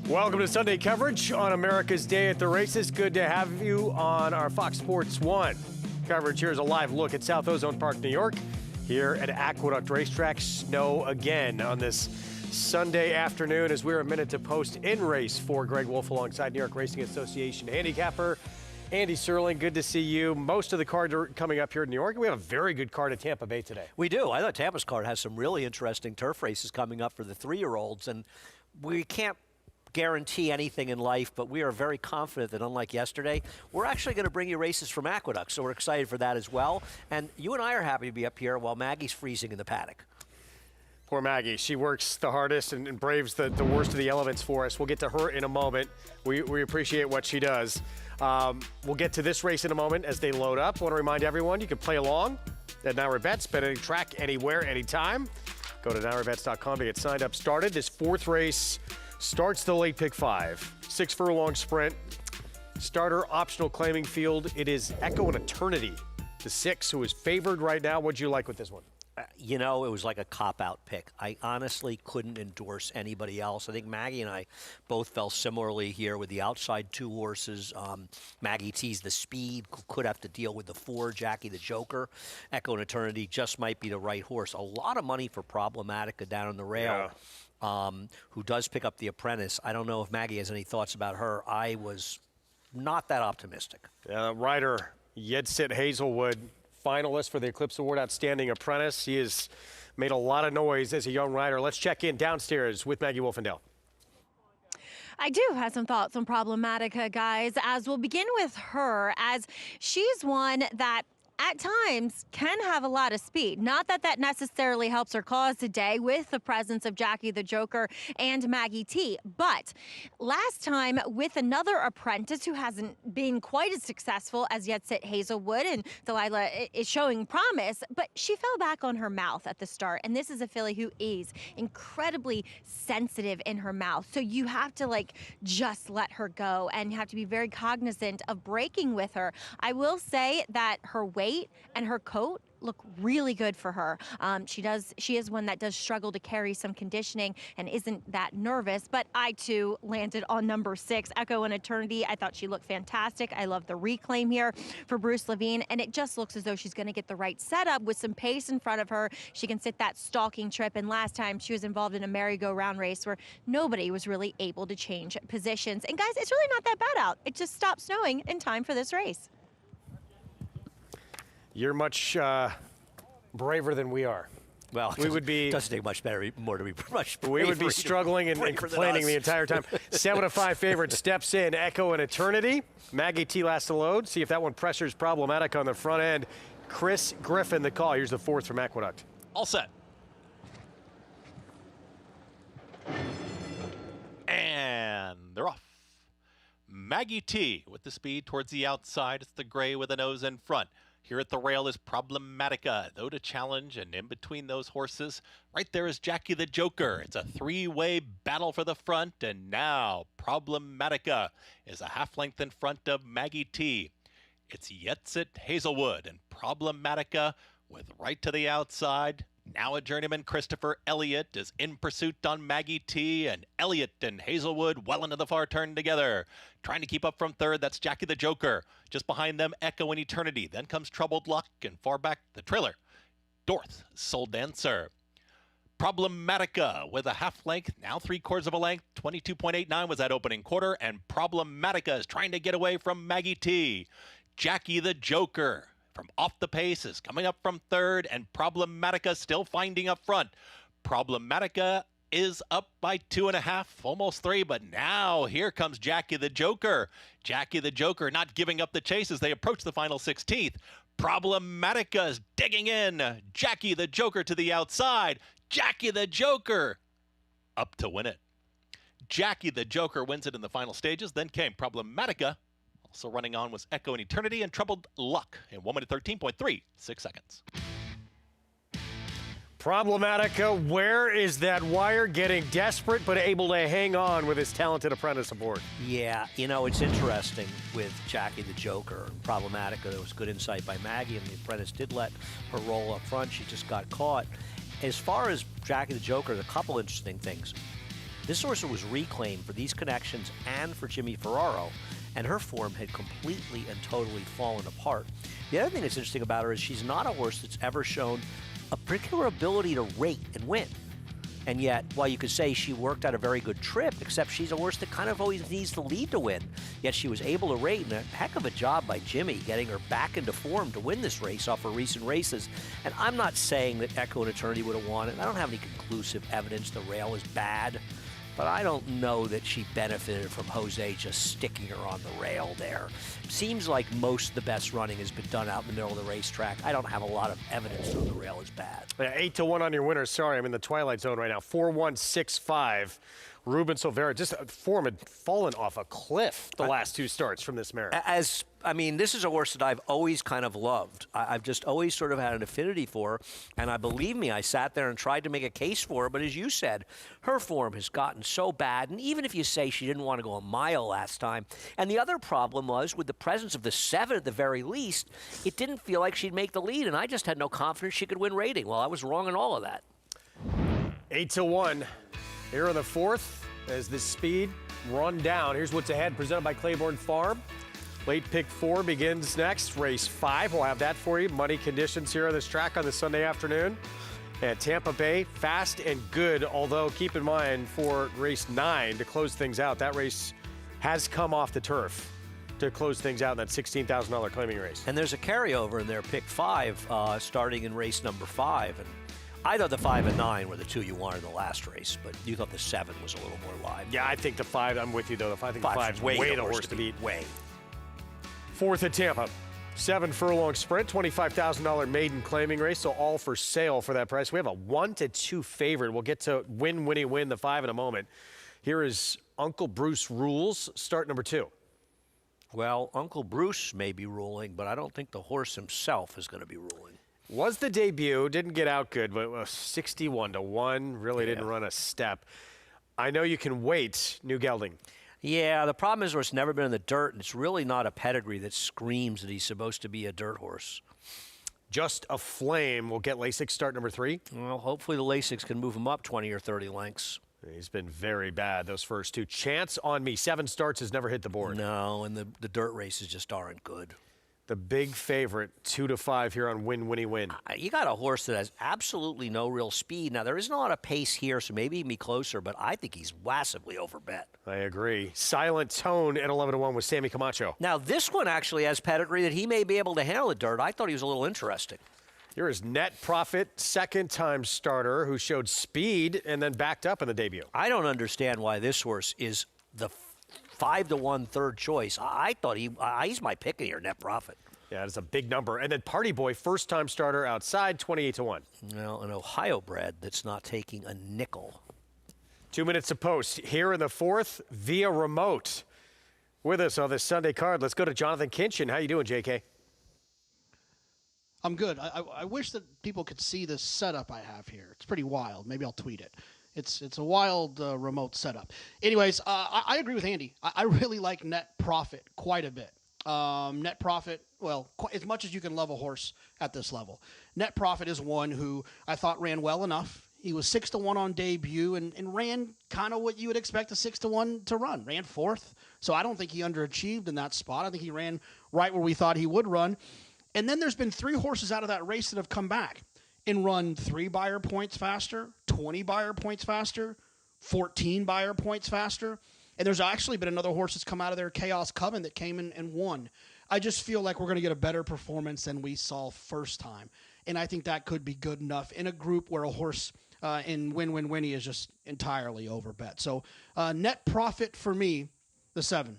Welcome to Sunday coverage on America's Day at the Races. Good to have you on our Fox Sports 1 coverage. Here's a live look at South Ozone Park, New York. Here at Aqueduct Racetrack, snow again on this Sunday afternoon as we're a minute to post in race for Greg Wolf alongside New York Racing Association handicapper Andy Serling. Good to see you. Most of the cards are coming up here in New York. We have a very good card at Tampa Bay today. We do. I thought Tampa's card has some really interesting turf races coming up for the 3-year-olds, and we can't guarantee anything in life, but we are very confident that unlike yesterday, we're actually going to bring you races from Aqueduct, so we're excited for that as well. And you and I are happy to be up here while Maggie's freezing in the paddock. Poor Maggie. She works the hardest and braves the worst of the elements for us. We'll get to her in a moment. We appreciate what she does. We'll get to this race in a moment as they load up. I want to remind everyone you can play along at Nairobets, bet any track, anywhere, anytime. Go to Nairobets.com to get signed up started. This fourth race starts the late pick 5. 6 furlong sprint. Starter optional claiming field. It is Echo and Eternity, the 6, who is favored right now. What'd you like with this one? You know, it was like a cop-out pick. I honestly couldn't endorse anybody else. I think Maggie and I both felt similarly here with the outside 2 horses. Maggie teased the speed, could have to deal with the 4, Jackie the Joker. Echo and Eternity just might be the right horse. A lot of money for Problematica down on the rail. Yeah. Who does pick up the Apprentice. I don't know if Maggie has any thoughts about her. I was not that optimistic. Rider Yedsit Hazelwood, finalist for the Eclipse Award Outstanding Apprentice. He has made a lot of noise as a young rider. Let's check in downstairs with Maggie Wolfendale. I do have some thoughts on Problematica, guys, as we'll begin with her, as she's one that at times can have a lot of speed. Not that that necessarily helps her cause today with the presence of Jackie the Joker and Maggie T. But last time with another apprentice who hasn't been quite as successful as Yedsit Hazelwood, and Delilah is showing promise, but she fell back on her mouth at the start. And this is a filly who is incredibly sensitive in her mouth. So you have to just let her go and you have to be very cognizant of breaking with her. I will say that her weight and her coat look really good for her. She is one that does struggle to carry some conditioning and isn't that nervous, but I too landed on number 6, Echo and Eternity. I thought she looked fantastic. I love the reclaim here for Bruce Levine, and it just looks as though she's going to get the right setup with some pace in front of her. She can sit that stalking trip, and last time she was involved in a merry-go-round race where nobody was really able to change positions. And guys, it's really not that bad out. It just stopped snowing in time for this race. You're much braver than we are. Well, we would be doesn't take much more to be much. We would be struggling and complaining the entire time. 7-5 favorite steps in, Echo and Eternity. Maggie T last to load. See if that one pressures Problematic on the front end. Chris Griffin the call. Here's the 4th from Aqueduct. All set. And they're off. Maggie T with the speed towards the outside. It's the gray with the nose in front. Here at the rail is Problematica, though to challenge, and in between those horses, right there is Jackie the Joker. It's a 3-way battle for the front, and now Problematica is a half length in front of Maggie T. It's Yedsit Hazelwood and Problematica with right to the outside. Now a journeyman, Christopher Elliott, is in pursuit on Maggie T, and Elliott and Hazelwood well into the far turn together. Trying to keep up from 3rd, that's Jackie the Joker. Just behind them, Echo and Eternity. Then comes Troubled Luck, and far back, the trailer, Dorth, Soul Dancer. Problematica with a half length, now 3/4 of a length. 22.89 was that opening quarter, and Problematica is trying to get away from Maggie T. Jackie the Joker from off the pace is coming up from 3rd, and Problematica still finding up front. Problematica is up by 2.5, almost 3, but now here comes Jackie the Joker. Jackie the Joker not giving up the chase as they approach the final 16th. Problematica is digging in. Jackie the Joker to the outside. Jackie the Joker up to win it. Jackie the Joker wins it in the final stages. Then came Problematica. Also running on was Echo and Eternity and Troubled Luck in 1 minute 13.36 seconds. Problematica, where is that wire? Getting desperate, but able to hang on with his talented apprentice aboard. Yeah, you know, it's interesting with Jackie the Joker. Problematica, there was good insight by Maggie, and the apprentice did let her roll up front. She just got caught. As far as Jackie the Joker, a couple interesting things. This horse was reclaimed for these connections and for Jimmy Ferraro, and her form had completely and totally fallen apart. The other thing that's interesting about her is she's not a horse that's ever shown a particular ability to rate and win. And yet, while you could say she worked out a very good trip, except she's a horse that kind of always needs the lead to win, yet she was able to rate, and a heck of a job by Jimmy getting her back into form to win this race off her recent races. And I'm not saying that Echo and Eternity would have won it. I don't have any conclusive evidence the rail is bad, but I don't know that she benefited from Jose just sticking her on the rail there. Seems like most of the best running has been done out in the middle of the racetrack. I don't have a lot of evidence that the rail is bad. Yeah, 8-1 on your winner. Sorry, I'm in the twilight zone right now. 4-1-6-5. Ruben Silvera, just form had fallen off a cliff the last two starts from this mare. This is a horse that I've always kind of loved. I've just always sort of had an affinity for her, and believe me, I sat there and tried to make a case for her, but as you said, her form has gotten so bad, and even if you say she didn't want to go a mile last time, and the other problem was, with the presence of the 7 at the very least, it didn't feel like she'd make the lead, and I just had no confidence she could win rating. Well, I was wrong in all of that. 8-1. Here in the fourth, as the speed run down. Here's what's ahead, presented by Claiborne Farm. Late pick 4 begins next. Race 5, we'll have that for you. Muddy conditions here on this track on this Sunday afternoon. And Tampa Bay, fast and good, although keep in mind for race 9 to close things out, that race has come off the turf to close things out in that $16,000 claiming race. And there's a carryover in their pick 5 starting in race number 5. And I thought the 5 and 9 were the two you wanted in the last race, but you thought the 7 was a little more live. Yeah, I think the 5, I'm with you though. I think the 5's way the horse to beat. Way. Fourth at Tampa. 7 furlong sprint, $25,000 maiden claiming race, so all for sale for that price. We have a 1-2 favorite. We'll get to win, the 5 in a moment. Here is Uncle Bruce Rules, start number 2. Well, Uncle Bruce may be ruling, but I don't think the horse himself is going to be ruling. Was the debut, didn't get out good, but 61-1, really didn't run a step. I know you can wait, New Gelding. Yeah, the problem is it's never been in the dirt, and it's really not a pedigree that screams that he's supposed to be a dirt horse. Just a Flame will get Lasix start number 3. Well, hopefully the Lasix can move him up 20 or 30 lengths. He's been very bad those first 2. Chance on Me, 7 starts, has never hit the board. No, and the dirt races just aren't good. The big favorite, 2-5 here on Win. You got a horse that has absolutely no real speed. Now, there isn't a lot of pace here, so maybe he can be closer, but I think he's massively overbet. I agree. Silent Tone at 11-1 with Sammy Camacho. Now, this one actually has pedigree that he may be able to handle the dirt. I thought he was a little interesting. Here is Net Profit, second-time starter, who showed speed and then backed up in the debut. I don't understand why this horse is the 5-1 third choice. I thought he's my pick here, Net Profit. Yeah, it's a big number. And then Party Boy, first-time starter outside, 28-1. Well, an Ohio bred that's not taking a nickel. 2 minutes to post. Here in the fourth, via remote. With us on this Sunday card, let's go to Jonathan Kinchin. How you doing, JK? I'm good. I wish that people could see this setup I have here. It's pretty wild. Maybe I'll tweet it. It's a wild remote setup. Anyways, I agree with Andy. I really like Net Profit quite a bit. Net Profit, well, as much as you can love a horse at this level. Net Profit is one who I thought ran well enough. He was 6-1 on debut and ran kind of what you would expect a 6-1 to run. Ran 4th. So I don't think he underachieved in that spot. I think he ran right where we thought he would run. And then there's been 3 horses out of that race that have come back and run 3 Beyer points faster, 20 Beyer points faster, 14 Beyer points faster. And there's actually been another horse that's come out of there, Chaos Coven, that came in and won. I just feel like we're going to get a better performance than we saw first time. And I think that could be good enough in a group where a horse in Winnie is just entirely overbet. So Net Profit for me, the 7.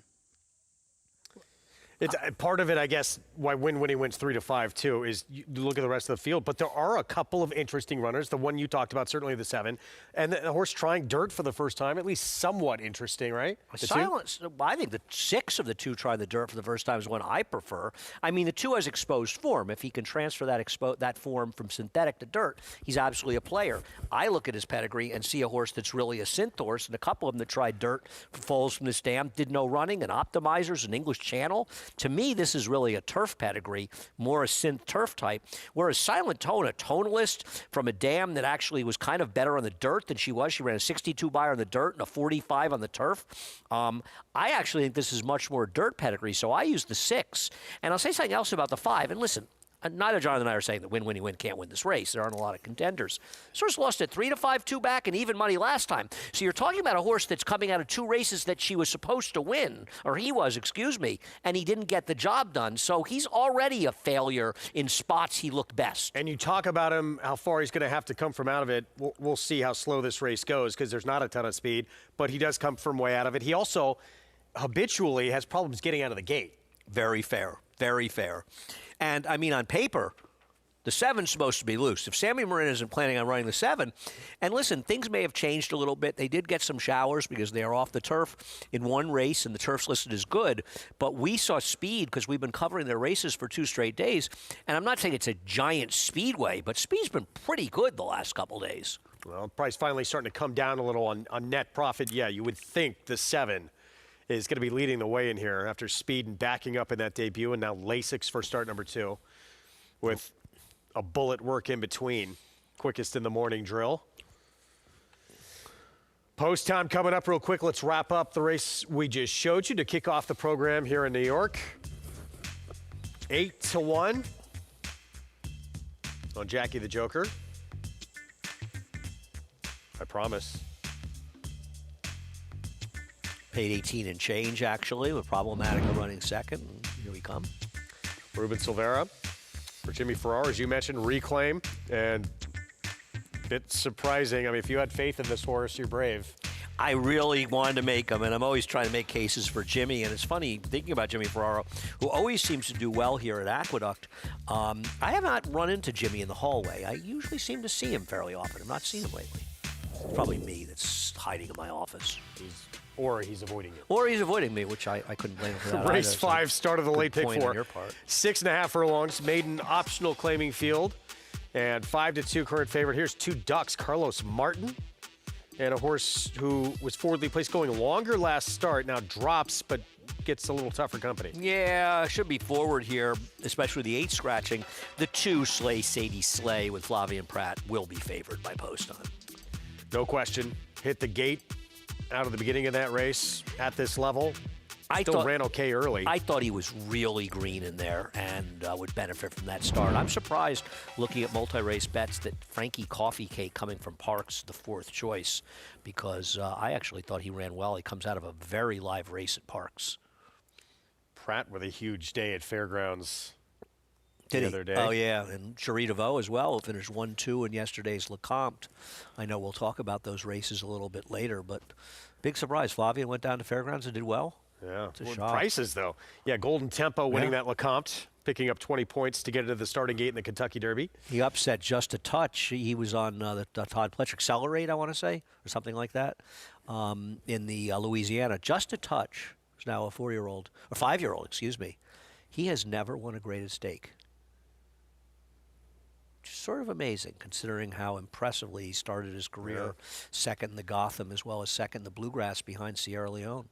It's part of it, I guess, why Winnie wins 3-5 too, is you look at the rest of the field. But there are a couple of interesting runners. The one you talked about, certainly the 7, and the horse trying dirt for the first time, at least somewhat interesting, right? Silence. I think the 6 of the 2 trying the dirt for the first time is one I prefer. I mean, the 2 has exposed form. If he can transfer that form from synthetic to dirt, he's absolutely a player. I look at his pedigree and see a horse that's really a synth horse, and a couple of them that tried dirt, falls from this dam, did no running, and optimizers, an English Channel. To me, this is really a turf pedigree, more a synth turf type, whereas Silent Tone, a tonalist from a dam that actually was kind of better on the dirt than she was. She ran a 62 buyer on the dirt and a 45 on the turf. I actually think this is much more dirt pedigree, so I use the 6. And I'll say something else about the 5. And listen, neither Jonathan and I are saying that win can't win this race. There aren't a lot of contenders. This horse lost at 3-5, 2 back, and even money last time. So you're talking about a horse that's coming out of 2 races that she was supposed to win, or he was, excuse me, and he didn't get the job done. So he's already a failure in spots he looked best. And you talk about him, how far he's going to have to come from out of it. We'll see how slow this race goes because there's not a ton of speed, but he does come from way out of it. He also habitually has problems getting out of the gate. Very fair. Very fair. And, I mean, on paper, the 7's supposed to be loose. If Sammy Marin isn't planning on running the 7, and listen, things may have changed a little bit. They did get some showers because they are off the turf in one race, and the turf's listed as good. But we saw speed because we've been covering their races for 2 straight days. And I'm not saying it's a giant speedway, but speed's been pretty good the last couple days. Well, price finally starting to come down a little on net profit. Yeah, you would think the 7 is going to be leading the way in here after speed and backing up in that debut, and now Lasix for start number 2 with a bullet work in between. Quickest in the morning drill. Post time coming up real quick. Let's wrap up the race we just showed you to kick off the program here in New York. 8-1 on Jackie the Joker. I promise. Paid 18 and change, actually, with Problematica running second. And here we come. Ruben Silvera for Jimmy Farrar, as you mentioned, reclaim. And a bit surprising. I mean, if you had faith in this horse, you're brave. I really wanted to make them, and I'm always trying to make cases for Jimmy. And it's funny, thinking about Jimmy Ferraro, who always seems to do well here at Aqueduct. I have not run into Jimmy in the hallway. I usually seem to see him fairly often. I've not seen him lately. It's probably me that's hiding in my office. Or he's avoiding you. Or he's avoiding me, which I couldn't blame him for that. Race either, 5, start of the late pick 4. 6.5 furlongs, maiden optional claiming field. And 5-2 current favorite. Here's 2 ducks, Carlos Martin. And a horse who was forwardly placed going longer last start, now drops, but gets a little tougher company. Yeah, should be forward here, especially the 8 scratching. The 2 Slay Sadie Slay with Flavian Pratt will be favored by post time. No question. Hit the gate out of the beginning of that race at this level. Still ran okay early. I thought he was really green in there and would benefit from that start. I'm surprised, looking at multi-race bets, that Frankie Coffee Cake coming from Parks, the 4th choice, because I actually thought he ran well. He comes out of a very live race at Parks. Pratt with a huge day at Fairgrounds the other day. Oh, yeah, and Cherie DeVoe as well finished 1-2 in yesterday's Lecomte. I know we'll talk about those races a little bit later, but big surprise. Flavian went down to Fairgrounds and did well. Yeah, It's a shock. Prices, though. Yeah, Golden Tempo winning that Lecomte, picking up 20 points to get into the starting gate in the Kentucky Derby. He upset just a touch. He was on the Todd Pletcher Accelerate, I want to say, or something like that, in the Louisiana. Just a touch. He's now a 4-year-old, or 5-year-old, excuse me. He has never won a graded stake. Sort of amazing, considering how impressively he started his career. Second in the Gotham, as well as second in the Bluegrass behind Sierra Leone.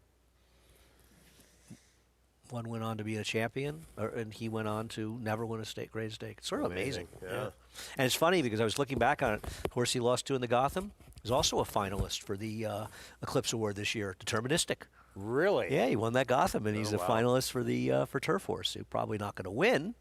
One went on to be a champion, and he went on to never win a graded stake. It's sort of amazing. Yeah. And it's funny because I was looking back on it. The horse he lost to in the Gotham is also a finalist for the Eclipse Award this year, Deterministic. Really? Yeah, he won that Gotham, and he's a finalist for the for Turf Horse. He's probably not going to win,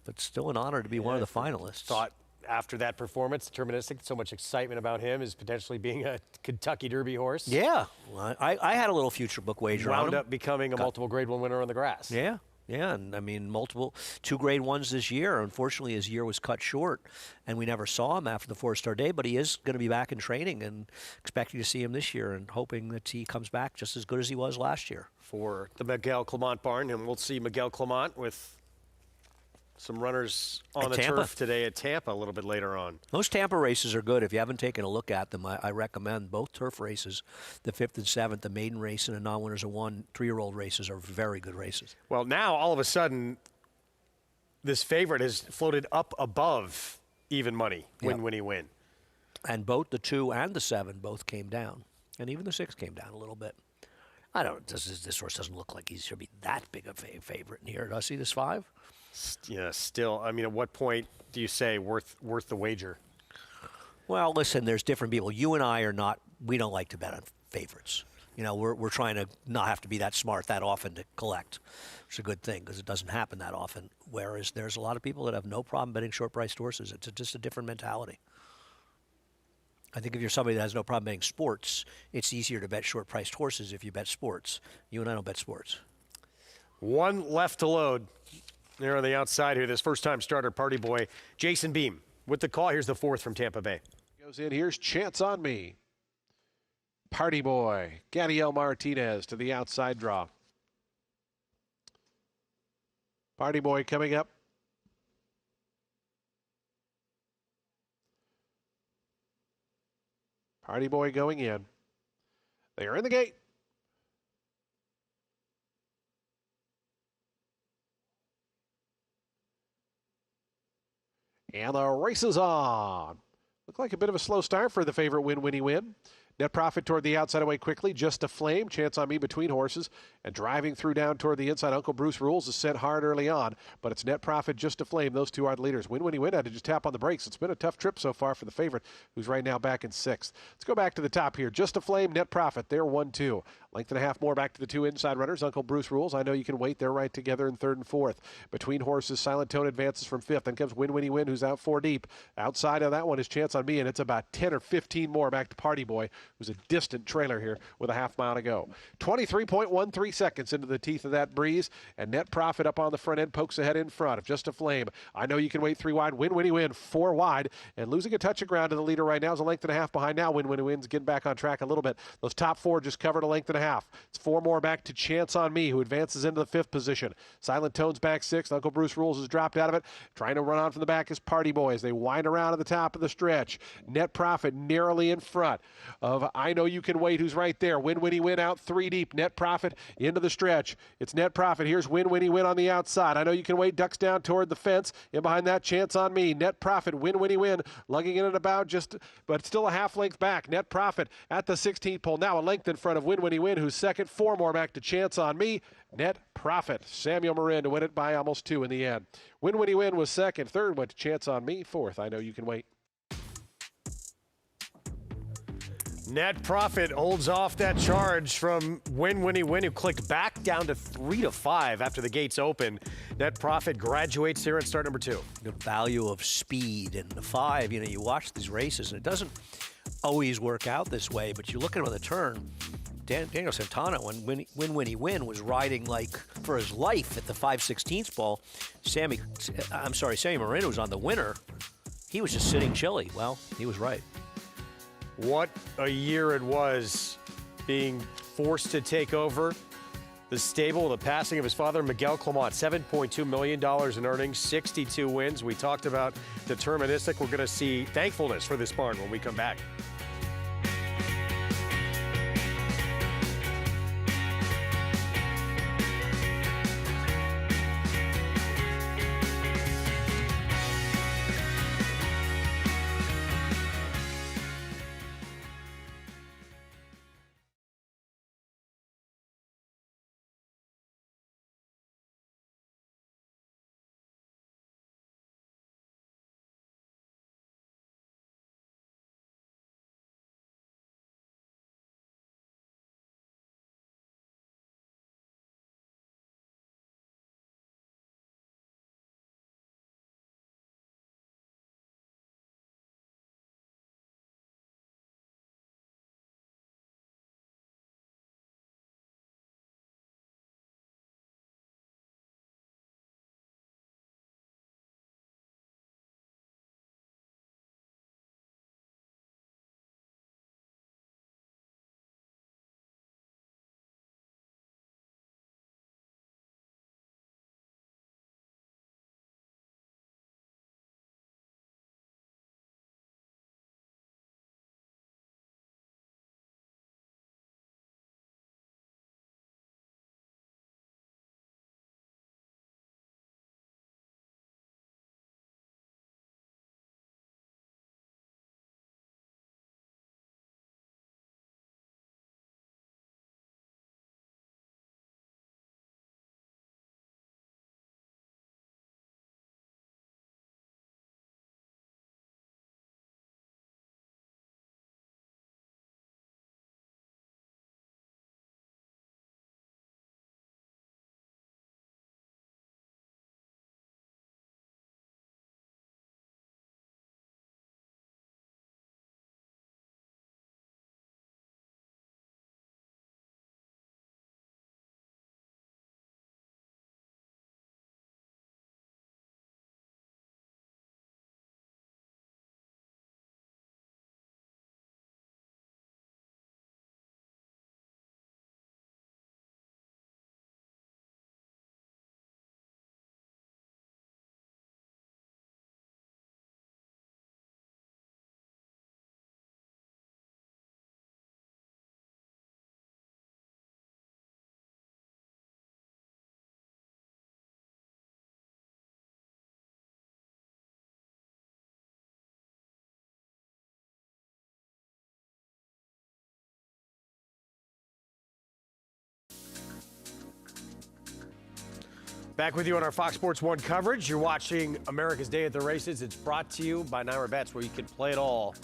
but still an honor to be one of the finalists. Thought after that performance, Deterministic, so much excitement about him as potentially being a Kentucky Derby horse. Yeah, well, I had a little future book wager on him. Wound up becoming a multiple Grade 1 winner on the grass. Yeah, and I mean multiple 2 Grade 1s this year. Unfortunately, his year was cut short, and we never saw him after the 4-star day. But he is going to be back in training, and expecting to see him this year, and hoping that he comes back just as good as he was last year. For the Miguel Clement barn, and we'll see Miguel Clement with some runners on the turf today at Tampa a little bit later on. Those Tampa races are good. If you haven't taken a look at them, I recommend both turf races. The 5th and 7th, the maiden race and the non-winners of 1 3-year-old races are very good races. Well, now all of a sudden, this favorite has floated up above even money. Win. And both the 2 and the 7 both came down. And even the 6 came down a little bit. I don't. This horse doesn't look like he should be that big a favorite in here. Does he? This 5? Yeah, still. I mean, at what point do you say worth the wager? Well, listen, there's different people. You and I are not. We don't like to bet on favorites. You know, we're trying to not have to be that smart that often to collect. It's a good thing because it doesn't happen that often. Whereas there's a lot of people that have no problem betting short-priced horses. It's just a different mentality. I think if you're somebody that has no problem betting sports, it's easier to bet short-priced horses if you bet sports. You and I don't bet sports. One left to load. There on the outside here, this first-time starter Party Boy, Jason Beam. With the call, here's the 4th from Tampa Bay. Goes in, here's Chance on Me. Party Boy, Gadiel Martinez to the outside draw. Party Boy coming up. Party Boy going in. They are in the gate. And the race is on. Looked like a bit of a slow start for the favorite Win Winnie Win. Net profit toward the outside away quickly. Just a Flame. Chance on Me between horses. And driving through down toward the inside. Uncle Bruce Rules is sent hard early on. But it's Net Profit, Just a Flame. Those two are the leaders. Win Winnie Win had to just tap on the brakes. It's been a tough trip so far for the favorite, who's right now back in 6th. Let's go back to the top here. Just a Flame, Net Profit. They're 1-2. Length and a half more back to the 2 inside runners. Uncle Bruce Rules. I Know You Can Wait. They're right together in 3rd and 4th. Between horses, Silent Tone advances from 5th. Then comes Win Winnie Win, who's out 4 deep. Outside of that one is Chance on Me, and it's about 10 or 15 more back to Party Boy, who's a distant trailer here with a half mile to go. 23.13 seconds into the teeth of that breeze, and Net Profit up on the front end pokes ahead in front of Just a Flame. I Know You Can Wait 3 wide. Win Winnie Win 4 wide, and losing a touch of ground to the leader right now is a length and a half behind now. Win Winnie Win's getting back on track a little bit. Those top 4 just covered a length and a half. It's 4 more back to Chance on Me, who advances into the 5th position. Silent Tone's back 6th. Uncle Bruce Rules has dropped out of it. Trying to run on from the back is Party Boy as they wind around at the top of the stretch. Net Profit narrowly in front of I Know You Can Wait, who's right there. Win Winnie Win out 3 deep. Net Profit into the stretch. It's Net Profit. Here's Win Winnie Win on the outside. I Know You Can Wait ducks down toward the fence. In behind that, Chance on Me. Net Profit. Win Winnie Win lugging in and about but still a half length back. Net Profit at the 16th pole. Now a length in front of Win Winnie Win, who's 2nd. 4 more back to Chance on Me. Net Profit. Samuel Marin to win it by almost 2 in the end. Win Winnie Win was 2nd. 3rd went to Chance on Me. 4th, I Know You Can Wait. Net Profit holds off that charge from Win Winnie Win, who clicked back down to 3-5 after the gates open. Net Profit graduates here at start number 2. The value of speed and the 5. You know, you watch these races, and it doesn't always work out this way, but you look at him on the turn. Daniel Santana, when Win Winnie Win was riding like for his life at the 5/16 ball, Sammy Marin was on the winner. He was just sitting chilly. Well, he was right. What a year it was, being forced to take over the stable, the passing of his father, Miguel Clement. $7.2 million in earnings, 62 wins. We talked about deterministic. We're going to see thankfulness for this barn when we come back. Back with you on our Fox Sports 1 coverage. You're watching America's Day at the Races. It's brought to you by Nairobets, where you can play it all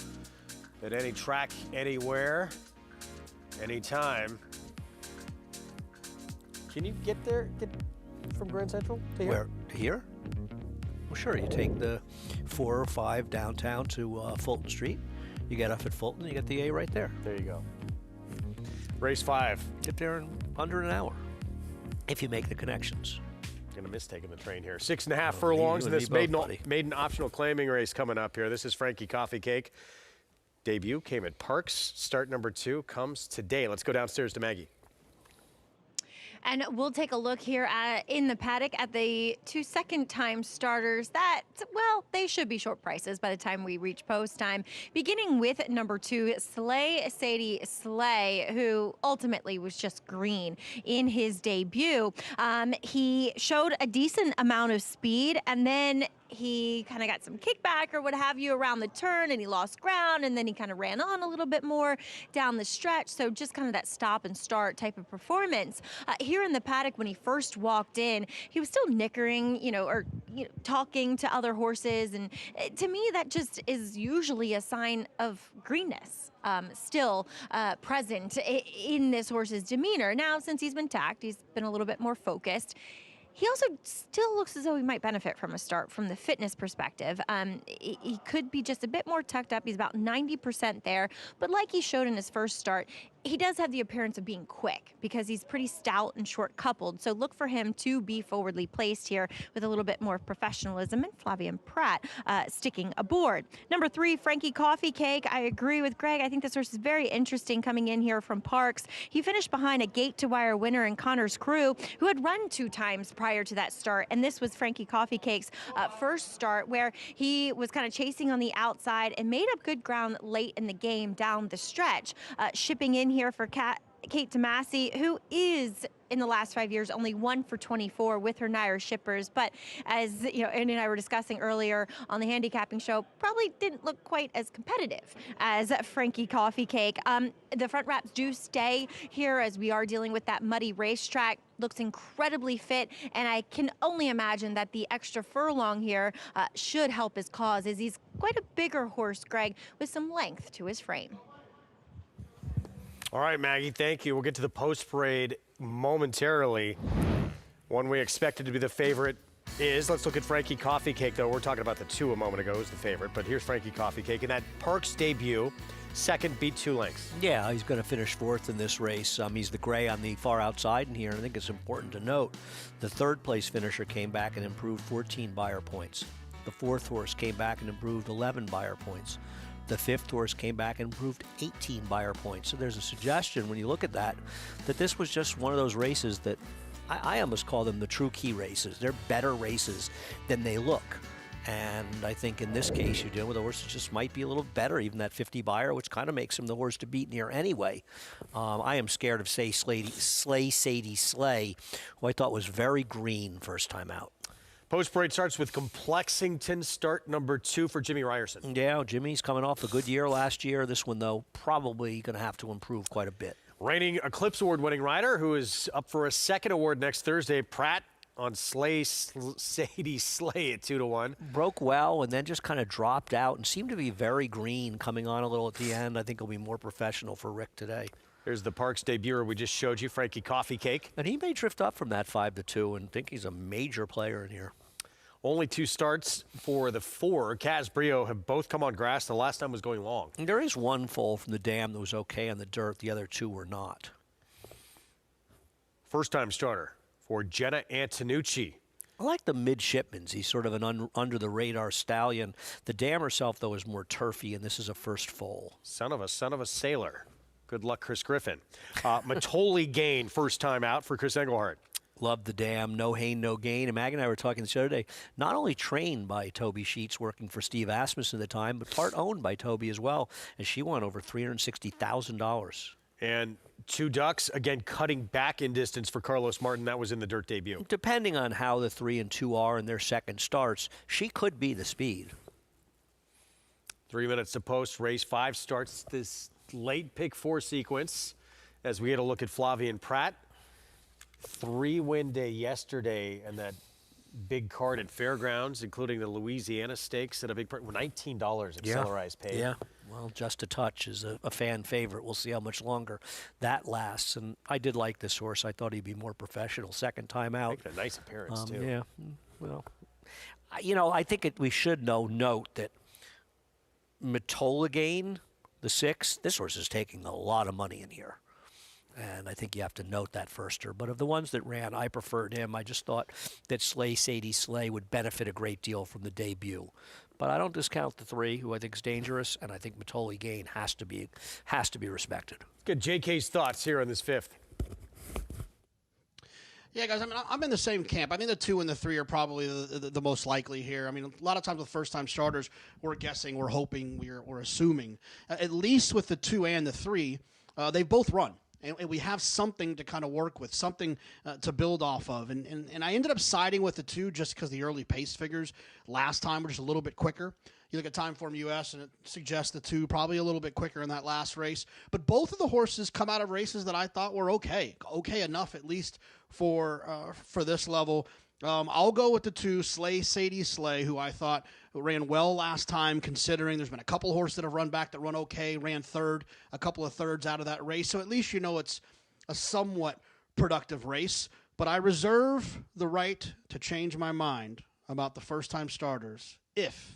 at any track, anywhere, anytime. Can you get from Grand Central to here? Where? Here? Well, sure. You take the 4 or 5 downtown to Fulton Street. You get off at Fulton, you get the A right there. There you go. Race 5. Get there in under an hour if you make the connections. Gonna miss taking the train here. 6.5 furlongs in this maiden optional claiming race coming up here. This is Frankie Coffee Cake. Debut came at Parks. Start number 2 comes today. Let's go downstairs to Maggie. And we'll take a look here in the paddock at the 2 second-time starters that, well, they should be short prices by the time we reach post time. Beginning with number 2, Slay Sadie Slay, who ultimately was just green in his debut. He showed a decent amount of speed, and then he kind of got some kickback or what have you around the turn, and he lost ground, and then he kind of ran on a little bit more down the stretch. So just kind of that stop and start type of performance. Here in the paddock, when he first walked in, he was still nickering, talking to other horses. And to me, that just is usually a sign of greenness. Still present in this horse's demeanor. Now, since he's been tacked, he's been a little bit more focused. He also still looks as though he might benefit from a start from the fitness perspective. He could be just a bit more tucked up. He's about 90% there. But like he showed in his first start, he does have the appearance of being quick because he's pretty stout and short coupled. So look for him to be forwardly placed here with a little bit more professionalism, and Flavien Prat sticking aboard. Number 3, Frankie Coffee Cake. I agree with Greg. I think this horse is very interesting coming in here from Parks. He finished behind a gate-to-wire winner in Connor's Crew, who had run 2 times prior to that start. And this was Frankie Coffee Cake's first start, where he was kind of chasing on the outside and made up good ground late in the game down the stretch. Shipping in here for Kate Tomasi, who is in the last 5 years only 1 for 24 with her Nair shippers, but as Andy and I were discussing earlier on the handicapping show, probably didn't look quite as competitive as Frankie Coffee Cake. The front wraps do stay here as we are dealing with that muddy racetrack. Looks incredibly fit, and I can only imagine that the extra furlong here should help his cause, as he's quite a bigger horse, Greg, with some length to his frame. All right, Maggie, thank you. We'll get to the post-parade momentarily. One we expected to be the favorite is, let's look at Frankie Coffee Cake, though. We're talking about the 2 a moment ago as the favorite, but here's Frankie Coffee Cake. In that Parks debut, second, beat 2 lengths. Yeah, he's going to finish 4th in this race. He's the gray on the far outside in here, and I think it's important to note the 3rd place finisher came back and improved 14 buyer points. The 4th horse came back and improved 11 buyer points. The 5th horse came back and improved 18 buyer points. So there's a suggestion when you look at that this was just one of those races that I almost call them the true key races. They're better races than they look. And I think in this case, you're dealing with a horse that just might be a little better, even that 50 buyer, which kind of makes him the horse to beat near anyway. I am scared of, say, Slay Sadie Slay, who I thought was very green first time out. Post-parade starts with Complexington, start number 2 for Jimmy Ryerson. Yeah, Jimmy's coming off a good year last year. This one, though, probably going to have to improve quite a bit. Reigning Eclipse Award-winning rider who is up for a 2nd award next Thursday, Pratt on Slay Sadie Slay at 2-1. Broke well and then just kind of dropped out and seemed to be very green coming on a little at the end. I think he'll be more professional for Rick today. Here's the Parks debuter we just showed you, Frankie Coffee Cake. And he may drift up from that 5-2 and think he's a major player in here. Only 2 starts for the 4. Kaz Brio have both come on grass. The last time was going long. And there is one foal from the dam that was okay on the dirt. The other 2 were not. First-time starter for Jenna Antonucci. I like the midshipmans. He's sort of an under-the-radar stallion. The dam herself, though, is more turfy, and this is a first foal. Son of a sailor. Good luck, Chris Griffin. Matoli Gain, first time out for Chris Engelhardt. Love the dam, no Hain, no gain. And Mag and I were talking this other day, not only trained by Toby Sheets working for Steve Asmussen at the time, but part owned by Toby as well. And she won over $360,000. And 2 ducks, again, cutting back in distance for Carlos Martin. That was in the dirt debut. Depending on how the 3 and 2 are in their second starts, she could be the speed. 3 minutes to post. Race 5 starts this late pick 4 sequence as we get a look at Flavien Prat. 3-win day yesterday, and that big card at Fairgrounds, including the Louisiana Stakes at a big part. $19 Accelerized paid. Yeah, well, Just a Touch is a fan favorite. We'll see how much longer that lasts. And I did like this horse. I thought he'd be more professional second time out. Making a nice appearance, too. Yeah, well, I think we should note that Matolagain, the 6, this horse is taking a lot of money in here. And I think you have to note that firster. But of the ones that ran, I preferred him. I just thought that Sadie Slay would benefit a great deal from the debut. But I don't discount the 3, who I think is dangerous, and I think Matolagain has to be respected. Good. JK's thoughts here on this 5th. Yeah, guys, I mean, I'm in the same camp. I think the 2 and the 3 are probably the most likely here. I mean, a lot of times with first-time starters, we're guessing, we're hoping, we're assuming. At least with the 2 and the 3, they both run. And we have something to kind of work with, something to build off of. And I ended up siding with the 2 just because the early pace figures last time were just a little bit quicker. You look at Timeform US, and it suggests the 2 probably a little bit quicker in that last race. But both of the horses come out of races that I thought were okay enough at least for this level. I'll go with the 2, Sadie Slay, who I thought ran well last time, considering there's been a couple horses that have run back that run okay, ran third, a couple of thirds out of that race. So at least it's a somewhat productive race. But I reserve the right to change my mind about the first-time starters if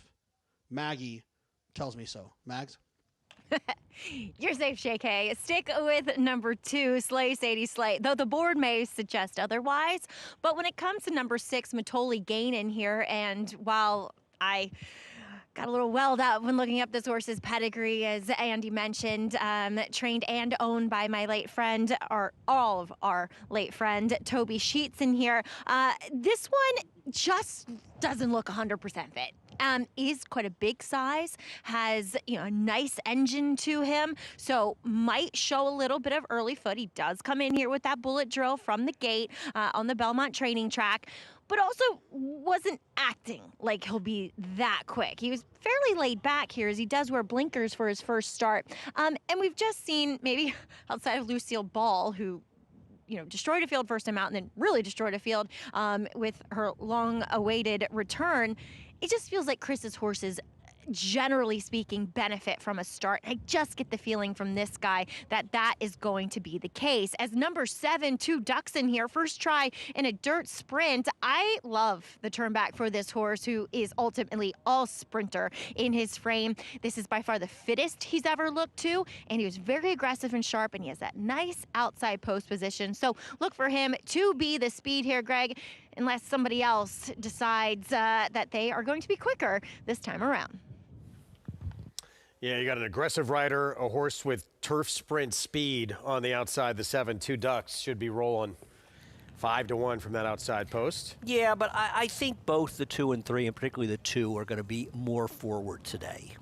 Maggie tells me so. Mags? You're safe, JK. Stick with number 2, Sadie Slay, though the board may suggest otherwise. But when it comes to number 6, Matolagain in here, and while I got a little welled up when looking up this horse's pedigree, as Andy mentioned, trained and owned by my late friend, or all of our late friend, Toby Sheets in here. This one just doesn't look 100% fit. Is quite a big size, has a nice engine to him, so might show a little bit of early foot. He does come in here with that bullet drill from the gate on the Belmont training track, but also wasn't acting like he'll be that quick. He was fairly laid back here, as he does wear blinkers for his first start. And we've just seen, maybe outside of Lucille Ball, who destroyed a field first time out and then really destroyed a field with her long-awaited return. It just feels like Chris's horses, generally speaking, benefit from a start. I just get the feeling from this guy that is going to be the case. As number 7, 2 Ducks in here, first try in a dirt sprint. I love the turn back for this horse, who is ultimately all sprinter in his frame. This is by far the fittest he's ever looked to, and he was very aggressive and sharp, and he has that nice outside post position. So look for him to be the speed here, Greg, unless somebody else decides that they are going to be quicker this time around. Yeah, you got an aggressive rider, a horse with turf sprint speed on the outside. The 7, 2 Ducks should be rolling 5-1 from that outside post. Yeah, but I think both the 2 and 3, and particularly the 2, are going to be more forward today.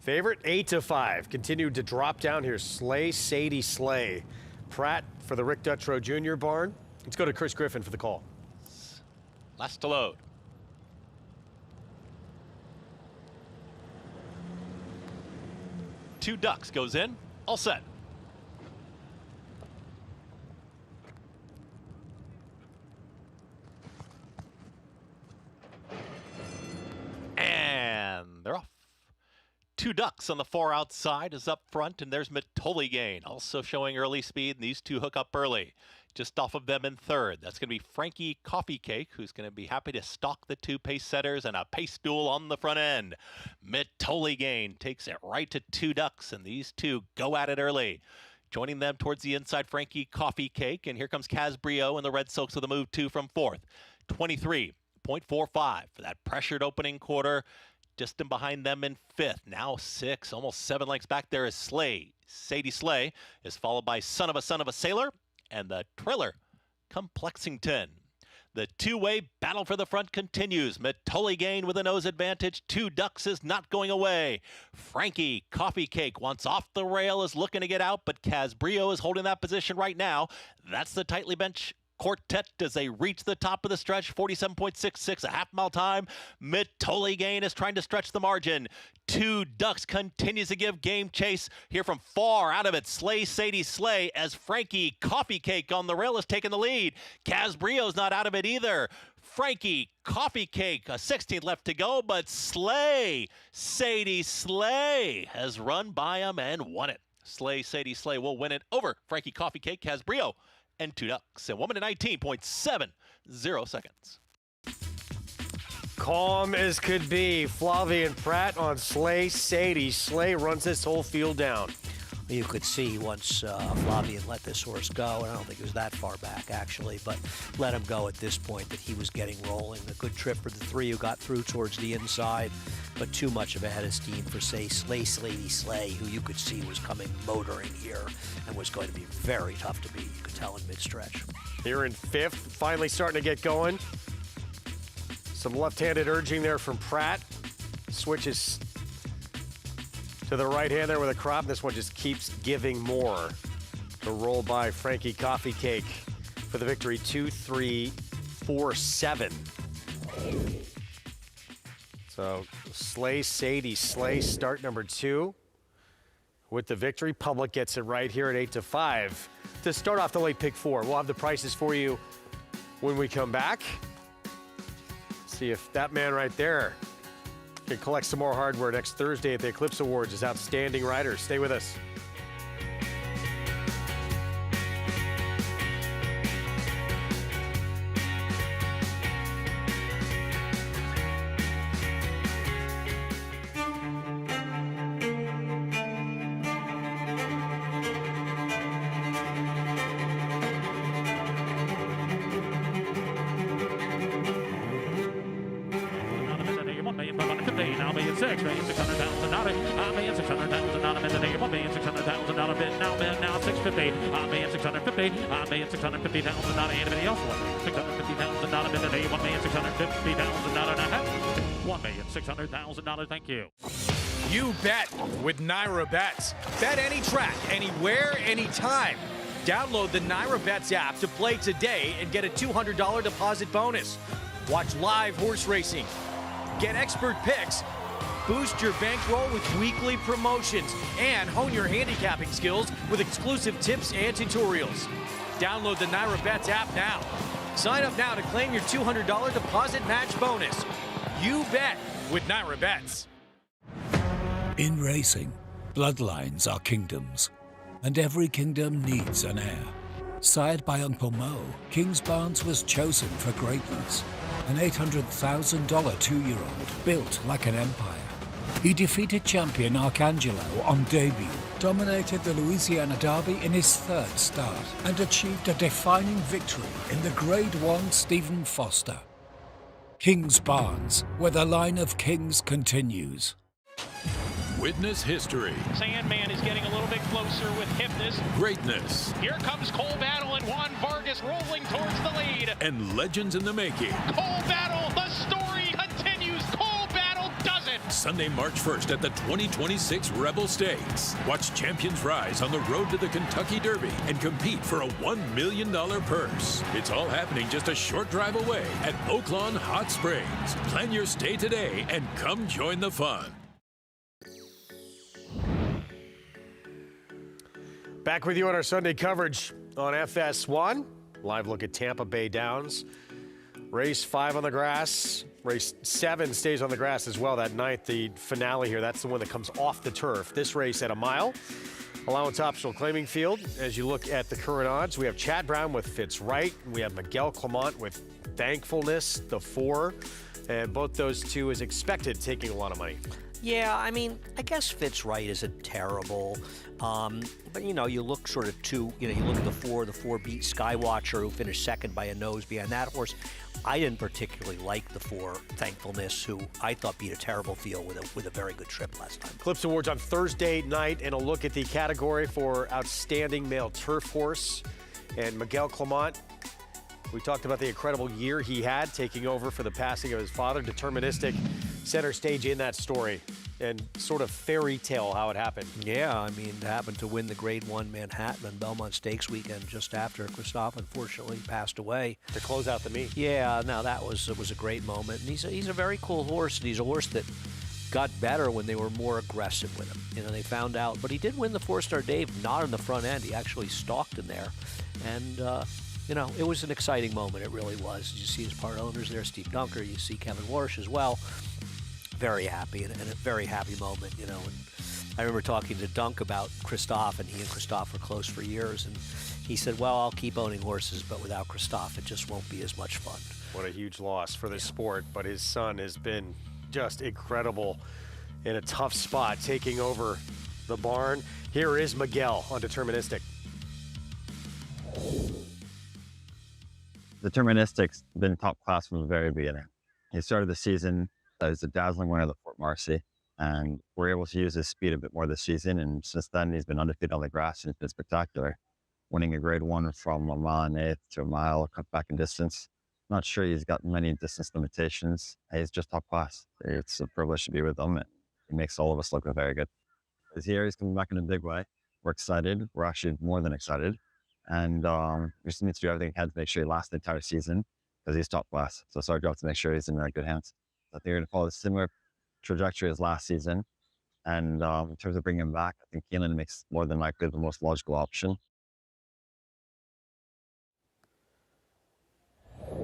Favorite 8-5. Continued to drop down here. Sadie Slay. Pratt for the Rick Dutrow Jr. barn. Let's go to Chris Griffin for the call. Last to load. Two Ducks goes in, all set. And they're off. 2 Ducks on the 4 outside is up front, and there's Matolagain also showing early speed, and these 2 hook up early. Just off of them in 3rd. That's going to be Frankie Coffee Cake, who's going to be happy to stalk the 2 pace setters, and a pace duel on the front end. Matolagain takes it right to 2 Ducks, and these 2 go at it early. Joining them towards the inside, Frankie Coffee Cake, and here comes Kaz Brio and the Red Silks with a move 2 from 4th. 23.45 for that pressured opening quarter. Just in behind them in 5th. Now 6, almost 7 lengths back there is Slay. Sadie Slay is followed by Son of a Sailor and the trailer, Complexington. The two-way battle for the front continues. Matolagain with a nose advantage. 2 Ducks is not going away. Frankie Coffee Cake wants off the rail, is looking to get out, but Kaz Brio is holding that position right now. That's the tightly benched quartet as they reach the top of the stretch. 47.66, a half-mile time. Mitole Gain is trying to stretch the margin. Two Ducks continues to give game chase here from far out of it. Slay Sadie Slay as Frankie Coffee Cake on the rail is taking the lead. Casbrio's not out of it either. Frankie Coffee Cake, a 16th left to go, but Slay Sadie Slay has run by him and won it. Slay Sadie Slay will win it over Frankie Coffee Cake, Casbrio, and Two Ducks in 1 minute 19.70 seconds. Calm as could be. Flavian Pratt on Slay Sadie Slay runs this whole field down. You could see once Flavian let this horse go, and I don't think it was that far back actually, but let him go at this point, that he was getting rolling. A good trip for the three who got through towards the inside, but too much of a head of steam for, say, Slay Slay, who you could see was coming motoring here and was going to be very tough to beat. You could tell in mid-stretch. Here in 5th, finally starting to get going. Some left-handed urging there from Pratt. Switches to the right hand there with a crop. This one just keeps giving more to roll by Frankie Coffee Cake for the victory. 2-3-4-7. So Slay Sadie Slay, start number 2 with the victory. Public gets it right here at 8-5 to start off the late pick 4. We'll have the prices for you when we come back. See if that man right there can collect some more hardware next Thursday at the Eclipse Awards as Outstanding Rider. Stay with us. $1,600,000. Thank you. You bet with Nairobets. Bet any track, anywhere, anytime. Download the Nairobets app to play today and get a $200 deposit bonus. Watch live horse racing. Get expert picks. Boost your bankroll with weekly promotions and hone your handicapping skills with exclusive tips and tutorials. Download the Nairobets app now. Sign up now to claim your $200 deposit match bonus. You bet with Nairobets. In racing, bloodlines are kingdoms, and every kingdom needs an heir. Sired by Uncle Mo, Kingsbarns was chosen for greatness. An $800,000 two-year-old built like an empire. He defeated champion Arcangelo on debut, dominated the Louisiana Derby in his 3rd start, and achieved a defining victory in the Grade 1 Stephen Foster. Kingsbarns, where the line of kings continues. Witness history. Sandman is getting a little bit closer with Hypnus. Greatness. Here comes Cole Battle and Juan Vargas rolling towards the lead. And legends in the making. Cole Battle, the story continues. Cole Battle does it. Sunday, March 1st at the 2026 Rebel Stakes. Watch champions rise on the road to the Kentucky Derby and compete for a $1 million purse. It's all happening just a short drive away at Oaklawn Hot Springs. Plan your stay today and come join the fun. Back with you on our Sunday coverage on FS1. Live look at Tampa Bay Downs. Race 5 on the grass. Race 7 stays on the grass as well. That 9th, the finale here, that's the one that comes off the turf. This race at a mile. Allowance optional claiming field. As you look at the current odds, we have Chad Brown with Fitz Right. We have Miguel Clement with Thankfulness, the 4. And both those two, as expected, taking a lot of money. Yeah, I mean, I guess Fitz Right isn't terrible. But, you know, you look sort of you look at the 4 beat Skywatcher, who finished 2nd by a nose behind that horse. I didn't particularly like the 4 Thankfulness, who I thought beat a terrible field with a very good trip last time. Eclipse Awards on Thursday night, and a look at the category for Outstanding Male Turf Horse. And Miguel Clement, we talked about the incredible year he had taking over for the passing of his father. Deterministic center stage in that story. and sort of fairy tale how it happened. Yeah, I mean, it happened to win the Grade 1 Manhattan and Belmont Stakes weekend just after Christophe unfortunately passed away. To close out the meet. Yeah, no, that was a great moment. And he's a very cool horse, and he's a horse that got better when they were more aggressive with him. You know, they found out. But he did win the 4-star Dave, not in the front end. He actually stalked in there. And, you know, it was an exciting moment. It really was. You see his part owners there, Steve Dunker. You see Kevin Warsh as well. Very happy, and a very happy moment, you know. And I remember talking to Dunk about Christophe, and he and Christophe were close for years. And he said, well, I'll keep owning horses, but without Christophe, it just won't be as much fun. What a huge loss for the sport, but his son has been just incredible in a tough spot, taking over the barn. Here is Miguel on Deterministic. Deterministic's been top class from the very beginning. He started the season as a dazzling winner of the Fort Marcy, and we're able to use his speed a bit more this season. And since then, he's been undefeated on the grass, and it's been spectacular, winning a Grade 1 from a mile and eighth to a mile, cut back in distance. Not sure he's got many distance limitations. He's just top class. It's a privilege to be with him, and he makes all of us look very good. This year, he's coming back in a big way. We're excited. We're actually more than excited. And we just need to do everything we can to make sure he lasts the entire season, because he's top class. So it's our job to make sure he's in good hands. I think we're going to follow a similar trajectory as last season. And in terms of bringing him back, I think Keelan makes more than likely the most logical option.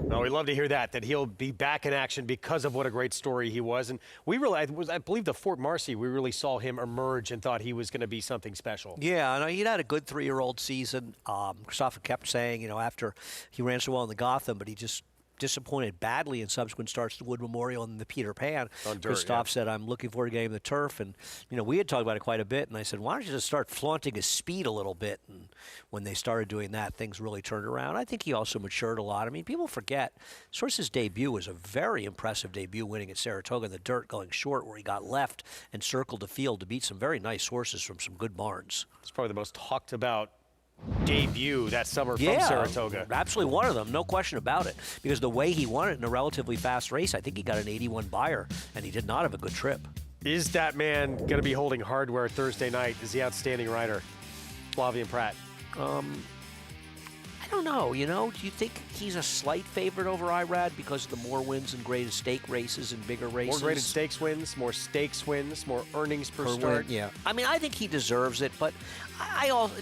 No, we love to hear that he'll be back in action because of what a great story he was. And we really, I believe the Fort Marcy, we really saw him emerge and thought he was going to be something special. Yeah, I know he'd had a good 3-year-old season. Christophe kept saying, you know, after he ran so well in the Gotham, but he just disappointed badly in subsequent starts to Wood Memorial and the Peter Pan. Christophe said, I'm looking forward to getting the turf. And, you know, we had talked about it quite a bit. And I said, why don't you just start flaunting his speed a little bit? And when they started doing that, things really turned around. I think he also matured a lot. I mean, people forget, Source's debut was a very impressive debut, winning at Saratoga in the dirt, going short, where he got left and circled the field to beat some very nice horses from some good barns. It's probably the most talked about debut that summer from Saratoga. Absolutely one of them, no question about it. Because the way he won it in a relatively fast race, I think he got an 81 buyer, and he did not have a good trip. Is that man going to be holding hardware Thursday night? Is the outstanding rider, Flavien Prat? I don't know, you know. Do you think he's a slight favorite over Irad because of the more wins in graded stake races and bigger races? More graded stakes wins, more stakes wins, more earnings per start. Win, yeah. I mean, I think he deserves it, but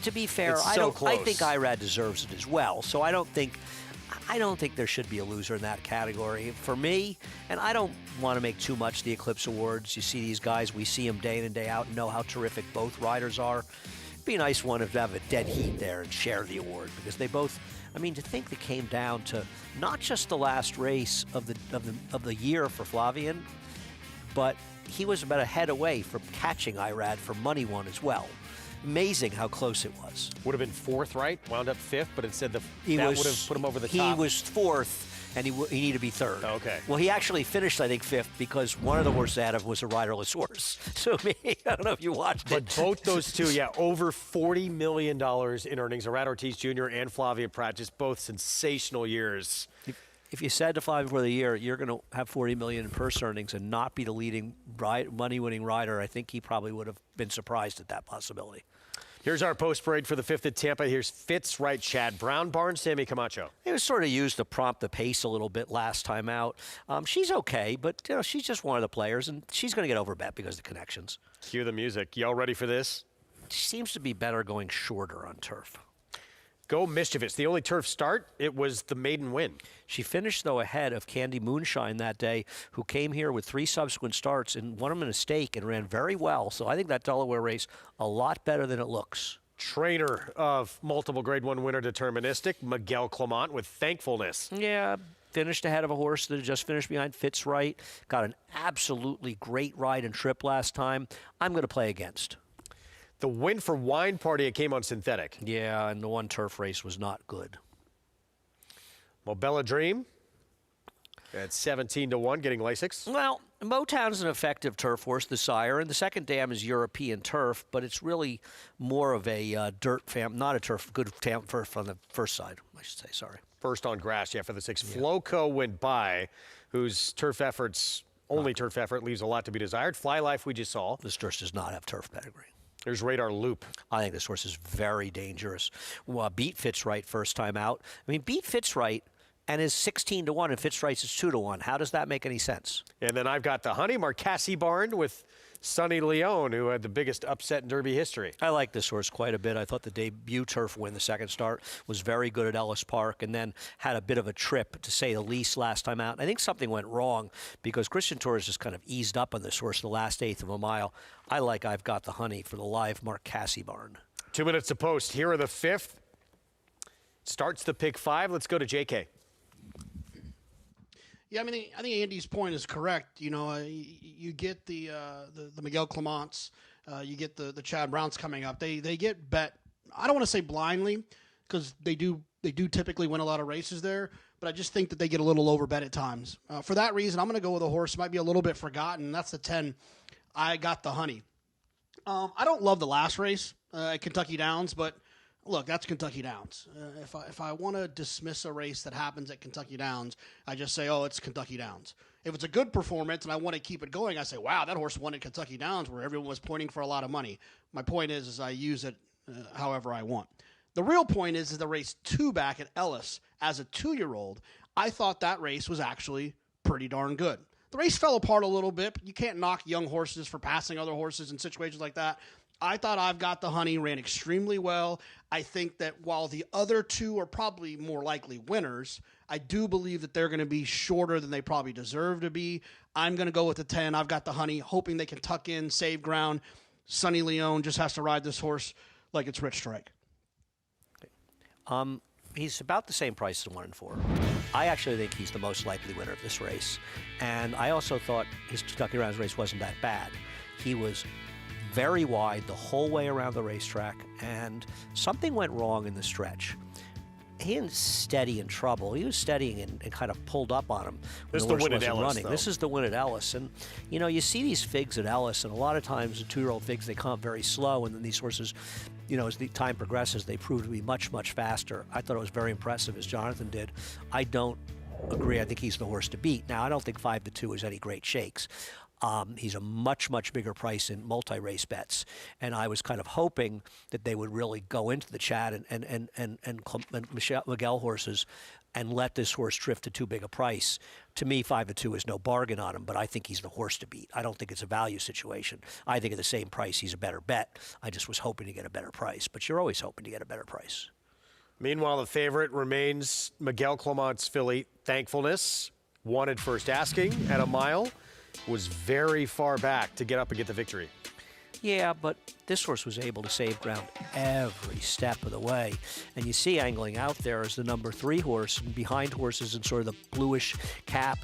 to be fair, I think Irad deserves it as well. So I don't think there should be a loser in that category. For me, and I don't want to make too much of the Eclipse Awards. You see these guys, we see them day in and day out and know how terrific both riders are. Be a nice one to have a dead heat there and share the award, because they both, I mean, to think they came down to not just the last race of the year for Flavien, but he was about a head away from catching Irad for Money One as well. Amazing how close it was. Would have been fourth, right? Wound up fifth, but instead that would have put him over the top. He was fourth, and he needed to be third. Okay. Well, he actually finished, I think, fifth, because one of the horses out of was a riderless horse. So I don't know if you watched it. But both those two, over $40 million in earnings. Irad Ortiz Jr. and Flavien Prat, just both sensational years. If you said to Flavien before the year, you're going to have $40 million in purse earnings and not be the leading money-winning rider, I think he probably would have been surprised at that possibility. Here's our post parade for the 5th at Tampa. Here's Fitz, right, Chad Brown, Barnes, Sammy Camacho. It was sort of used to prompt the pace a little bit last time out. She's okay, but you know, she's just one of the players, and she's going to get overbet because of the connections. Cue the music. Y'all ready for this? She seems to be better going shorter on turf. Go Mischievous. The only turf start, it was the maiden win. She finished, though, ahead of Candy Moonshine that day, who came here with 3 subsequent starts and won them in a stake and ran very well. So I think that Delaware race a lot better than it looks. Trainer of multiple Grade 1 winner Deterministic, Miguel Clement, with Thankfulness. Yeah, finished ahead of a horse that had just finished behind Fitzwright. Got an absolutely great ride and trip last time. I'm going to play against. The win for Wine Party, it came on synthetic. Yeah, and the one turf race was not good. Mobella Dream at 17-1, getting Lasix. Well, Motown's an effective turf horse, the sire, and the second dam is European turf, but it's really more of a not a good turf on the first side, I should say, sorry. First on grass, for the 6. Floco went by, whose turf efforts only turf effort leaves a lot to be desired. Fly Life we just saw. This horse does not have turf pedigree. There's Radar Loop. I think this horse is very dangerous. Well, Beat Fitzright first time out. I mean, Beat Fitzright and is 16 to 1 and Fitzwright's is 2 to 1. How does that make any sense? And then I've got the Honey Marcassi barn with Sonny Leone, who had the biggest upset in Derby history. I like this horse quite a bit. I thought the debut turf win, the second start, was very good at Ellis Park and then had a bit of a trip, to say the least, last time out. And I think something went wrong because Christian Torres just kind of eased up on this horse the last eighth of a mile. I've got the Honey for the live Marcassi barn. 2 minutes to post. Here are the fifth. Starts the pick 5. Let's go to JK. Yeah, I think Andy's point is correct. You know, you get the Miguel Clements, you get the Chad Browns coming up. They get bet. I don't want to say blindly, because they do typically win a lot of races there. But I just think that they get a little overbet at times. For that reason, I'm going to go with a horse might be a little bit forgotten. That's the 10. I got the Honey. I don't love the last race at Kentucky Downs, but look, that's Kentucky Downs. If I want to dismiss a race that happens at Kentucky Downs, I just say, oh, it's Kentucky Downs. If it's a good performance and I want to keep it going, I say, wow, that horse won at Kentucky Downs where everyone was pointing for a lot of money. My point is I use it however I want. The real point is the race 2 back at Ellis as a 2-year-old. I thought that race was actually pretty darn good. The race fell apart a little bit, but you can't knock young horses for passing other horses in situations like that. I thought I've Got the Honey ran extremely well. I think that while the other 2 are probably more likely winners, I do believe that they're going to be shorter than they probably deserve to be. I'm going to go with the 10. I've got the Honey, hoping they can tuck in, save ground. Sonny Leone just has to ride this horse like it's Rich Strike. He's about the same price as 1 and 4. I actually think he's the most likely winner of this race. And I also thought his Kentucky Downs race wasn't that bad. He was very wide the whole way around the racetrack, and something went wrong in the stretch. He didn't steady in trouble. He was steadying and kind of pulled up on him when This is the the horse win at wasn't Ellis, running. though. This is the win at Ellis. And, you know, you see these figs at Ellis, and a lot of times the 2-year-old figs, they come up very slow, and then these horses, you know, as the time progresses, they prove to be much, much faster. I thought it was very impressive, as Jonathan did. I don't agree. I think he's the horse to beat. Now, I don't think 5 to 2 is any great shakes. He's a much, much bigger price in multi-race bets, and I was kind of hoping that they would really go into the Chad and Miguel horses and let this horse drift to too big a price. To me, 5 to 2 is no bargain on him, but I think he's the horse to beat. I don't think it's a value situation. I think at the same price, he's a better bet. I just was hoping to get a better price, but you're always hoping to get a better price. Meanwhile, the favorite remains Miguel Clements' filly, Thankfulness. Wanted first asking at a mile. Was very far back to get up and get the victory. Yeah, but this horse was able to save ground every step of the way. And you see angling out there as the number 3 horse, and behind horses in sort of the bluish cap,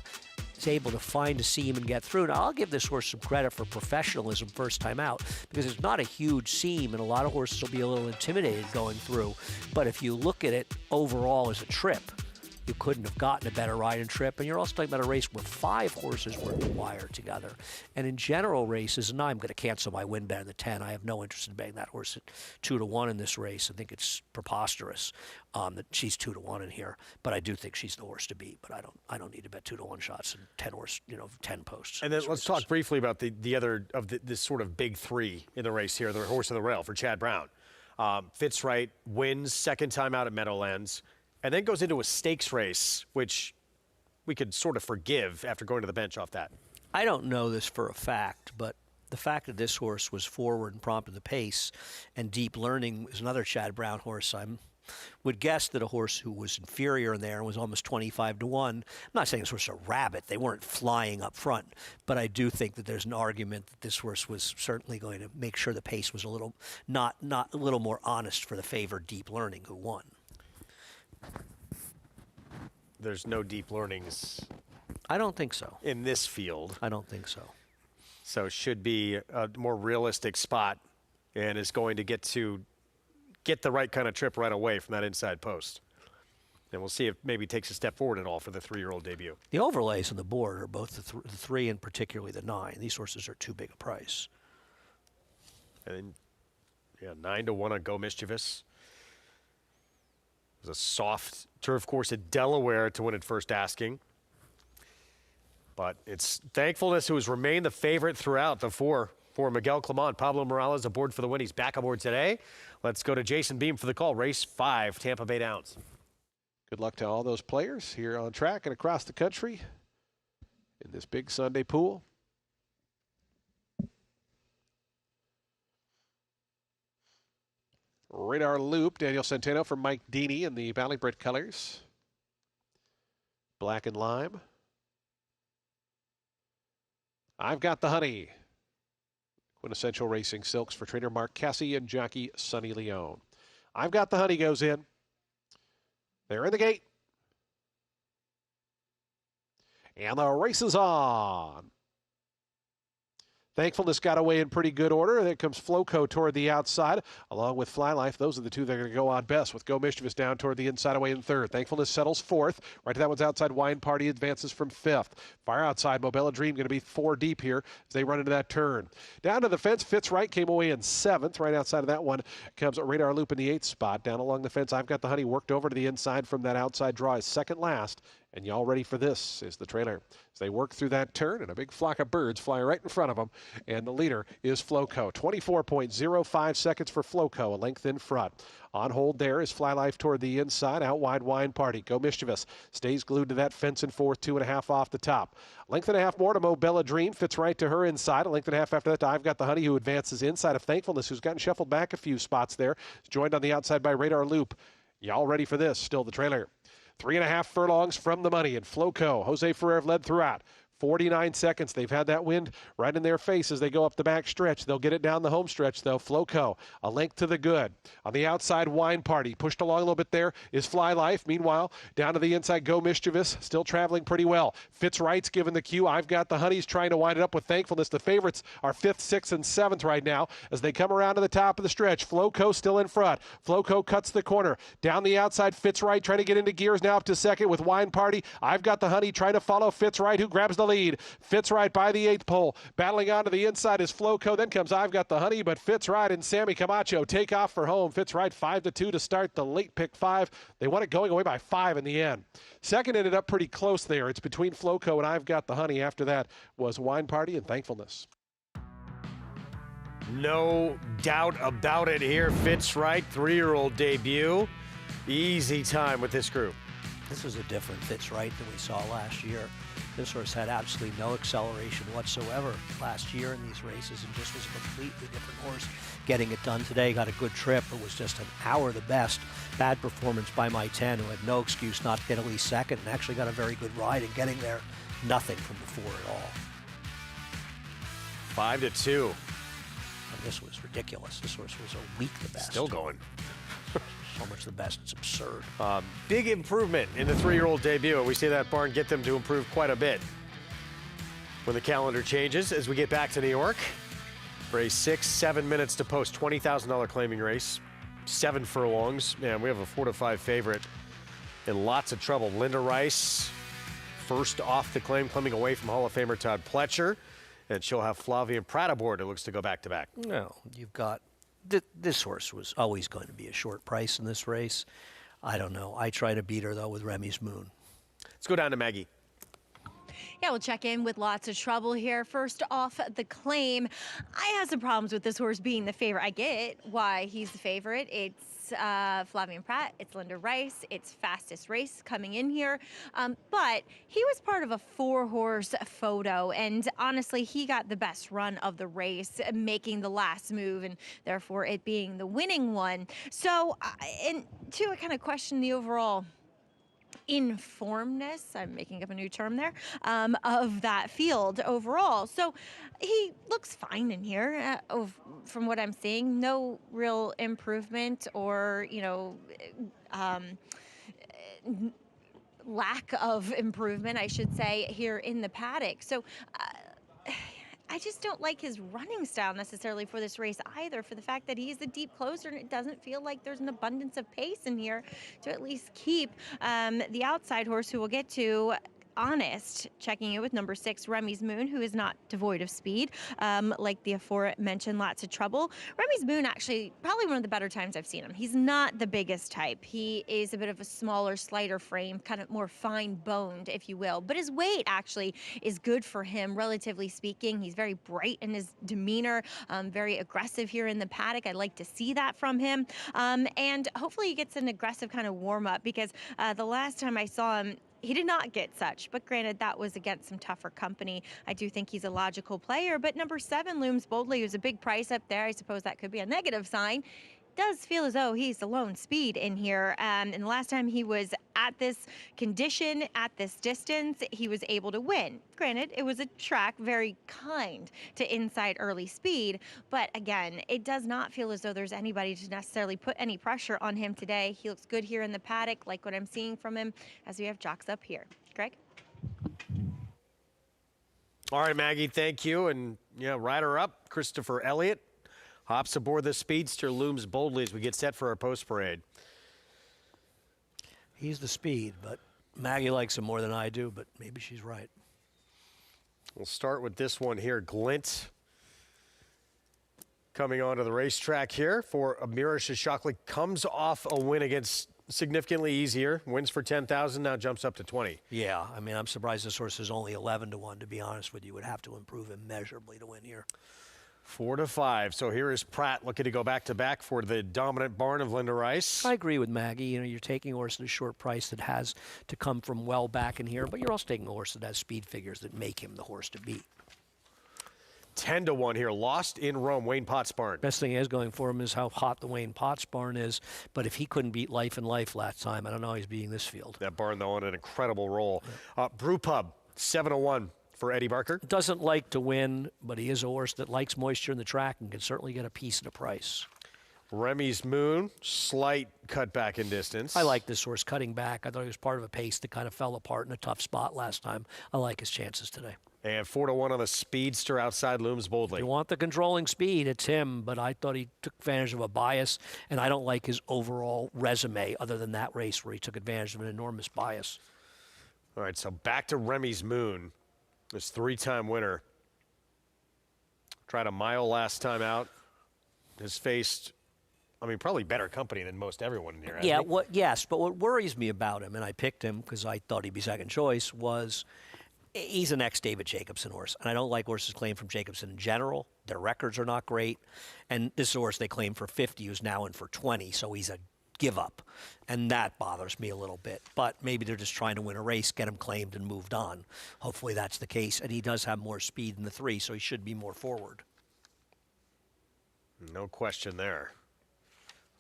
is able to find a seam and get through. Now, I'll give this horse some credit for professionalism first time out, because it's not a huge seam, and a lot of horses will be a little intimidated going through. But if you look at it overall as a trip, you couldn't have gotten a better ride and trip. And you're also talking about a race where 5 horses were wired together. And in general races, and now I'm going to cancel my win bet in the 10. I have no interest in betting that horse at 2 to 1 in this race. I think it's preposterous that she's 2 to 1 in here. But I do think she's the horse to beat. But I don't need to bet 2 to 1 shots and 10 posts. And then let's talk briefly about the other of this sort of big 3 in the race here, the horse of the rail for Chad Brown. Fitzwright wins second time out at Meadowlands, and then goes into a stakes race, which we could sort of forgive after going to the bench off that. I don't know this for a fact, but the fact that this horse was forward and prompt in the pace, and Deep Learning is another Chad Brown horse, I would guess that a horse who was inferior in there and was almost 25 to 1. I'm not saying this horse is a rabbit. They weren't flying up front. But I do think that there's an argument that this horse was certainly going to make sure the pace was a little, not a little more honest for the favored Deep Learning, who won. There's no Deep Learnings. I don't think so. In this field. I don't think so. So should be a more realistic spot, and is going to get the right kind of trip right away from that inside post. And we'll see if maybe takes a step forward at all for the 3-year-old debut. The overlays on the board are both the 3 and particularly the 9. These horses are too big a price. And then, 9 to 1 on Go Mischievous. It was a soft turf course at Delaware to win at first asking. But it's Thankfulness who has remained the favorite throughout the 4 for Miguel Clement. Pablo Morales aboard for the win. He's back aboard today. Let's go to Jason Beam for the call. Race 5, Tampa Bay Downs. Good luck to all those players here on track and across the country in this big Sunday pool. Radar Loop, Daniel Centeno for Mike Deeney in the Valley Brit colors. Black and lime. I've got the honey. Quintessential Racing Silks for trainer Mark Cassie and jockey Sonny Leone. I've got the honey goes in. They're in the gate. And the race is on. Thankfulness got away in pretty good order. There comes Floco toward the outside, along with Fly Life. Those are the two that are going to go on best, with Go Mischievous down toward the inside away in third. Thankfulness settles fourth. Right to that one's outside. Wine Party advances from fifth. Far outside, Mobella Dream going to be 4 deep here as they run into that turn. Down to the fence, Fitz Wright came away in seventh. Right outside of that one comes Radar Loop in the 8th spot. Down along the fence, I've got the honey worked over to the inside from that outside draw is second last. And y'all ready for this is the trailer. As they work through that turn, and a big flock of birds fly right in front of them. And the leader is Floco. 24.05 seconds for Floco, a length in front. On hold there is Fly Life toward the inside. Out wide, Wine Party. Go Mischievous stays glued to that fence in fourth, 2.5 off the top. Length and a half more to Mobella Dream. Fits right to her inside. A length and a half after that to I've Got the Honey, who advances inside of Thankfulness, who's gotten shuffled back a few spots there. Is joined on the outside by Radar Loop. Y'all ready for this? Still the trailer. 3.5 furlongs from the money, and Floco. Jose Ferrer led throughout. 49 seconds. They've had that wind right in their face as they go up the back stretch. They'll get it down the home stretch, though. Floco, a length to the good. On the outside, Wine Party. Pushed along a little bit there is Fly Life. Meanwhile, down to the inside, Go Mischievous. Still traveling pretty well. Fitz Wright's given the cue. I've Got the Honeys trying to wind it up with Thankfulness. The favorites are 5th, 6th, and 7th right now as they come around to the top of the stretch. Floco still in front. Floco cuts the corner. Down the outside, Fitz Wright trying to get into gears now up to second with Wine Party. I've Got the Honey trying to follow Fitz Wright, who grabs the lead. Fitz Wright by the 8th pole. Battling on to the inside is Floco. Then comes I've Got the Honey, but Fitz Wright and Sammy Camacho take off for home. Fitz Wright 5-2 to start the late pick 5. They want it going away by 5 in the end. Second ended up pretty close there. It's between Floco and I've Got the Honey. After that was Wine Party and Thankfulness. No doubt about it here. Fitz Wright, 3-year-old debut. Easy time with this group. This is a different Fitz Wright than we saw last year. This horse had absolutely no acceleration whatsoever last year in these races and just was a completely different horse. Getting it done today, got a good trip. It was just an hour the best. Bad performance by my 10, who had no excuse not to get at least second, and actually got a very good ride in getting there. Nothing from the 4 at all. 5-2. And this was ridiculous. This horse was a week the best. Still going. So much the best, it's absurd. Big improvement in the 3-year-old debut. We see that barn get them to improve quite a bit when the calendar changes as we get back to New York for a 6-7 minutes to post $20,000 claiming race. 7 furlongs. Man, we have a 4-5 favorite in lots of trouble. Linda Rice, first off the claim, claiming away from Hall of Famer Todd Pletcher. And she'll have Flavian Pratt aboard. It looks to go back-to-back. No, you've got... This horse was always going to be a short price in this race. I don't know. I try to beat her, though, with Remy's Moon. Let's go down to Maggie. Yeah, we'll check in with lots of trouble here. First off, the claim. I have some problems with this horse being the favorite. I get why he's the favorite. It's Flavian Pratt, it's Linda Rice, it's fastest race coming in here. But he was part of a 4-horse photo, and honestly, he got the best run of the race, making the last move, and therefore it being the winning one. So, and two, I kind of question the overall informedness, I'm making up a new term there, of that field overall. So he looks fine in here from what I'm seeing. No real improvement or, lack of improvement, I should say, here in the paddock. So I just don't like his running style necessarily for this race either, for the fact that he's a deep closer and it doesn't feel like there's an abundance of pace in here to at least keep the outside horse, who we'll get to, honest, checking in with number 6, Remy's Moon, who is not devoid of speed. Like the aforementioned, Lots of Trouble. Remy's Moon, actually, probably one of the better times I've seen him. He's not the biggest type. He is a bit of a smaller, slighter frame, kind of more fine-boned, if you will. But his weight actually is good for him, relatively speaking. He's very bright in his demeanor, very aggressive here in the paddock. I like to see that from him. And hopefully he gets an aggressive kind of warm-up, because the last time I saw him, he did not get such, but granted, that was against some tougher company. I do think he's a logical player, but number 7, Looms Boldly, was a big price up there. I suppose that could be a negative sign. Does feel as though he's the lone speed in here. And the last time he was at this condition, at this distance, he was able to win. Granted, it was a track very kind to inside early speed, but again, it does not feel as though there's anybody to necessarily put any pressure on him today. He looks good here in the paddock, like what I'm seeing from him as we have jocks up here. Greg? All right, Maggie, thank you. And rider up, Christopher Elliott hops aboard the speedster, Looms Boldly, as we get set for our post parade. He's the speed, but Maggie likes him more than I do, but maybe she's right. We'll start with this one here, Glint. Coming onto the racetrack here for Amira Shishakli, comes off a win against significantly easier, wins for 10,000, now jumps up to 20. Yeah, I mean, I'm surprised this horse is only 11-1, to be honest with you. Would have to improve immeasurably to win here. 4-5. So here is Pratt looking to go back-to-back for the dominant barn of Linda Rice. I agree with Maggie. You're taking a horse at a short price that has to come from well back in here, but you're also taking a horse that has speed figures that make him the horse to beat. 10-1 here. Lost in Rome, Wayne Potts barn. Best thing is going for him is how hot the Wayne Potts barn is, but if he couldn't beat Life and Life last time, I don't know how he's beating this field. That barn, though, on an incredible roll. Brew Pub, 7-1. For Eddie Barker? Doesn't like to win, but he is a horse that likes moisture in the track and can certainly get a piece of the price. Remy's Moon, slight cutback in distance. I like this horse cutting back. I thought he was part of a pace that kind of fell apart in a tough spot last time. I like his chances today. And 4-1 on the speedster outside Looms Boldly. If you want the controlling speed, it's him, but I thought he took advantage of a bias, and I don't like his overall resume other than that race where he took advantage of an enormous bias. All right, so back to Remy's Moon. This 3-time winner. Tried a mile last time out. Has faced, probably better company than most everyone in here. Yeah, yes, but what worries me about him, and I picked him because I thought he'd be second choice, was he's an ex-David Jacobson horse. And I don't like horses claimed from Jacobson in general. Their records are not great. And this horse they claimed for 50 who's now in for 20, so he's a give up, and that bothers me a little bit. But maybe they're just trying to win a race, get him claimed, and moved on. Hopefully that's the case, and he does have more speed than the 3, so he should be more forward. No question there.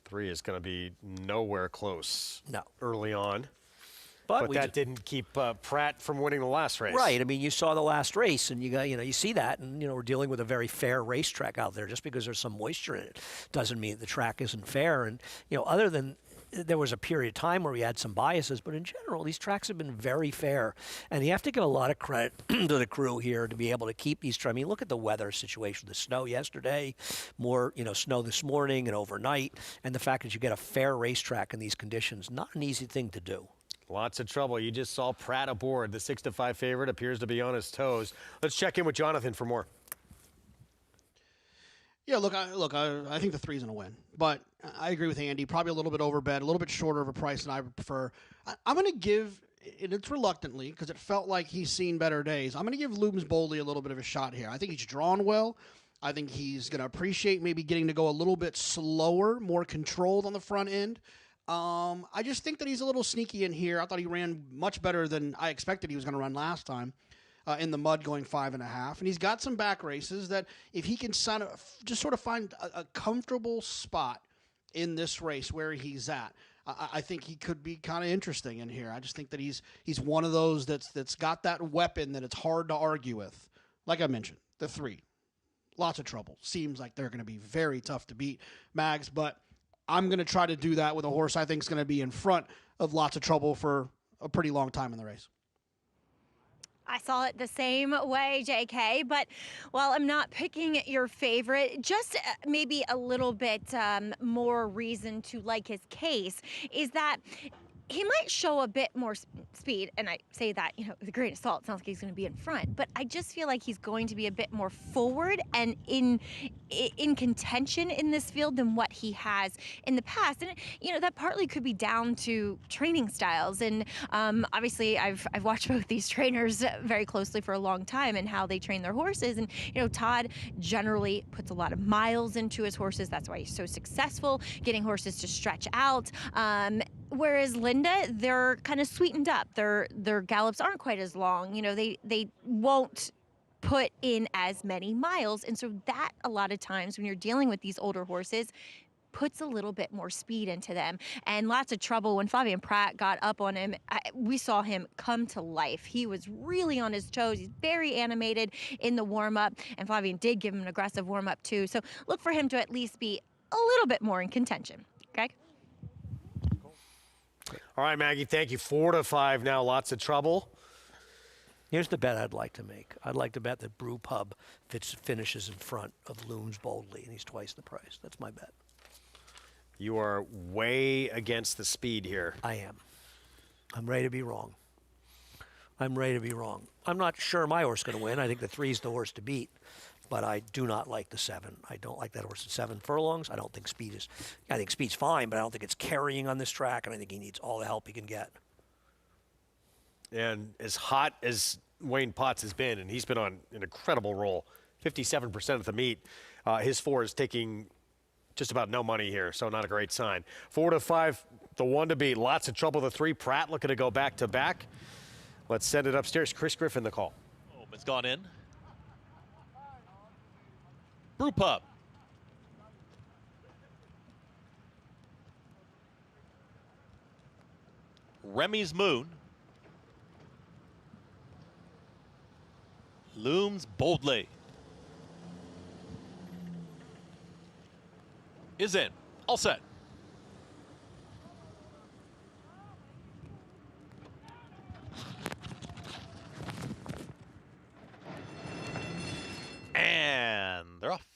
3 is going to be nowhere close. No. Early on. But that didn't keep Pratt from winning the last race. Right. I mean, you saw the last race, and you see that, and we're dealing with a very fair racetrack out there. Just because there's some moisture in it doesn't mean the track isn't fair. And other than there was a period of time where we had some biases, but in general, these tracks have been very fair. And you have to give a lot of credit to the crew here to be able to keep these. I mean, look at the weather situation. The snow yesterday, more snow this morning and overnight, and the fact that you get a fair racetrack in these conditions, not an easy thing to do. Lots of trouble. You just saw Pratt aboard. The 6-5 favorite appears to be on his toes. Let's check in with Jonathan for more. Yeah, I think the 3's going to win. But I agree with Andy. Probably a little bit overbet, a little bit shorter of a price than I would prefer. I'm going to give, and it's reluctantly, because it felt like he's seen better days, I'm going to give Looms Boldly a little bit of a shot here. I think he's drawn well. I think he's going to appreciate maybe getting to go a little bit slower, more controlled on the front end. I just think that he's a little sneaky in here. I thought he ran much better than I expected he was going to run last time in the mud going 5.5. And he's got some back races that if he can just sort of find a comfortable spot in this race where he's at, I think he could be kind of interesting in here. I just think that he's one of those that's got that weapon that it's hard to argue with. Like I mentioned, the 3. Lots of trouble. Seems like they're going to be very tough to beat, Mags, but I'm going to try to do that with a horse I think is going to be in front of Lots of Trouble for a pretty long time in the race. I saw it the same way, JK, but while I'm not picking your favorite, just maybe a little bit more reason to like his case is that he might show a bit more speed, and I say that, with a grain of salt. It sounds like he's going to be in front, but I just feel like he's going to be a bit more forward and in contention in this field than what he has in the past. And that partly could be down to training styles. And obviously, I've watched both these trainers very closely for a long time and how they train their horses. And Todd generally puts a lot of miles into his horses. That's why he's so successful getting horses to stretch out. Whereas Linda, they're kind of sweetened up. Their gallops aren't quite as long. They won't put in as many miles. And so that, a lot of times when you're dealing with these older horses, puts a little bit more speed into them. And lots of trouble when Flavien Prat got up on him. We saw him come to life. He was really on his toes. He's very animated in the warm-up, and Flavien did give him an aggressive warm-up too. So look for him to at least be a little bit more in contention. Greg? All right, Maggie, thank you. 4-5 now, lots of trouble. Here's the bet I'd like to make. I'd like to bet that Brew Pub finishes in front of Looms Boldly, and he's twice the price. That's my bet. You are way against the speed here. I am. I'm ready to be wrong. I'm ready to be wrong. I'm not sure my horse is going to win. I think the 3's the horse to beat, but I do not like the 7. I don't like that horse at 7 furlongs. I don't think speed is. I think speed's fine, but I don't think it's carrying on this track, and I think he needs all the help he can get. And as hot as Wayne Potts has been, and he's been on an incredible roll, 57% of the meet, his 4 is taking just about no money here, so not a great sign. 4-5, the 1 to beat. Lots of trouble. The 3, Pratt looking to go back to back. Let's send it upstairs. Chris Griffin, the call. It's gone in. Brew Pub. Remy's Moon. Looms Boldly. Is in. All set. And they're off.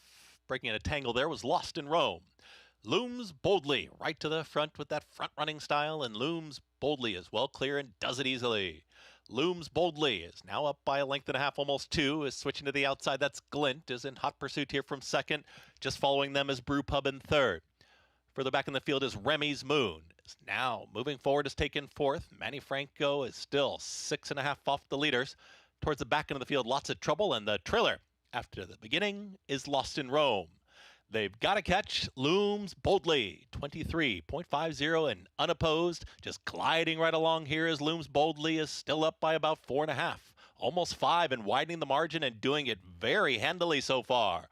Breaking in a tangle there was Lost in Rome. Looms Boldly right to the front with that front running style, and Looms Boldly is well clear and does it easily. Looms Boldly is now up by a length and a half, almost 2, is switching to the outside. That's Glint, is in hot pursuit here from second. Just following them is Brew Pub in third. Further back in the field is Remy's Moon. Is now moving forward, is taken fourth. Manny Franco is still 6.5 off the leaders. Towards the back end of the field, lots of trouble, and the trailer after the beginning is Lost in Rome. They've got to catch Looms Boldly, 23.50 and unopposed. Just gliding right along here as Looms Boldly is still up by about 4.5, almost 5, and widening the margin and doing it very handily so far.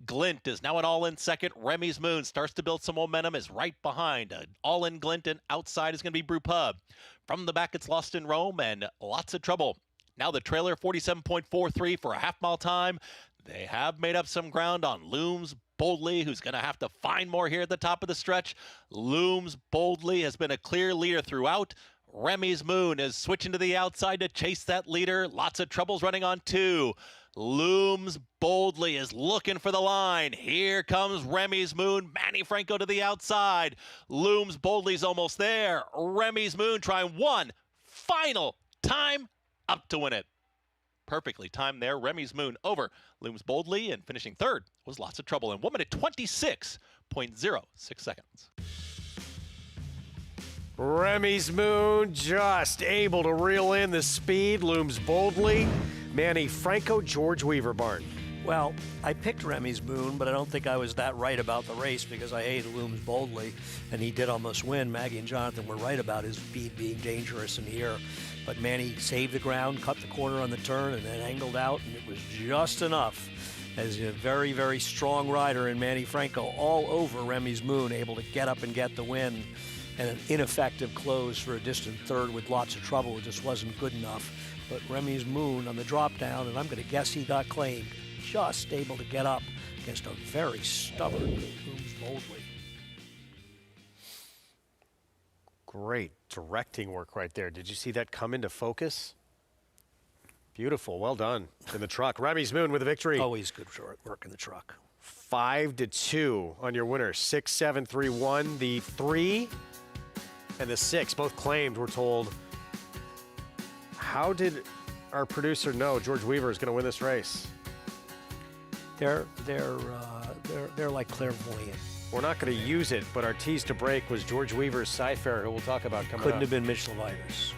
Glint is now an all-in second. Remy's Moon starts to build some momentum, is right behind. An all-in Glint, and outside is going to be Brew Pub. From the back, it's Lost in Rome, and lots of trouble. Now the trailer, 47.43 for a half-mile time. They have made up some ground on Looms Boldly, who's going to have to find more here at the top of the stretch. Looms Boldly has been a clear leader throughout. Remy's Moon is switching to the outside to chase that leader. Lots of troubles running on 2. Looms Boldly is looking for the line. Here comes Remy's Moon. Manny Franco to the outside. Looms Boldly's almost there. Remy's Moon trying one final time up to win it. Perfectly timed there. Remy's Moon over Looms Boldly, and finishing third was Lots of Trouble in 1 minute 26.06 seconds. Remy's Moon just able to reel in the speed. Looms Boldly. Manny Franco, George Weaver Barn. Well, I picked Remy's Moon, but I don't think I was that right about the race because I hated Looms Boldly, and he did almost win. Maggie and Jonathan were right about his speed being dangerous in here. But Manny saved the ground, cut the corner on the turn, and then angled out, and it was just enough as a very, very strong rider in Manny Franco all over Remy's Moon, able to get up and get the win. And an ineffective close for a distant third with Lots of Trouble. It just wasn't good enough. But Remy's Moon on the drop down, and I'm going to guess he got claimed, just able to get up against a very stubborn Looms Boldly. Great directing work right there. Did you see that come into focus? Beautiful. Well done in the truck. Remy's Moon with a victory. Always good work in the truck. 5-2 on your winner. 6-7-3-1. The 3, and the 6, both claimed, we're told. How did our producer know George Weaver is going to win this race? They're like clairvoyant. We're not going to use it, but our tease to break was George Weaver's Cypher, who we'll talk about coming Couldn't up. have been Mitch Levitas.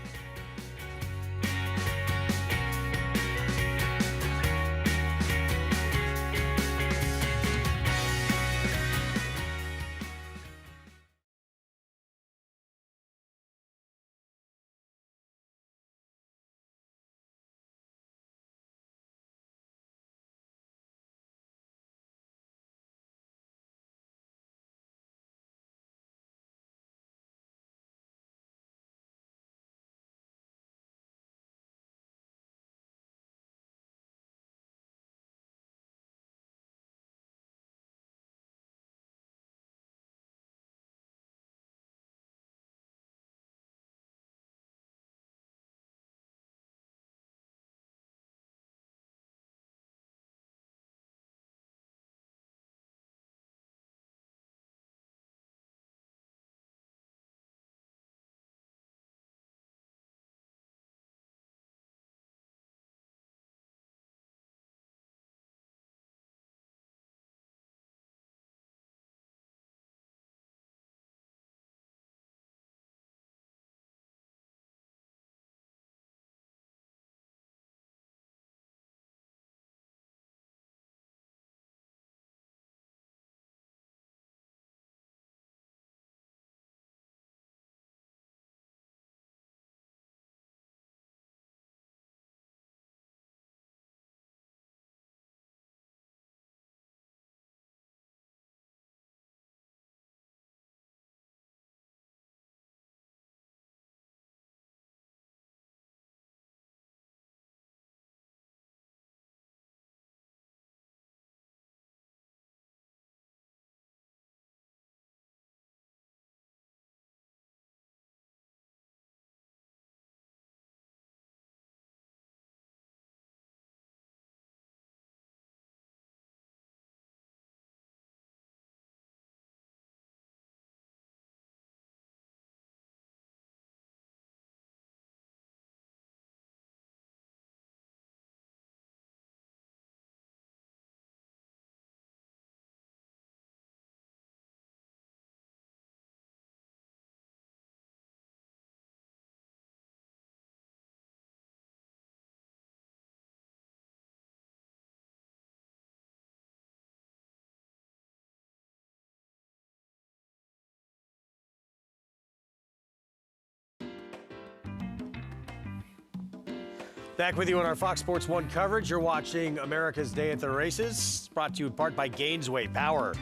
Back with you on our Fox Sports 1 coverage. You're watching America's Day at the Races, brought to you in part by Gainesway Power.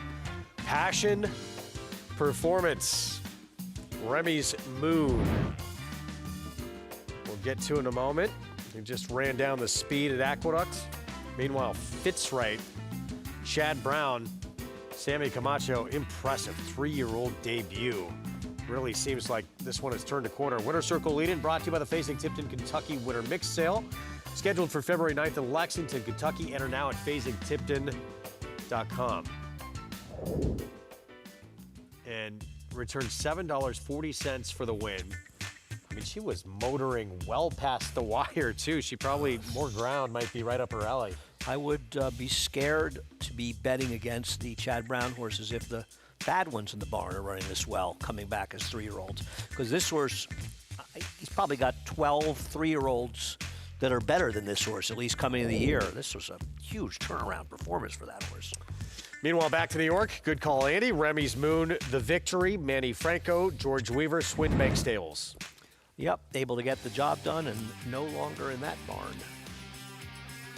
Passion, performance. Remy's Moon. We'll get to in a moment. He just ran down the speed at Aqueduct. Meanwhile, Fitzwright, Chad Brown, Sammy Camacho, impressive 3-year-old debut. Really seems like this one has turned a corner. Winter Circle lead-in brought to you by the Facing Tipton Kentucky Winter Mix Sale. Scheduled for February 9th in Lexington, Kentucky. Enter now at facingtipton.com. And returned $7.40 for the win. I mean, she was motoring well past the wire, too. She probably, more ground might be right up her alley. I would be scared to be betting against the Chad Brown horses if the bad ones in the barn are running this well, coming back as 3-year-olds. Because this horse, he's probably got 12 3-year-olds that are better than this horse, at least coming into the year. This was a huge turnaround performance for that horse. Meanwhile, back to New York. Good call, Andy. Remy's Moon, The Victory, Manny Franco, George Weaver, Swinbank Stables. Yep, able to get the job done and no longer in that barn.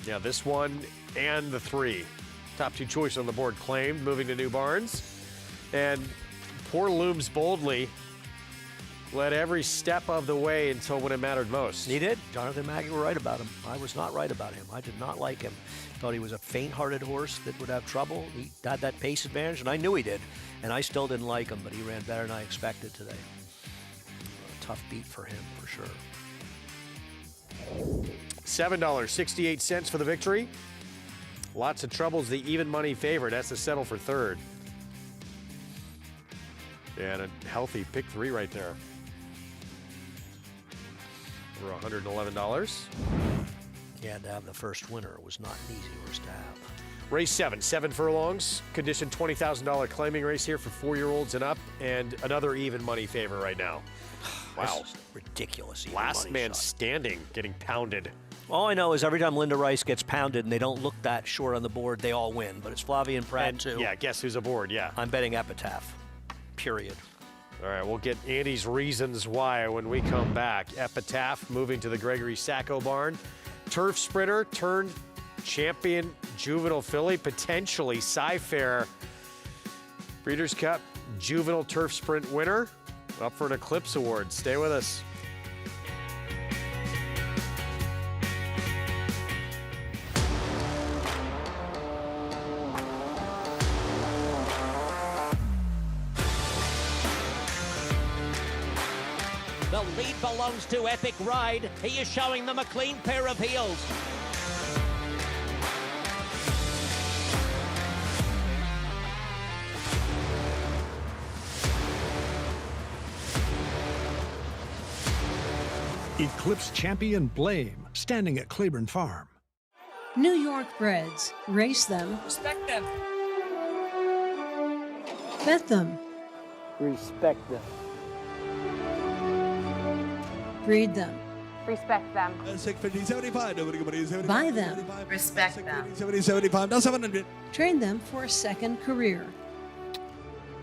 Yeah, this one and the 3. Top 2 choice on the board claimed, moving to new barns. And poor Looms Boldly led every step of the way until when it mattered most. He did. Jonathan and Maggie were right about him. I was not right about him. I did not like him. Thought he was a faint-hearted horse that would have trouble. He had that pace advantage, and I knew he did. And I still didn't like him, but he ran better than I expected today. A tough beat for him, for sure. $7.68 for the Victory. Lots of troubles. The even money favorite has to settle for 3rd. And a healthy pick 3 right there. for $111. Yeah, to have the first winner was not an easy horse to have. Race 7 furlongs, condition $20,000 claiming race here for 4-year-olds and up, and another even money favor right now. Wow. This is ridiculous. even Last money man shot. standing getting pounded. All I know is every time Linda Rice gets pounded and they don't look that short on the board, they all win. But it's Flavian Pratt, And, too. yeah, guess who's aboard? Yeah. I'm betting Epitaph. Period. All right, we'll get Andy's reasons why when we come back. Epitaph moving to the Gregory Sacco barn. Turf sprinter turned champion juvenile filly, potentially Cy-Fair Breeders' Cup juvenile turf sprint winner, up for an Eclipse Award. Stay with us. The lead belongs to Epic Ride. He is showing them a clean pair of heels. Eclipse champion Blame, standing at Claiborne Farm. New York breds. Race them. Respect them. Bet them. Respect them. Breed them. Respect them. Buy them. Respect them. Train them for a second career.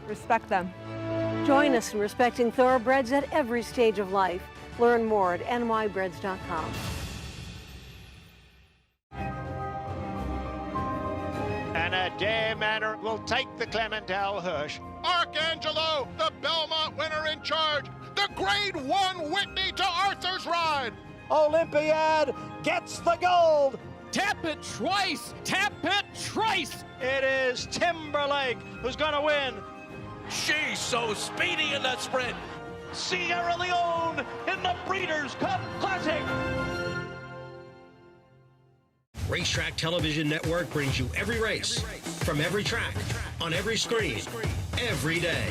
Respect them. Join us in respecting thoroughbreds at every stage of life. Learn more at nybreds.com. And a dare manner will take the Clementel Hirsch. Archangelo, the Belmont winner in charge. The Grade 1 Whitney to Arthur's Ride. Olympiad gets the gold. Tap it twice. Tap it twice. It is Timberlake who's going to win. She's so speedy in that sprint. Sierra Leone in the Breeders' Cup Classic. Racetrack Television Network brings you every race, from every track, on every screen, every day.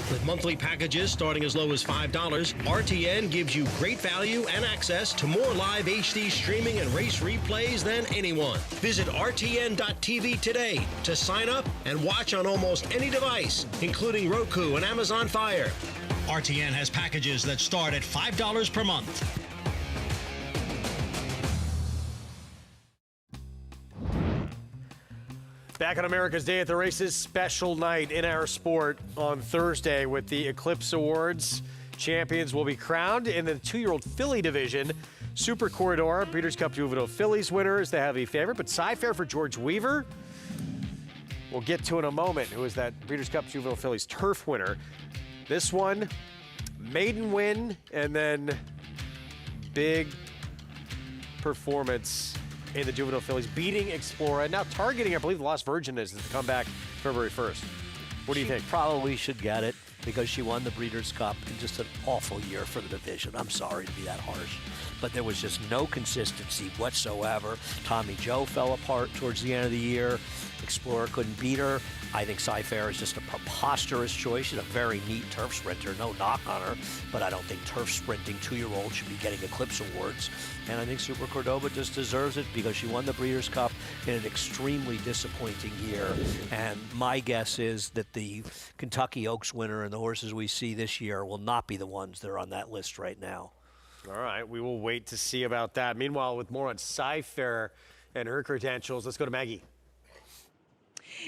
With monthly packages starting as low as $5, RTN gives you great value and access to more live HD streaming and race replays than anyone. Visit RTN.tv today to sign up and watch on almost any device, including Roku and Amazon Fire. RTN has packages that start at $5 per month. Back on America's Day at the Races, special night in our sport on Thursday with the Eclipse Awards. Champions will be crowned in the 2-year-old filly division. Super Corridor, Breeders' Cup Juvenile Fillies winner is the heavy favorite, but Cy-Fair for George Weaver. We'll get to in a moment who is that Breeders' Cup Juvenile Fillies turf winner. This one, maiden win, and then big performance in the Juvenile Fillies, beating Explorer, and now targeting, I believe, the Lost Virgin is to come back February 1st. What do you think? Probably should get it because she won the Breeders' Cup in just an awful year for the division. I'm sorry to be that harsh, but there was just no consistency whatsoever. Tommy Joe fell apart towards the end of the year. Explorer couldn't beat her. I think Cy-Fair is just a preposterous choice. She's a very neat turf sprinter, no knock on her, but I don't think turf sprinting 2-year-olds should be getting Eclipse Awards. And I think Super Cordoba just deserves it because she won the Breeders' Cup in an extremely disappointing year. And my guess is that the Kentucky Oaks winner and the horses we see this year will not be the ones that are on that list right now. All right, we will wait to see about that. Meanwhile, with more on Cy-Fair and her credentials, let's go to Maggie.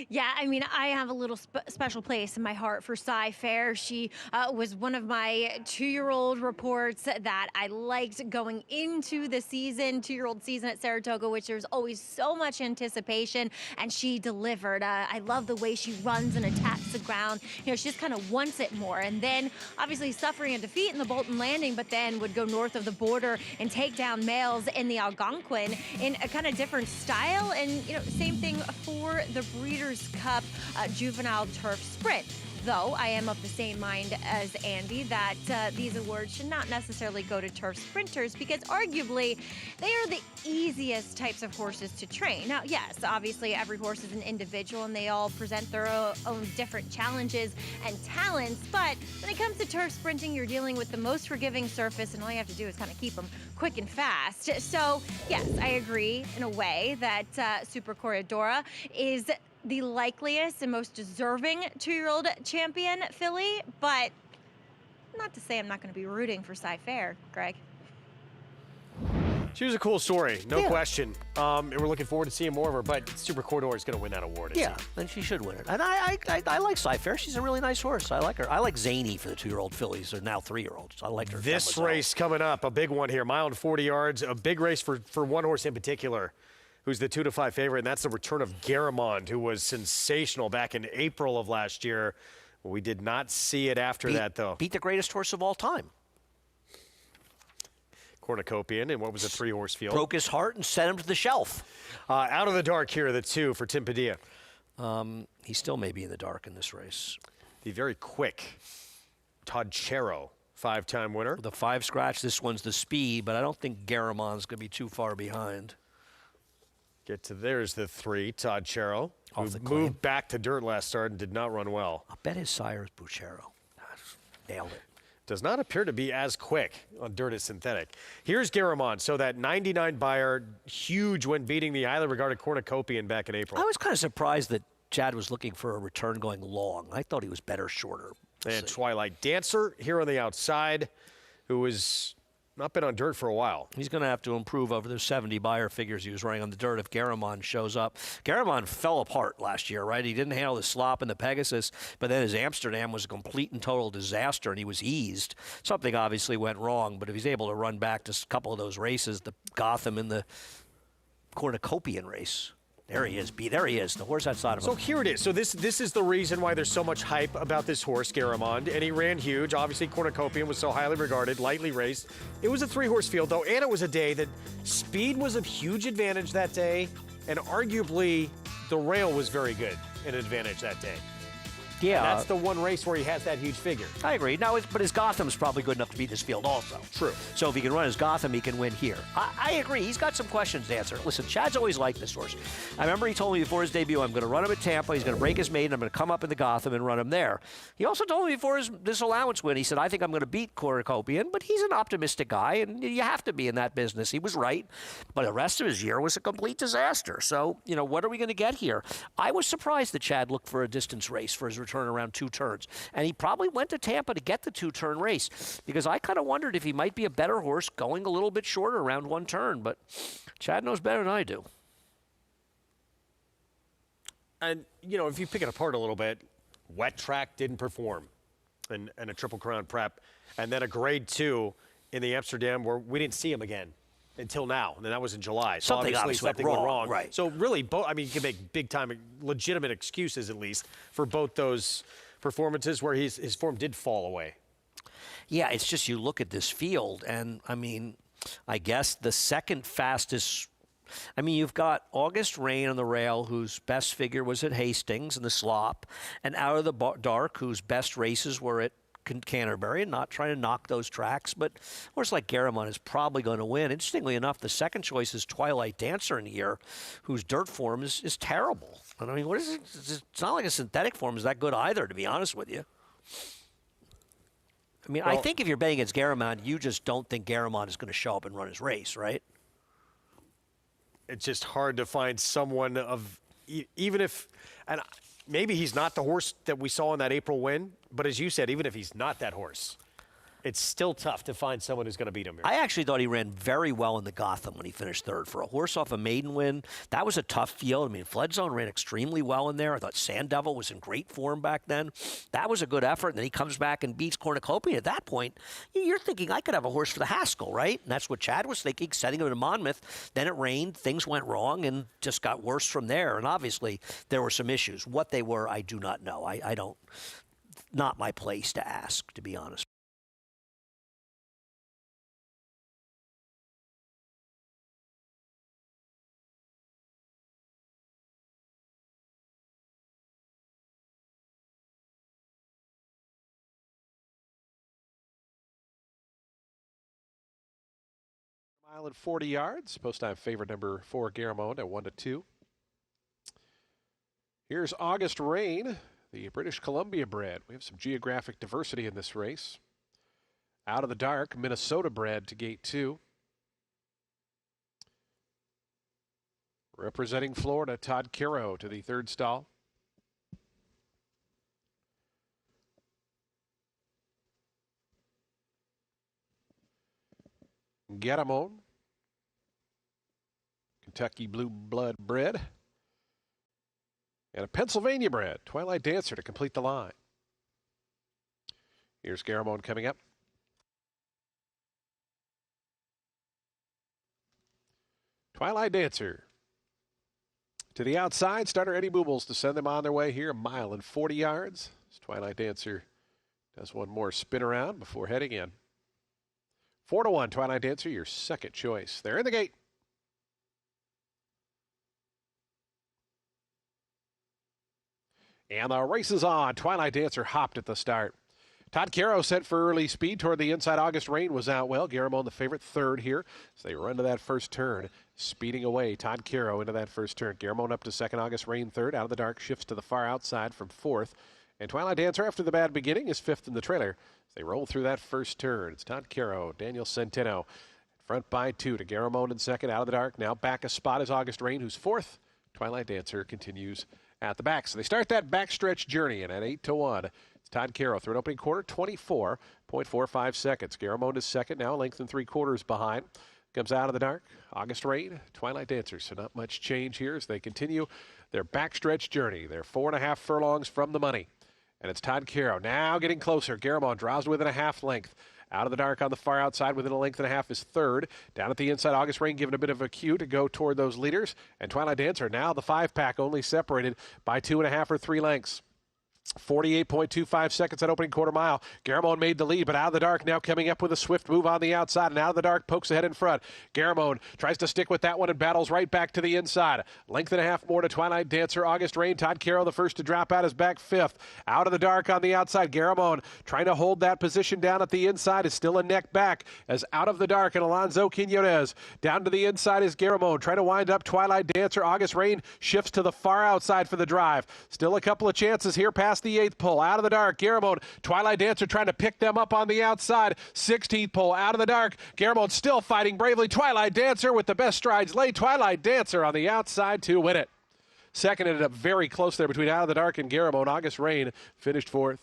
Yeah, I mean, I have a little special place in my heart for Cy-Fair. She was one of my 2-year-old reports that I liked going into the season, 2-year-old season at Saratoga, which there's always so much anticipation, and she delivered. I love the way she runs and attacks the ground. You know, she just kind of wants it more. And then, obviously, suffering a defeat in the Bolton Landing, but then would go north of the border and take down males in the Algonquin in a kind of different style. And, you know, same thing for the Breeders' Cup Juvenile Turf Sprint. Though I am of the same mind as Andy that these awards should not necessarily go to turf sprinters because arguably they are the easiest types of horses to train. Now, yes, obviously every horse is an individual and they all present their own different challenges and talents, but when it comes to turf sprinting, you're dealing with the most forgiving surface and all you have to do is kind of keep them quick and fast. So, yes, I agree in a way that Super Corredora is the likeliest and most deserving 2-year-old champion filly, but not to say I'm not going to be rooting for Cy Fair, Greg. She was a cool story, no question. And we're looking forward to seeing more of her, but Super Corridor is going to win that award. Yeah, and she should win it. And I like Cy Fair. She's a really nice horse. I like her. I like Zany for the 2-year-old fillies. They're now 3-year-olds. I like her. This race coming up, a big one here, mile and 40 yards, a big race for one horse in particular, who's the 2-5 favorite, and that's the return of Garamond, who was sensational back in April of last year. We did not see it after that, though. Beat the greatest horse of all time. Cornucopian, and what was a 3-horse field? Broke his heart and sent him to the shelf. Out of the dark here, the 2 for Tim Padilla. He still may be in the dark in this race. The very quick Todd Chero, 5-time winner. The 5 scratch, this one's the speed, but I don't think Garamond's going to be too far behind. There's the 3, Todd Chero, who the moved back to dirt last start and did not run well. I'll bet his sire is Buchero. Nailed it. Does not appear to be as quick on dirt as synthetic. Here's Garamond. So that 99 buyer, huge when beating the highly regarded Cornucopian back in April. I was kind of surprised that Chad was looking for a return going long. I thought he was better shorter. And Twilight Dancer here on the outside, who has not been on dirt for a while. He's going to have to improve over those 70 buyer figures he was running on the dirt if Garamond shows up. Garamond fell apart last year, right? He didn't handle the slop in the Pegasus, but then his Amsterdam was a complete and total disaster, and he was eased. Something obviously went wrong, but if he's able to run back to a couple of those races, the Gotham and the Cornucopian race, there he is. There he is. The horse outside of him. So here it is. So this is the reason why there's so much hype about this horse, Garamond. And he ran huge. Obviously, Cornucopian was so highly regarded, lightly raced. It was a 3-horse field, though, and it was a day that speed was a huge advantage that day. And arguably, the rail was very good, an advantage that day. Yeah. And that's the one race where he has that huge figure. I agree. Now, but his Gotham's probably good enough to beat this field also. True. So if he can run his Gotham, he can win here. I agree. He's got some questions to answer. Listen, Chad's always liked this horse. I remember he told me before his debut, I'm going to run him at Tampa. He's going to break his maiden. I'm going to come up in the Gotham and run him there. He also told me before this allowance win, he said, I think I'm going to beat Cornucopian, but he's an optimistic guy, and you have to be in that business. He was right. But the rest of his year was a complete disaster. So, what are we going to get here? I was surprised that Chad looked for a distance race for his return around 2 turns. And he probably went to Tampa to get the 2-turn race because I kind of wondered if he might be a better horse going a little bit shorter around 1 turn. But Chad knows better than I do. And, if you pick it apart a little bit, wet track didn't perform and a Triple Crown prep. And then a grade 2 in the Amsterdam where we didn't see him again until now. And that was in July. So something went wrong. Right. So really, you can make big-time legitimate excuses, at least, for both those performances where his form did fall away. Yeah, it's just you look at this field, and, I guess the second fastest you've got August Rain on the rail, whose best figure was at Hastings in the slop, and Out of the Dark, whose best races were at Canterbury, and not trying to knock those tracks, but a horse like Garamond is probably going to win. Interestingly enough, the second choice is Twilight Dancer in here, whose dirt form is terrible. What is it? It's not like a synthetic form is that good either, to be honest with you. I think if you're betting against Garamond, you just don't think Garamond is going to show up and run his race, right? It's just hard to find someone even if, and maybe he's not the horse that we saw in that April win, but as you said, even if he's not that horse, it's still tough to find someone who's going to beat him here. I actually thought he ran very well in the Gotham when he finished 3rd. For a horse off a maiden win, that was a tough field. Fledzone ran extremely well in there. I thought Sand Devil was in great form back then. That was a good effort. And then he comes back and beats Cornucopian. At that point, you're thinking, I could have a horse for the Haskell, right? And that's what Chad was thinking, setting him to Monmouth. Then it rained, things went wrong, and just got worse from there. And obviously, there were some issues. What they were, I do not know. I don't, not my place to ask, to be honest. Mile and 40 yards. Post time favorite number 4, Garamond at 1-2. Here's August Rain, the British Columbia bred. We have some geographic diversity in this race. Out of the Dark, Minnesota bred to gate 2. Representing Florida, Todd Caro to the 3rd stall. Garamond, Kentucky Blue Blood bred. And a Pennsylvania bred, Twilight Dancer, to complete the line. Here's Garamond coming up. Twilight Dancer. To the outside, starter Eddie Boobles to send them on their way here, 1 mile and 40 yards. As Twilight Dancer does one more spin around before heading in. 4-1, Twilight Dancer, your second choice. They're in the gate. And the race is on. Twilight Dancer hopped at the start. Todd Caro set for early speed toward the inside. August Rain was out well. Garamond the favorite, 3rd here as they run to that first turn. Speeding away, Todd Caro into that first turn. Garamond up to 2nd, August Rain 3rd. Out of the Dark shifts to the far outside from 4th. And Twilight Dancer, after the bad beginning, is 5th in the trailer as they roll through that first turn. It's Todd Caro, Daniel Centeno. Front by 2 to Garamond in 2nd. Out of the Dark, now back a spot is August Rain, who's 4th. Twilight Dancer continues at the back. So they start that backstretch journey, and at 8-1, it's Todd Caro through an opening quarter, 24.45 seconds. Garamond is 2nd, now a length and 3/4 behind. Comes out of the Dark, August Rain, Twilight Dancer. So not much change here as they continue their backstretch journey. They're 4.5 furlongs from the money. And it's Todd Caro now getting closer. Garamond draws within a half length. Out of the Dark on the far outside within a length and a half is 3rd. Down at the inside, August Rain giving a bit of a cue to go toward those leaders. And Twilight Dancer now the 5-pack only separated by 2.5 or 3 lengths. 48.25 seconds at opening quarter mile. Garamond made the lead, but Out of the Dark now coming up with a swift move on the outside, and Out of the Dark pokes ahead in front. Garamond tries to stick with that one and battles right back to the inside. Length and a half more to Twilight Dancer. August Rain, Todd Caro the first to drop out, is back 5th. Out of the Dark on the outside. Garamond trying to hold that position down at the inside is still a neck back as Out of the Dark and Alonzo Quinones. Down to the inside is Garamond trying to wind up Twilight Dancer. August Rain shifts to the far outside for the drive. Still a couple of chances here past the 8th pole. Out of the Dark, Garamond, Twilight Dancer trying to pick them up on the outside. 16th pole. Out of the Dark, Garamond still fighting bravely. Twilight Dancer with the best strides laid. Twilight Dancer on the outside to win it. 2nd ended up very close there between Out of the Dark and Garamond. August Rain finished 4th.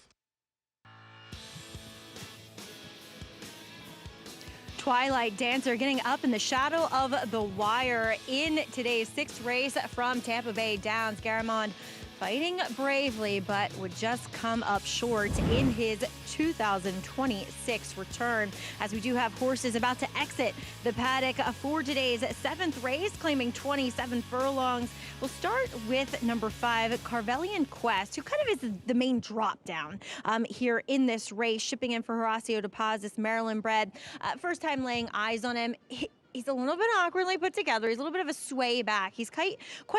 Twilight Dancer getting up in the shadow of the wire in today's 6th race from Tampa Bay Downs. Garamond fighting bravely, but would just come up short in his 2026 return, as we do have horses about to exit the paddock for today's 7th race, claiming 27 furlongs. We'll start with number 5, Carvelian Quest, who kind of is the main drop down here in this race, shipping in for Horacio De Paz, this Maryland bred. First time laying eyes on him. He's a little bit awkwardly put together. He's a little bit of a sway back. He's quite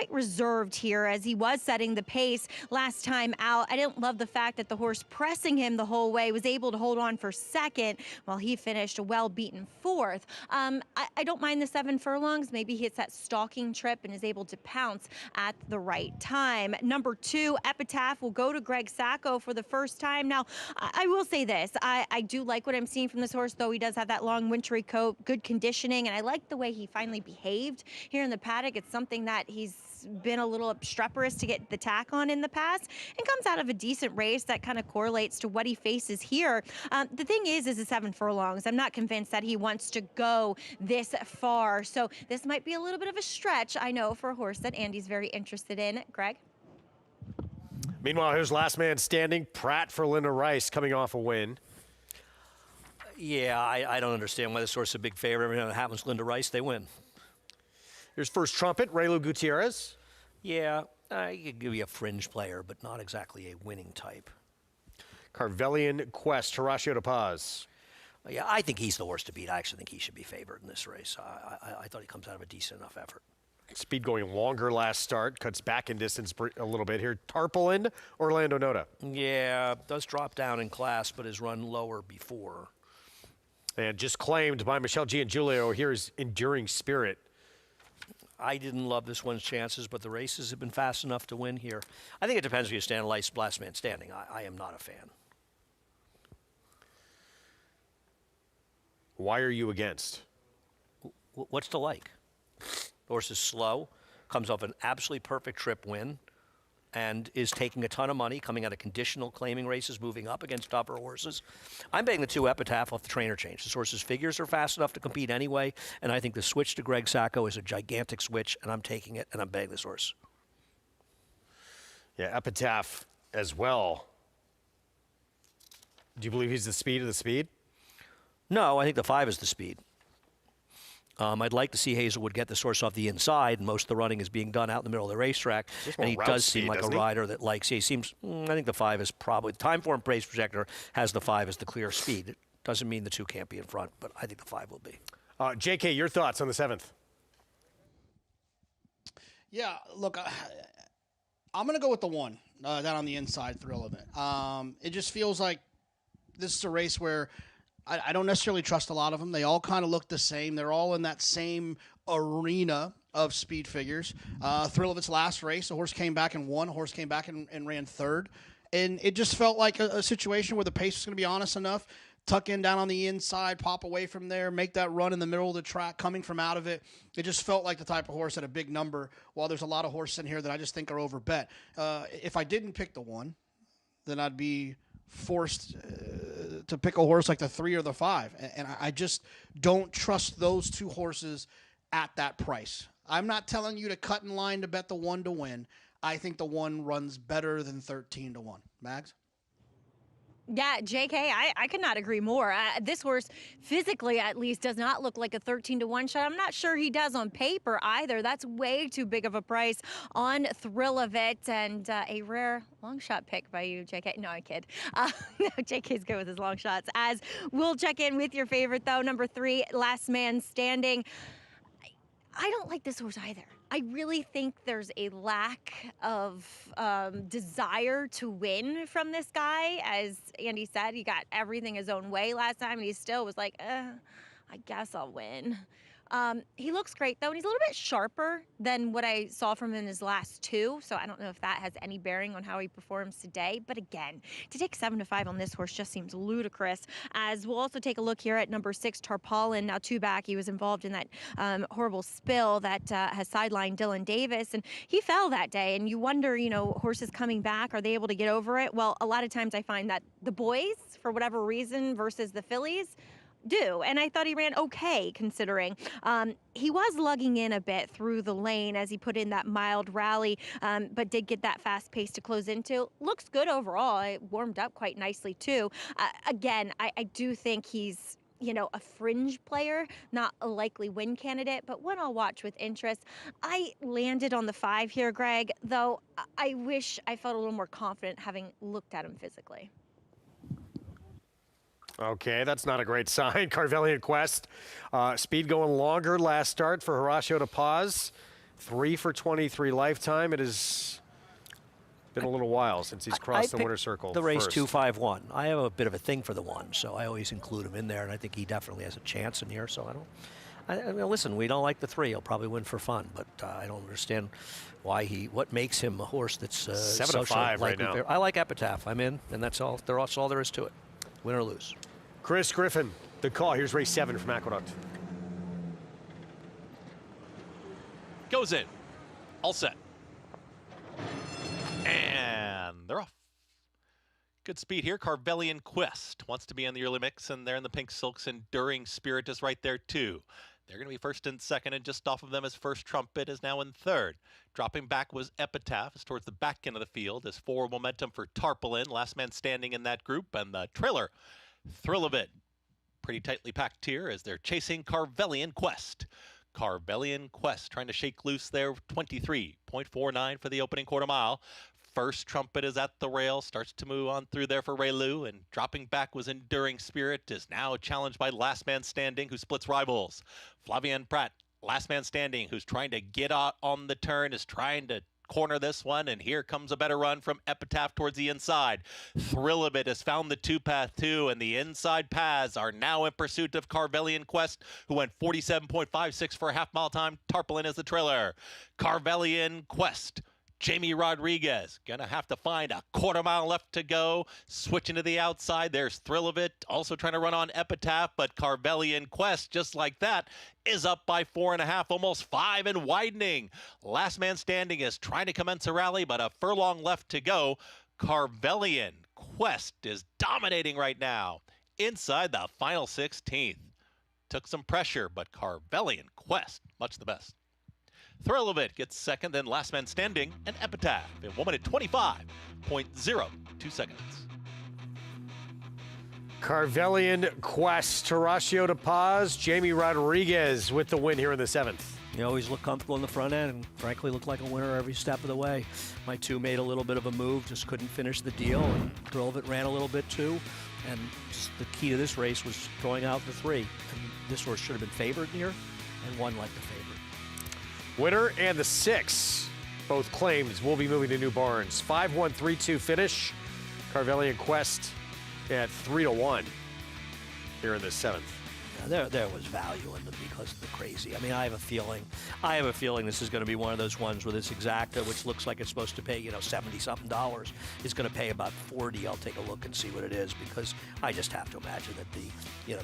reserved here, as he was setting the pace last time out. I didn't love the fact that the horse pressing him the whole way was able to hold on for 2nd while he finished a well-beaten 4th. I don't mind the 7 furlongs. Maybe he hits that stalking trip and is able to pounce at the right time. Number 2, Epitaph, will go to Greg Sacco for the first time. Now, I will say this. I do like what I'm seeing from this horse, though. He does have that long wintry coat, good conditioning, and I like the way he finally behaved here in the paddock. It's something that he's been a little obstreperous to get the tack on in the past, and comes out of a decent race that kind of correlates to what he faces here. The thing is the 7 furlongs. I'm not convinced that he wants to go this far, so this might be a little bit of a stretch, I know, for a horse that Andy's very interested in. Greg? Meanwhile, here's last man standing, Pratt for Linda Rice, coming off a win. Yeah, I don't understand why this horse is a big favorite. Every time it happens, Linda Rice, they win. Here's First Trumpet, Raylu Gutierrez. Yeah, I could give you a fringe player, but not exactly a winning type. Carvelian Quest, Horacio De Paz. Yeah, I think he's the horse to beat. I actually think he should be favored in this race. I thought he comes out of a decent enough effort. Speed going longer last start, cuts back in distance a little bit here. Tarpaulin, Orlando Nota. Yeah, does drop down in class, but has run lower before. And just claimed by Michelle Giangulio, here's Enduring Spirit. I didn't love this one's chances, but the races have been fast enough to win here. I think it depends if you stand last man standing. I am not a fan. Why are you against? What's to like? The horse is slow, comes off an absolutely perfect trip win, and is taking a ton of money, coming out of conditional claiming races, moving up against tougher horses. I'm betting the 2 Epitaph off the trainer change. This horse's figures are fast enough to compete anyway, and I think the switch to Greg Sacco is a gigantic switch, and I'm taking it, and I'm betting this horse. Yeah, Epitaph as well. Do you believe he's the speed of the speed? No, I think the 5 is the speed. I'd like to see Hazelwood get this horse off the inside, and most of the running is being done out in the middle of the racetrack. And he does seem like a rider that likes. He seems. I think the 5 is probably the time form pace projector has the 5 as the clear speed. It doesn't mean the 2 can't be in front, but I think the 5 will be. JK, your thoughts on the 7th? Yeah, look, I'm going to go with the 1 down on the inside, Thrill of It. It just feels like this is a race where I don't necessarily trust a lot of them. They all kind of look the same. They're all in that same arena of speed figures. Thrill of Its last race, a horse came back and won. A horse came back and ran 3rd. And it just felt like a situation where the pace was going to be honest enough. Tuck in down on the inside, pop away from there, make that run in the middle of the track, coming from out of it. It just felt like the type of horse at a big number, while there's a lot of horses in here that I just think are overbet. If I didn't pick the 1, then I'd be forced to pick a horse like the 3 or the 5. And I just don't trust those 2 horses at that price. I'm not telling you to cut in line to bet the 1 to win. I think the 1 runs better than 13 to 1. Mags? Yeah, JK, I could not agree more. This horse, physically at least, does not look like a 13 to 1 shot. I'm not sure he does on paper either. That's way too big of a price on Thrill of It, and a rare long shot pick by you, JK. No, I kid. No, JK's good with his long shots. As we'll check in with your favorite, though, number 3, Last Man Standing. I don't like this horse either. I really think there's a lack of desire to win from this guy. As Andy said, he got everything his own way last time, and he still was like, I guess I'll win. He looks great, though, and he's a little bit sharper than what I saw from him in his last 2, so I don't know if that has any bearing on how he performs today. But again, to take 7 to 5 on this horse just seems ludicrous. As we'll also take a look here at number 6, Tarpaulin. Now 2 back, he was involved in that horrible spill that has sidelined Dylan Davis, and he fell that day. And you wonder, horses coming back, are they able to get over it? Well, a lot of times I find that the boys, for whatever reason, versus the fillies, do. And I thought he ran okay, considering. He was lugging in a bit through the lane as he put in that mild rally, but did get that fast pace to close into. Looks good overall. It warmed up quite nicely, too. Again, I do think he's a fringe player, not a likely win candidate, but one I'll watch with interest. I landed on the 5 here, Greg, though I wish I felt a little more confident having looked at him physically. Okay, that's not a great sign. Carvelian Quest. Speed going longer last start for Horacio to pause. 3 for 23 lifetime. It has been a little while since he's crossed the winner's circle. The race 2-5-1. I have a bit of a thing for the 1, so I always include him in there, and I think he definitely has a chance in here. So I mean, listen, we don't like the 3. He'll probably win for fun, but I don't understand what makes him a horse that's 7 to 5 right now. I like Epitaph. I'm in, and that's all there is to it. Win or lose. Chris Griffin, the call. Here's race 7 from Aqueduct. Goes in. All set. And they're off. Good speed here. Carvelian Quest wants to be in the early mix, and they're in the pink silks. Enduring Spirit is right there, too. They're going to be first and second, and just off of them as First Trumpet is now in 3rd. Dropping back was Epitaph, is towards the back end of the field, as forward momentum for Tarpaulin, last man standing in that group, and the trailer, Thrill of It, pretty tightly packed here as they're chasing Carvelian Quest. Carvelian Quest trying to shake loose there, 23.49 for the opening quarter mile. First Trumpet is at the rail, starts to move on through there for Ray Lou, and dropping back was Enduring Spirit, is now challenged by Last Man Standing, who splits rivals. Flavien Prat, Last Man Standing, who's trying to get out on the turn, is trying to corner this one, and here comes a better run from Epitaph towards the inside. Thrillabit has found the two-path too, and the inside paths are now in pursuit of Carvelian Quest, who went 47.56 for a half-mile time. Tarpaulin is the trailer. Carvelian Quest. Jamie Rodriguez gonna have to find a quarter mile left to go. Switching to the outside, there's Thrillabit also trying to run on Epitaph, but Carvelian Quest, just like that, is up by 4.5, almost 5, and widening. Last man standing is trying to commence a rally, but a furlong left to go. Carvelian Quest is dominating right now inside the final 16th. Took some pressure, but Carvelian Quest, much the best. Thrillabit gets second, then Last Man Standing, and Epitaph in 1 minute 25.02 seconds. Carvelian Quest, Horacio de Paz, Jamie Rodriguez with the win here in the 7th. You always look comfortable in the front end and frankly look like a winner every step of the way. My two made a little bit of a move, just couldn't finish the deal, and Thrillabit ran a little bit too. And just the key to this race was throwing out the 3. And this horse should have been favored here and won like the favorite. Winner and the 6, both claims will be moving to New Barns. 5-1-3-2 finish. Carvelian Quest at 3-1 here in the 7th. Yeah, there was value in them because of the crazy. I mean, I have a feeling this is going to be one of those ones where this exacta, which looks like it's supposed to pay, $70-something, is going to pay about 40. I'll take a look and see what it is, because I just have to imagine that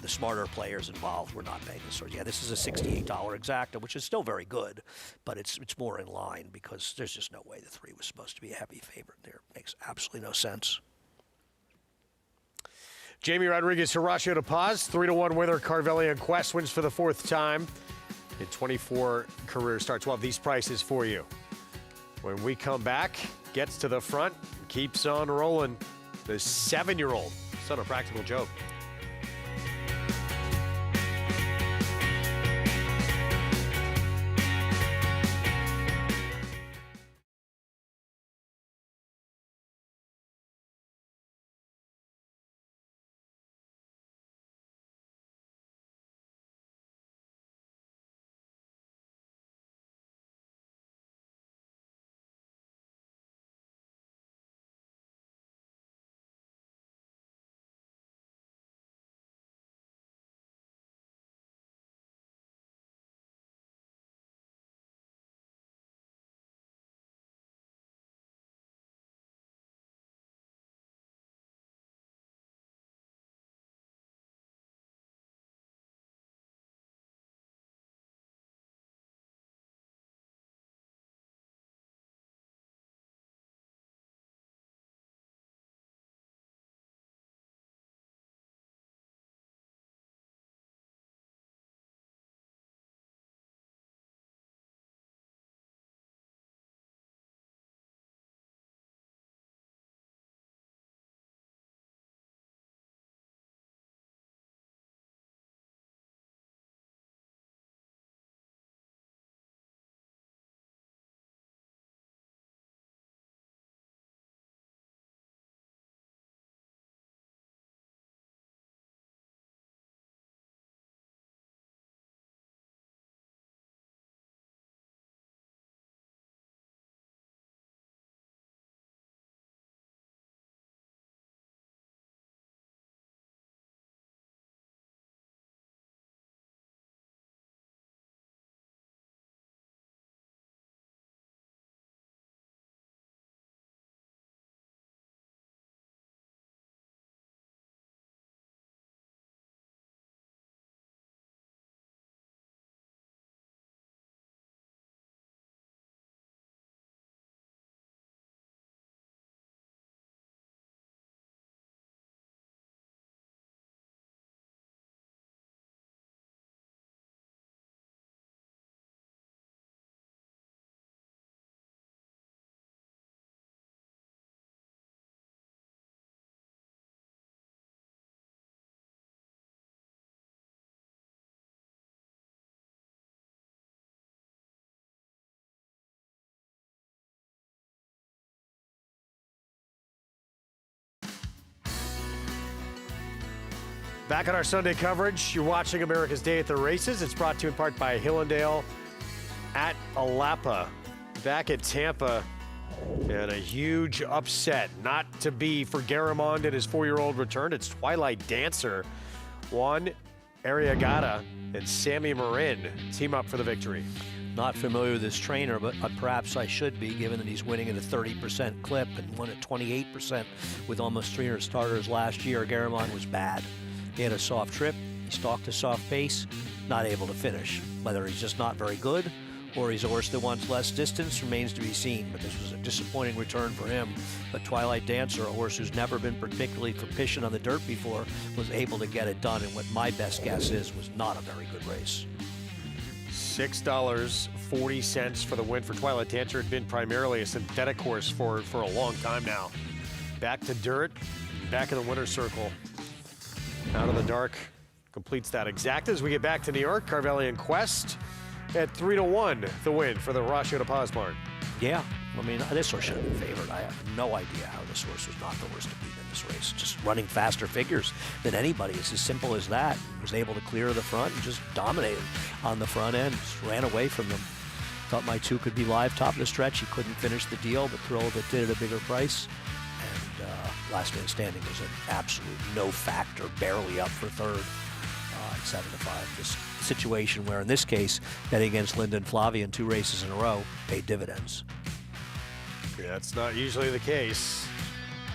the smarter players involved were not paying this sort. Yeah, this is a $68 exacta, which is still very good, but it's more in line because there's just no way the 3 was supposed to be a heavy favorite there. Makes absolutely no sense. Jamie Rodriguez, Horacio de Paz, 3-1 winner. Carvelian Quest wins for the 4th time in 24 career starts. We'll have these prices for you when we come back. Gets to the front, keeps on rolling. The 7-year-old, son of Practical Joke. Back on our Sunday coverage, you're watching America's Day at the Races. It's brought to you in part by Hillendale at Alapa. back at Tampa, and a huge upset. Not to be for Garamond and his 4-year-old return. It's Twilight Dancer. Juan Arriagada and Sammy Marin team up for the victory. Not familiar with this trainer, but perhaps I should be, given that he's winning at a 30% clip and won at 28% with almost 300 starters last year. Garamond was bad. He had a soft trip. He stalked a soft pace, not able to finish. Whether he's just not very good or he's a horse that wants less distance remains to be seen, but this was a disappointing return for him. But Twilight Dancer, a horse who's never been particularly proficient on the dirt before, was able to get it done, and what my best guess is was not a very good race. $6.40 for the win for Twilight Dancer. Had been primarily a synthetic horse for a long time now. Back to dirt, back in the winner's circle. Out of the dark completes that exact as we get back to New York. Carvellian Quest at 3-1, the win for the Ratio de Paz barn. Yeah, I mean, this horse should have been favored. I have no idea how this horse was not the horse to beat in this race. Just running faster figures than anybody. It's as simple as that. Was able to clear the front and just dominated on the front end. Just ran away from them. Thought my 2 could be live top of the stretch. He couldn't finish the deal, but Thrill of It did at a bigger price. And Last Man Standing was an absolute no factor, barely up for third. 7-5. This situation where, in this case, betting against Linda and Flavia in 2 races in a row paid dividends. Yeah, that's not usually the case.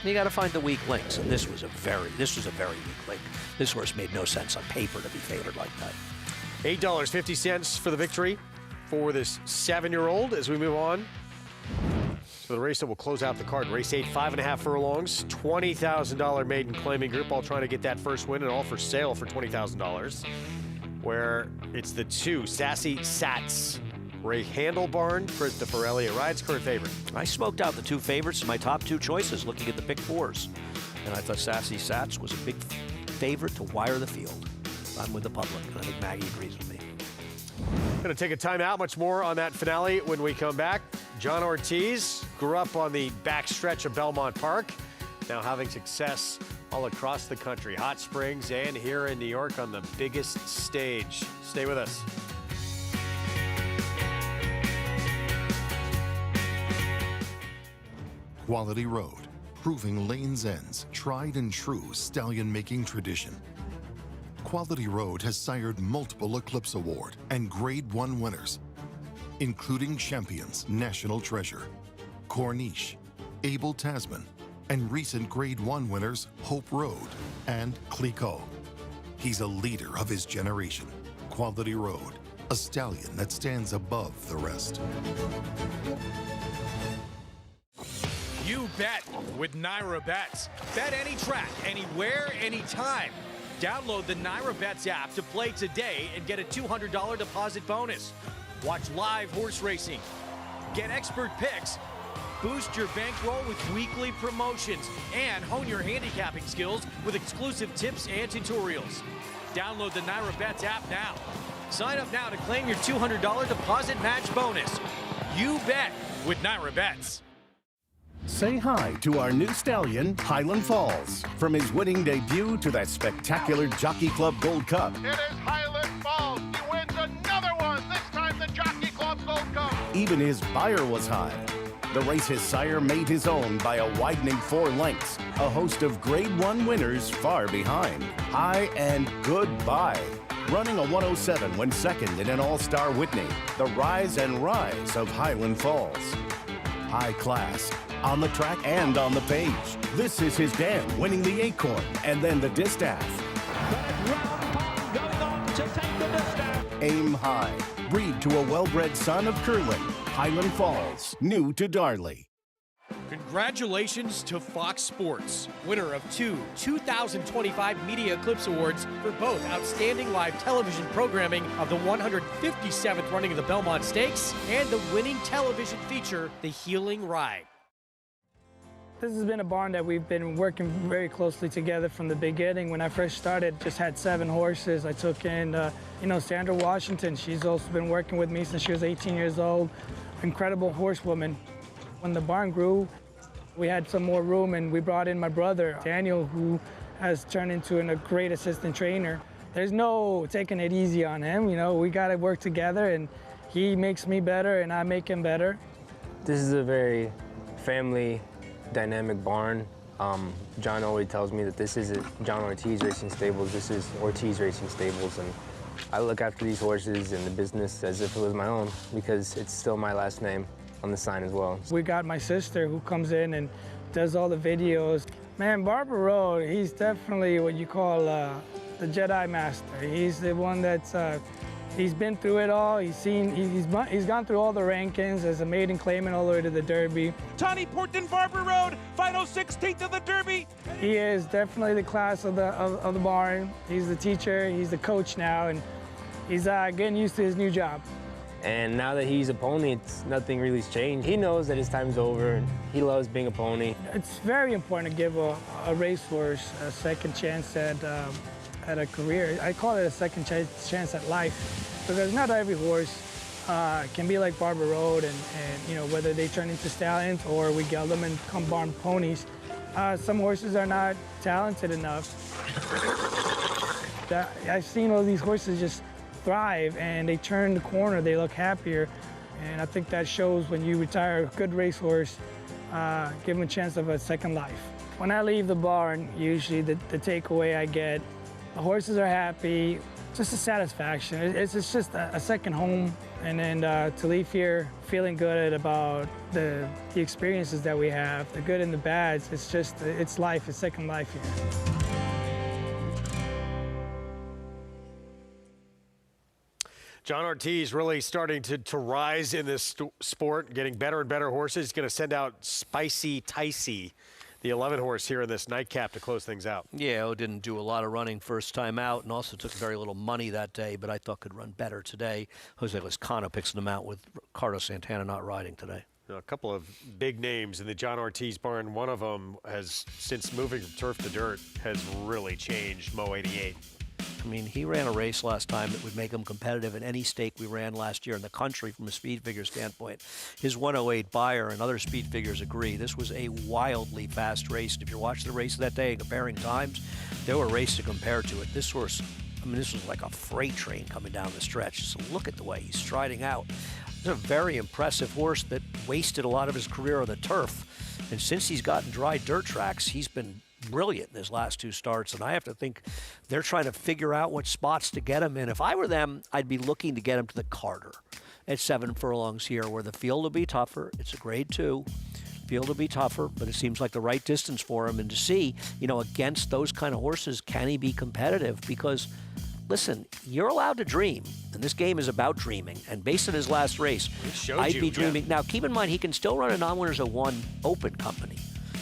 You got to find the weak links, and this was a very weak link. This horse made no sense on paper to be favored like that. $8.50 for the victory for this 7-year-old as we move on to the race that will close out the card. Race 8, 5.5 furlongs, $20,000 maiden claiming group, all trying to get that first win and all for sale for $20,000. Where it's the 2, Sassy Sats. Ray Handlebarn, Christopher Elliott rides, current favorite. I smoked out the 2 favorites, my top 2 choices, looking at the pick 4s. And I thought Sassy Sats was a big favorite to wire the field. I'm with the public, and I think Maggie agrees with me. Going to take a timeout. Much more on that finale when we come back. John Ortiz grew up on the backstretch of Belmont Park, now having success all across the country, Hot Springs and here in New York on the biggest stage. Stay with us. Quality Road, proving Lane's End's tried and true stallion-making tradition. Quality Road has sired multiple Eclipse Award and Grade 1 winners, including Champions, National Treasure, Corniche, Abel Tasman, and recent Grade 1 winners Hope Road and Clicquot. He's a leader of his generation. Quality Road, a stallion that stands above the rest. You bet with Nairobets. Bet any track, anywhere, anytime. Download the Nairobets app to play today and get a $200 deposit bonus. Watch live horse racing, get expert picks, boost your bankroll with weekly promotions, and hone your handicapping skills with exclusive tips and tutorials. Download the Nairobets app now. Sign up now to claim your $200 deposit match bonus. You bet with Nairobets. Say hi to our new stallion, Highland Falls. From his winning debut to that spectacular Jockey Club Gold Cup. It is Highland Falls. He wins another one, this time the Jockey Club Gold Cup. Even his buyer was high. The race his sire made his own by a widening 4 lengths. A host of Grade 1 winners far behind. High and goodbye. Running a 107 when second in an All-Star Whitney. The rise and rise of Highland Falls. High class, on the track and on the page. This is his dam, winning the Acorn and then the Distaff. Aim high. Breed to a well-bred son of Curlin. Highland Falls, new to Darley. Congratulations to Fox Sports, winner of 2 2025 Media Eclipse Awards for both outstanding live television programming of the 157th running of the Belmont Stakes and the winning television feature, The Healing Ride. This has been a barn that we've been working very closely together from the beginning. When I first started, just had 7 horses. I took in, Sandra Washington. She's also been working with me since she was 18 years old. Incredible horsewoman. When the barn grew, we had some more room, and we brought in my brother, Daniel, who has turned into a great assistant trainer. There's no taking it easy on him. We got to work together, and he makes me better, and I make him better. This is a very family dynamic barn. John always tells me that this isn't John Ortiz Racing Stables, this is Ortiz Racing Stables, and I look after these horses and the business as if it was my own because it's still my last name on the sign as well. We got my sister who comes in and does all the videos. Man, Barber Road, he's definitely what you call the Jedi Master. He's the one that's, he's been through it all. He's gone through all the rankings as a maiden claimant all the way to the Derby. Tawny Porton, Barber Road, final 16th of the Derby. He is definitely the class of the barn. He's the teacher, he's the coach now, and he's getting used to his new job. And now that he's a pony, nothing really's changed. He knows that his time's over, and he loves being a pony. It's very important to give a racehorse a second chance at a career. I call it a second chance at life, because not every horse can be like Barber Road, and you know, whether they turn into stallions or we geld them and become barn ponies. Some horses are not talented enough. I've seen all these horses just thrive, and they turn the corner, they look happier, and I think that shows when you retire a good racehorse, give them a chance of a second life. When I leave the barn, usually the takeaway I get, the horses are happy, just a satisfaction. It's just a second home, and then to leave here feeling good about the experiences that we have, the good and the bads. It's just, it's life, it's second life here. John Ortiz really starting to rise in this sport, getting better and better horses. He's going to send out Spicy Ticey, the 11 horse here in this nightcap to close things out. Yeah, didn't do a lot of running first time out, and also took very little money that day, but I thought could run better today. Jose Lezcano picks them out with Carlos Santana not riding today. A couple of big names in the John Ortiz barn. One of them has, since moving from turf to dirt, has really changed, Mo 88. I mean, he ran a race last time that would make him competitive in any stake we ran last year in the country from a speed figure standpoint. His 108 buyer and other speed figures agree. This was a wildly fast race. If you're watching the race that day and comparing times, there were races to compare to it. This horse, I mean, this was like a freight train coming down the stretch. So look at the way he's striding out. This is a very impressive horse that wasted a lot of his career on the turf. And since he's gotten dry dirt tracks, he's been brilliant in his last two starts, and I have to think they're trying to figure out what spots to get him in. If I were them, I'd be looking to get him to the Carter at 7 furlongs here, where the field will be tougher. It's a grade 2. Field will be tougher, but it seems like the right distance for him. And to see, you know, against those kind of horses, can he be competitive? Because, listen, you're allowed to dream, and this game is about dreaming. And based on his last race, I'd be dreaming. Yeah. Now, keep in mind, he can still run a non-winners of 1 open company.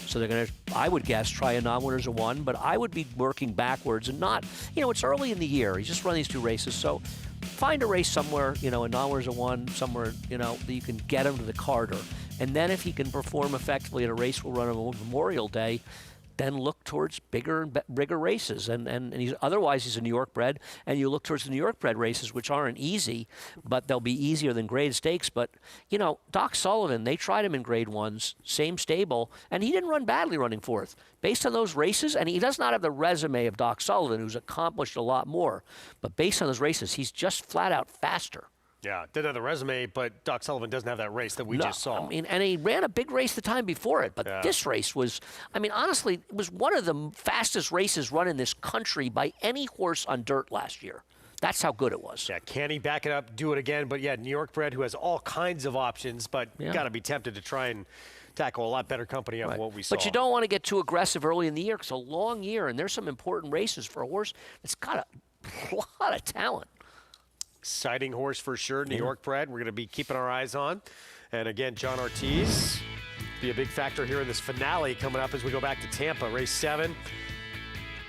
So they're going to, I would guess, try a non-winners of 1, but I would be working backwards and not, you know, it's early in the year. He's just run these 2 races. So find a race somewhere, you know, a non-winners of 1, somewhere, you know, that you can get him to the Carter. And then if he can perform effectively at a race we'll run on Memorial Day, then look towards bigger and bigger races. And he's, otherwise, he's a New York bred, and you look towards the New York bred races, which aren't easy, but they'll be easier than grade stakes. But, you know, Doc Sullivan, they tried him in grade 1s, same stable, and he didn't run badly running 4th. Based on those races, and he does not have the resume of Doc Sullivan, who's accomplished a lot more, but based on those races, he's just flat out faster. Yeah, didn't have the resume, but Doc Sullivan doesn't have that race that we just saw. I mean, and he ran a big race the time before it, but this race was, I mean, honestly, it was one of the fastest races run in this country by any horse on dirt last year. That's how good it was. Yeah, can he back it up, do it again? But yeah, New York bred who has all kinds of options, but got to be tempted to try and tackle a lot better company of what we saw. But you don't want to get too aggressive early in the year because it's a long year, and there's some important races for a horse that's got a lot of talent. Exciting horse for sure, New York bred. We're going to be keeping our eyes on. And again, John Ortiz be a big factor here in this finale coming up as we go back to Tampa, race 7.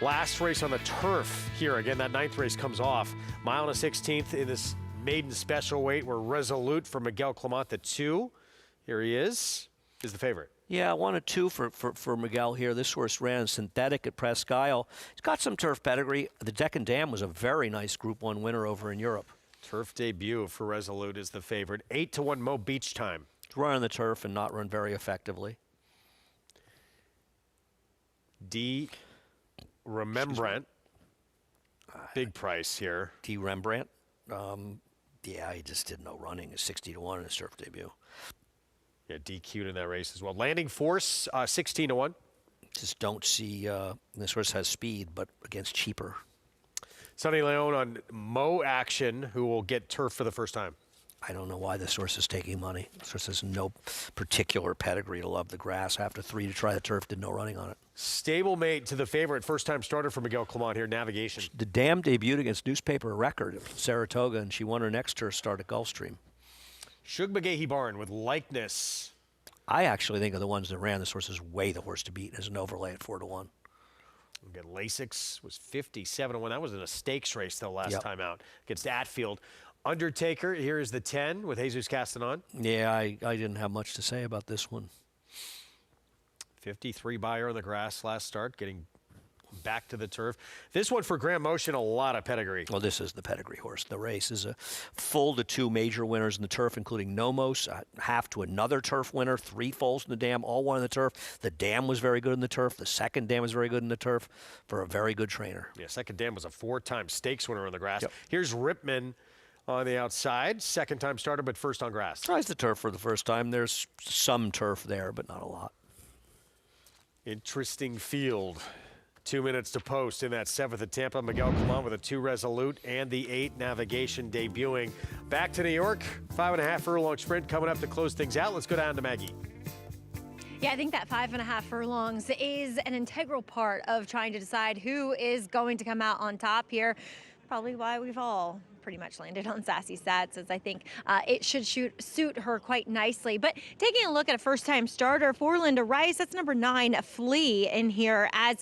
Last race on the turf here. Again, that 9th race comes off. Mile and a 16th in this maiden special weight. We're Resolute for Miguel Clement, the 2. Here he is the favorite. Yeah, 1-2 for Miguel here. This horse ran synthetic at Presque Isle. He's got some turf pedigree. The Deccan Dam was a very nice Group 1 winner over in Europe. Turf debut for Resolute is the favorite. 8-1 Mo Beach Time. Run on the turf and not run very effectively. D. Rembrandt. Big price here. D. Rembrandt. Yeah, he just did no running. He's 60-1 in his turf debut. Yeah, DQ'd in that race as well. Landing Force, 16-1. Just don't see this horse has speed, but against cheaper. Sonny Leone on Mo Action, who will get turf for the first time. I don't know why this horse is taking money. This horse has no particular pedigree to love the grass. After 3 to try the turf, did no running on it. Stablemate to the favorite, first-time starter for Miguel Clement here, Navigation. The Dam debuted against Newspaper Record at Saratoga, and she won her next turf start at Gulfstream. Shug McGahee Barn with Likeness. I actually think of the ones that ran, this horse is way the horse to beat as an overlay at 4-1. Again, Lasix was 57-1. That was in a stakes race, though, last time out against Atfield. Undertaker, here is the 10 with Jesus Castanon. Yeah, I didn't have much to say about this one. 53 buyer on the grass last start, getting back to the turf. This one for Grand Motion, a lot of pedigree. Well, this is the pedigree horse. The race is a full to 2 major winners in the turf, including Nomos, half to another turf winner, 3 foals in the Dam, all won in the turf. The Dam was very good in the turf. The second Dam was very good in the turf for a very good trainer. Yeah, second Dam was a 4-time stakes winner on the grass. Yep. Here's Ripman on the outside, second-time starter, but first on grass. Tries the turf for the first time. There's some turf there, but not a lot. Interesting field. 2 minutes to post in that 7th at Tampa. Miguel Clement with a 2 Resolute and the 8 Navigation debuting. Back to New York, 5.5 furlong sprint coming up to close things out. Let's go down to Maggie. Yeah, I think that 5.5 furlongs is an integral part of trying to decide who is going to come out on top here. Probably why we've all pretty much landed on Sassy Sats, as I think it should suit her quite nicely. But taking a look at a first-time starter for Linda Rice, that's number 9, Flea in here, as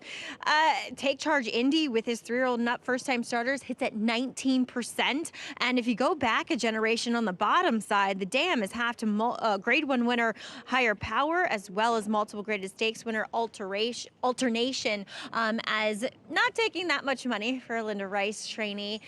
Take Charge Indy with his 3-year-old and up first-time starters hits at 19%. And if you go back a generation on the bottom side, the Dam is half to Grade 1 winner Higher Power, as well as multiple graded stakes winner Alternation, as not taking that much money for a Linda Rice trainee.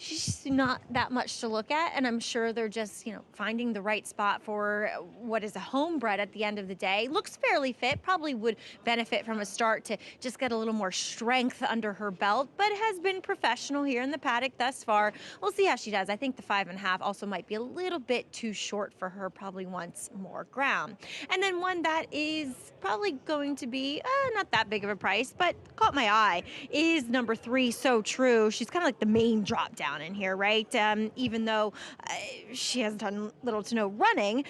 She's not that much to look at, and I'm sure they're just, finding the right spot for what is a homebred at the end of the day. Looks fairly fit, probably would benefit from a start to just get a little more strength under her belt, but has been professional here in the paddock thus far. We'll see how she does. I think the 5.5 also might be a little bit too short for her, probably wants more ground. And then one that is probably going to be not that big of a price, but caught my eye, is number 3, So True. She's kind of like the main drop down in here, right? Even though she has done little to no running,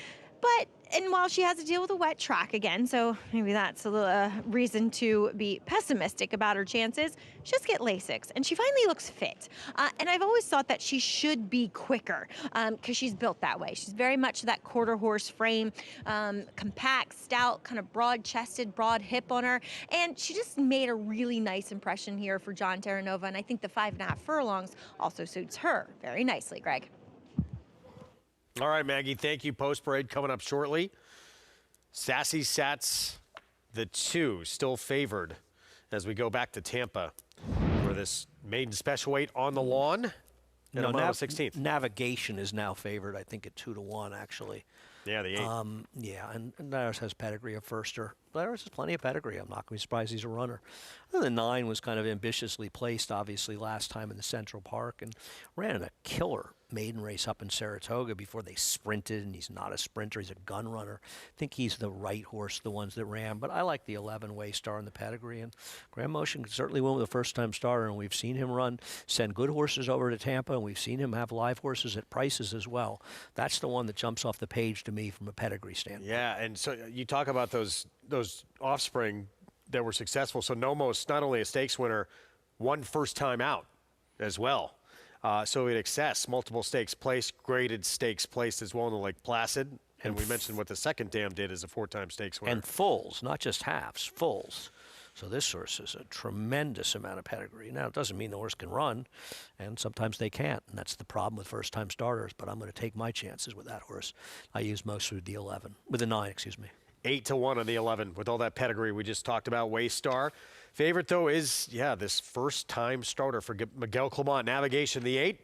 and while she has to deal with a wet track again, so maybe that's a reason to be pessimistic about her chances, she just get Lasix, and she finally looks fit. And I've always thought that she should be quicker because she's built that way. She's very much that quarter horse frame, compact, stout, kind of broad-chested, broad hip on her, and she just made a really nice impression here for John Terranova, and I think the 5.5 furlongs also suits her very nicely, Greg. All right, Maggie, thank you. Post parade coming up shortly. Sassy Sats, the 2, still favored as we go back to Tampa for this maiden special weight on the lawn. And no, 16th. Navigation is now favored, I think, at 2-1, actually. Yeah, the 8. Yeah, and Nairobets has pedigree of firster. Nairobets has plenty of pedigree. I'm not going to be surprised he's a runner. The 9 was kind of ambitiously placed, obviously, last time in the Central Park, and ran in a killer maiden race up in Saratoga before they sprinted, and he's not a sprinter, he's a gun runner. I think he's the right horse, the ones that ran, but I like the 11 Waystar in the pedigree, and Grand Motion certainly went with a first-time starter, and we've seen him send good horses over to Tampa, and we've seen him have live horses at prices as well. That's the one that jumps off the page to me from a pedigree standpoint. Yeah, and so you talk about those offspring that were successful. So Nomos, not only a stakes winner, won first time out as well. Soviet Excess, multiple stakes placed, graded stakes placed as well in the Lake Placid. And we mentioned what the second Dam did as a 4-time stakes winner. And fulls, not just halves, fulls. So this horse is a tremendous amount of pedigree. Now, it doesn't mean the horse can run, and sometimes they can't, and that's the problem with first-time starters, but I'm going to take my chances with that horse. I use most with the 9, excuse me. 8-1 on the 11 with all that pedigree we just talked about. Waystar. Favorite, though, is, this first-time starter for Miguel Clement. Navigation, the 8.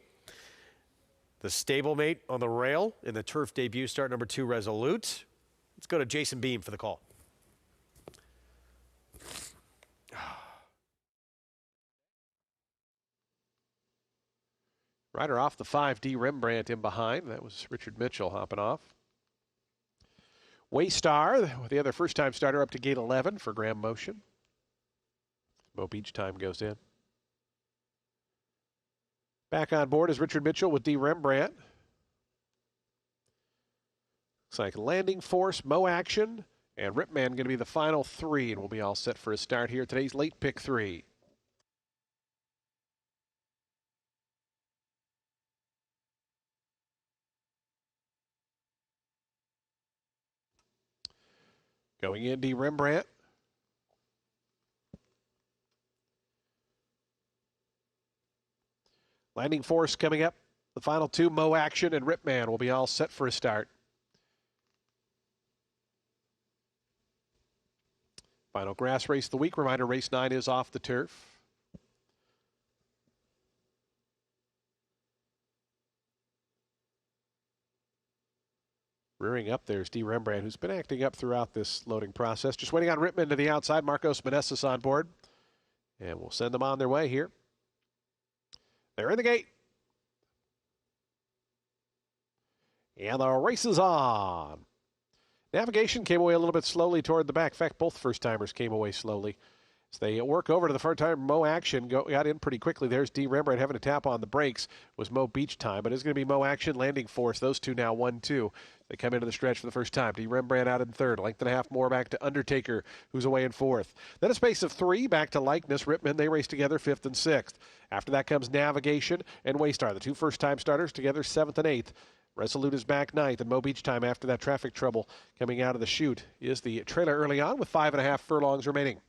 The stablemate on the rail in the turf debut start, number 2, Resolute. Let's go to Jason Beam for the call. Rider off the 5D Rembrandt in behind. That was Richard Mitchell hopping off. Waystar, the other first-time starter, up to gate 11 for Graham Motion. Mo Beach time goes in. Back on board is Richard Mitchell with D. Rembrandt. Looks like Landing Force, Mo Action, and Ripman going to be the final three, and we'll be all set for a start here. Today's late pick 3. Going in, D. Rembrandt. Landing Force coming up. The final 2, Mo Action and Ripman, will be all set for a start. Final grass race of the week. Reminder, race 9 is off the turf. Rearing up, there's D. Rembrandt, who's been acting up throughout this loading process. Just waiting on Ripman to the outside. Marcos Meneses on board. And we'll send them on their way here. They're in the gate. And the race is on. Navigation came away a little bit slowly toward the back. In fact, both first-timers came away slowly. As they work over to the front time, Mo Action got in pretty quickly. There's D. Rembrandt having to tap on the brakes. Was Mo Beach time, but it's going to be Mo Action, Landing Force. Those two now 1-2. They come into the stretch for the first time. D. Rembrandt out in third. Length and a half more back to Undertaker, who's away in fourth. Then a space of 3 back to Likeness. Ripman, they race together 5th and 6th. After that comes Navigation and Waystar, the 2 first-time starters together 7th and 8th. Resolute is back 9th, and Mo Beach time after that traffic trouble coming out of the chute is the trailer early on with 5.5 furlongs remaining.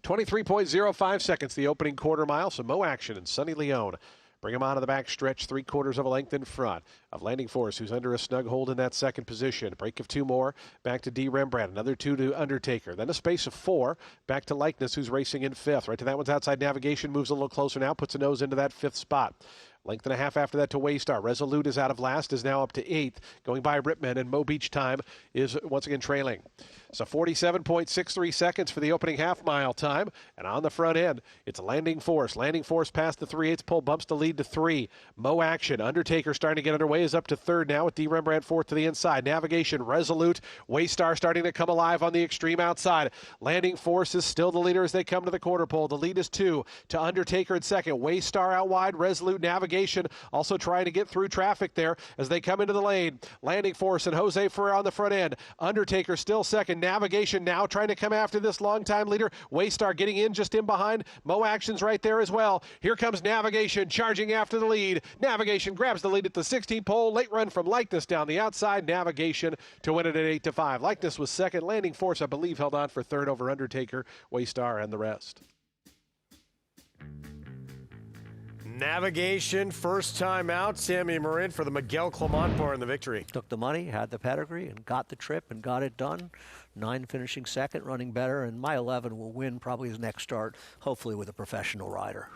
23.05 seconds, the opening quarter mile, so Mo Action and Sonny Leone bring him onto the back stretch, 3/4 of a length in front of Landing Force, who's under a snug hold in that second position. Break of 2 more, back to D. Rembrandt, another 2 to Undertaker. Then a space of 4, back to Likeness, who's racing in 5th. Right to that one's outside. Navigation moves a little closer now, puts a nose into that 5th spot. Length and a half after that to Waystar. Resolute is out of last, is now up to 8th, going by Ripman, and Mo Beach time is once again trailing. So 47.63 seconds for the opening half-mile time, and on the front end, it's Landing Force. Landing Force past the 3/8 pole, bumps the lead to 3. Mo Action, Undertaker starting to get underway, is up to 3rd now with D. Rembrandt 4th to the inside. Navigation, Resolute, Waystar starting to come alive on the extreme outside. Landing Force is still the leader as they come to the quarter pole. The lead is 2 to Undertaker in second. Waystar out wide, Resolute, Navigation also trying to get through traffic there as they come into the lane. Landing Force and Jose Ferrer on the front end. Undertaker still second. Navigation now trying to come after this longtime leader. Waystar getting in just in behind. Mo Action's right there as well. Here comes Navigation charging after the lead. Navigation grabs the lead at the 16 pole. Late run from Likeness down the outside. Navigation to win it at 8-5. Likeness was second. Landing Force, I believe, held on for 3rd over Undertaker, Waystar, and the rest. Navigation, first time out. Sammy Marin for the Miguel Clement bar in the victory. Took the money, had the pedigree, and got the trip and got it done. 9 finishing second, running better, and my 11 will win probably his next start, hopefully with a professional rider.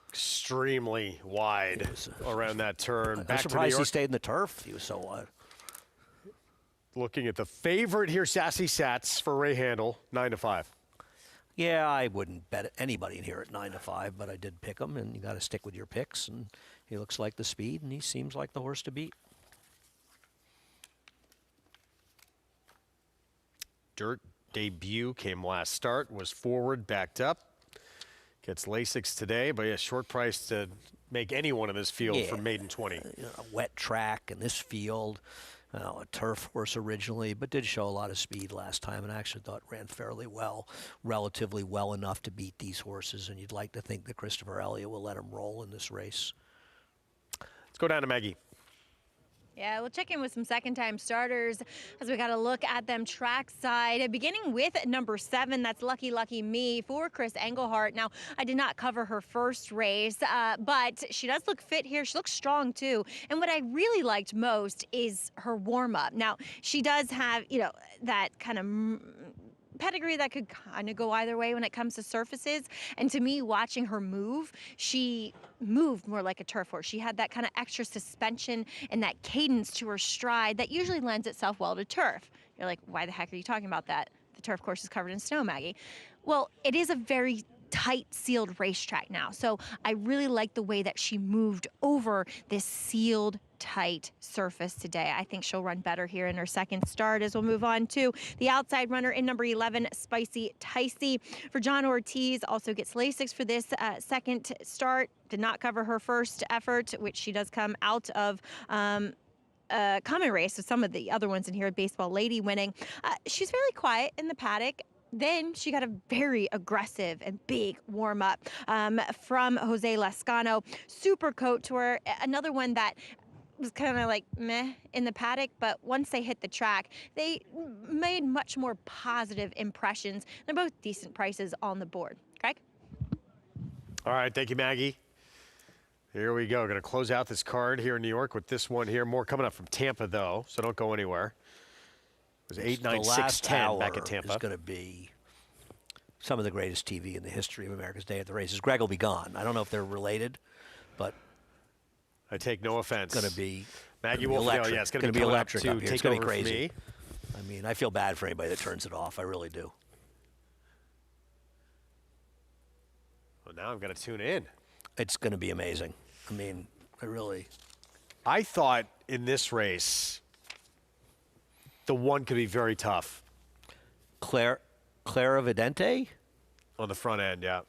Extremely wide around that turn. I'm surprised he stayed in the turf. He was so wide. Looking at the favorite here, Sassy Sats for Ray Handel, 9-5. Yeah, I wouldn't bet anybody in here at 9-5, but I did pick him, and you got to stick with your picks. And he looks like the speed, and he seems like the horse to beat. Dirt debut came last start, was forward, backed up. Gets Lasix today, but yeah, short price to make anyone in this field for maiden 20. A wet track in this field. A turf horse originally, but did show a lot of speed last time, and I actually thought ran fairly well, relatively well enough to beat these horses, and you'd like to think that Christopher Elliott will let him roll in this race. Let's go down to Maggie. Yeah, we'll check in with some second-time starters as we got a look at them trackside, beginning with number 7. That's Lucky Lucky Me for Chris Engelhart. Now, I did not cover her first race, but she does look fit here. She looks strong, too. And what I really liked most is her warm-up. Now, she does have, that kind of pedigree that could kind of go either way when it comes to surfaces. And to me, watching her move, she moved more like a turf horse. She had that kind of extra suspension and that cadence to her stride that usually lends itself well to turf. You're like, why the heck are you talking about that? The turf course is covered in snow, Maggie. Well, it is a very tight sealed racetrack now. So I really like the way that she moved over this sealed tight surface today. I think she'll run better here in her second start, as we'll move on to the outside runner in number 11, Spicy Ticey. For John Ortiz, also gets Lasix for this second start. Did not cover her first effort, which she does come out of common race. So some of the other ones in here, Baseball Lady winning. She's fairly quiet in the paddock. Then she got a very aggressive and big warm-up from Jose Lascano. Super coat to her. Another one that was kind of like meh in the paddock, but once they hit the track, they made much more positive impressions. They're both decent prices on the board. Craig? All right, thank you, Maggie. Here we go. Going to close out this card here in New York with this one here. More coming up from Tampa, though, so don't go anywhere. It was 8, 9, 6, 10 back at Tampa. It's going to be some of the greatest TV in the history of America's Day at the Races. Greg will be gone. I don't know if they're related, but I take no offense. It's going to be Maggie Wolf. Yeah, it's going to be electric. To take it's going to over be crazy. Me. I mean, I feel bad for anybody that turns it off. I really do. Well, now I'm going to tune in. It's going to be amazing. I mean, I thought in this race, the one could be very tough. Clara Vidente? On the front end, yeah.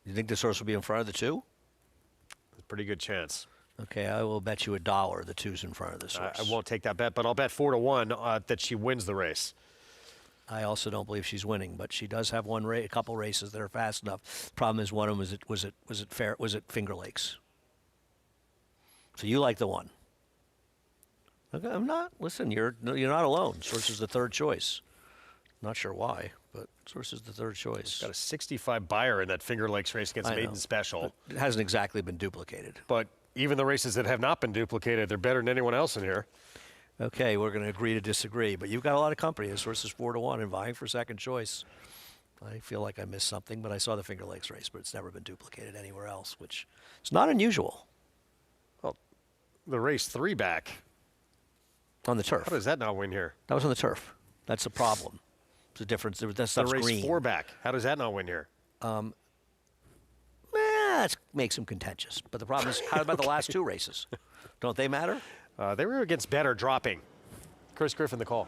You think this horse will be in front of the 2? A pretty good chance. Okay, I will bet you $1 the 2's in front of this horse. I won't take that bet, but I'll bet 4 to 1 that she wins the race. I also don't believe she's winning, but she does have a couple races that are fast enough. Problem is, one of them was it Finger Lakes. So you like the 1. Okay, I'm not. Listen, you're not alone. Source is the third choice. Not sure why, but Source is the third choice. Got a 65 buyer in that Finger Lakes race against Maiden Special. It hasn't exactly been duplicated. But even the races that have not been duplicated, they're better than anyone else in here. Okay, we're going to agree to disagree, but you've got a lot of company. This horse is 4 to 1 and vying for second choice. I feel like I missed something, but I saw the Finger Lakes race, but it's never been duplicated anywhere else, which is not unusual. Well, the race 3 back. On the turf. How does that not win here? That was on the turf. That's the problem. It's a difference. That stuff's the race green. 4 back. How does that not win here? That makes them contentious. But the problem is, how about the last 2 races? Don't they matter? They were against better dropping. Chris Griffin, the call.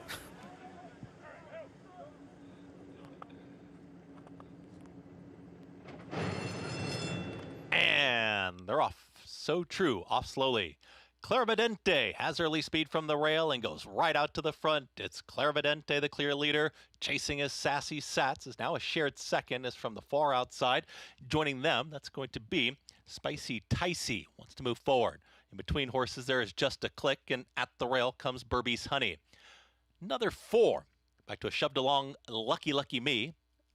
And they're off. So true. Off slowly. Clarividente has her lead speed from the rail and goes right out to the front. It's Clarividente, the clear leader. Chasing is Sassy Sats, is now a shared second, is from the far outside. Joining them, that's going to be Spicy Ticey, wants to move forward. In between horses, there is Just a Click, and at the rail comes Burby's Honey. Another 4. Back to a shoved along Lucky Lucky Me.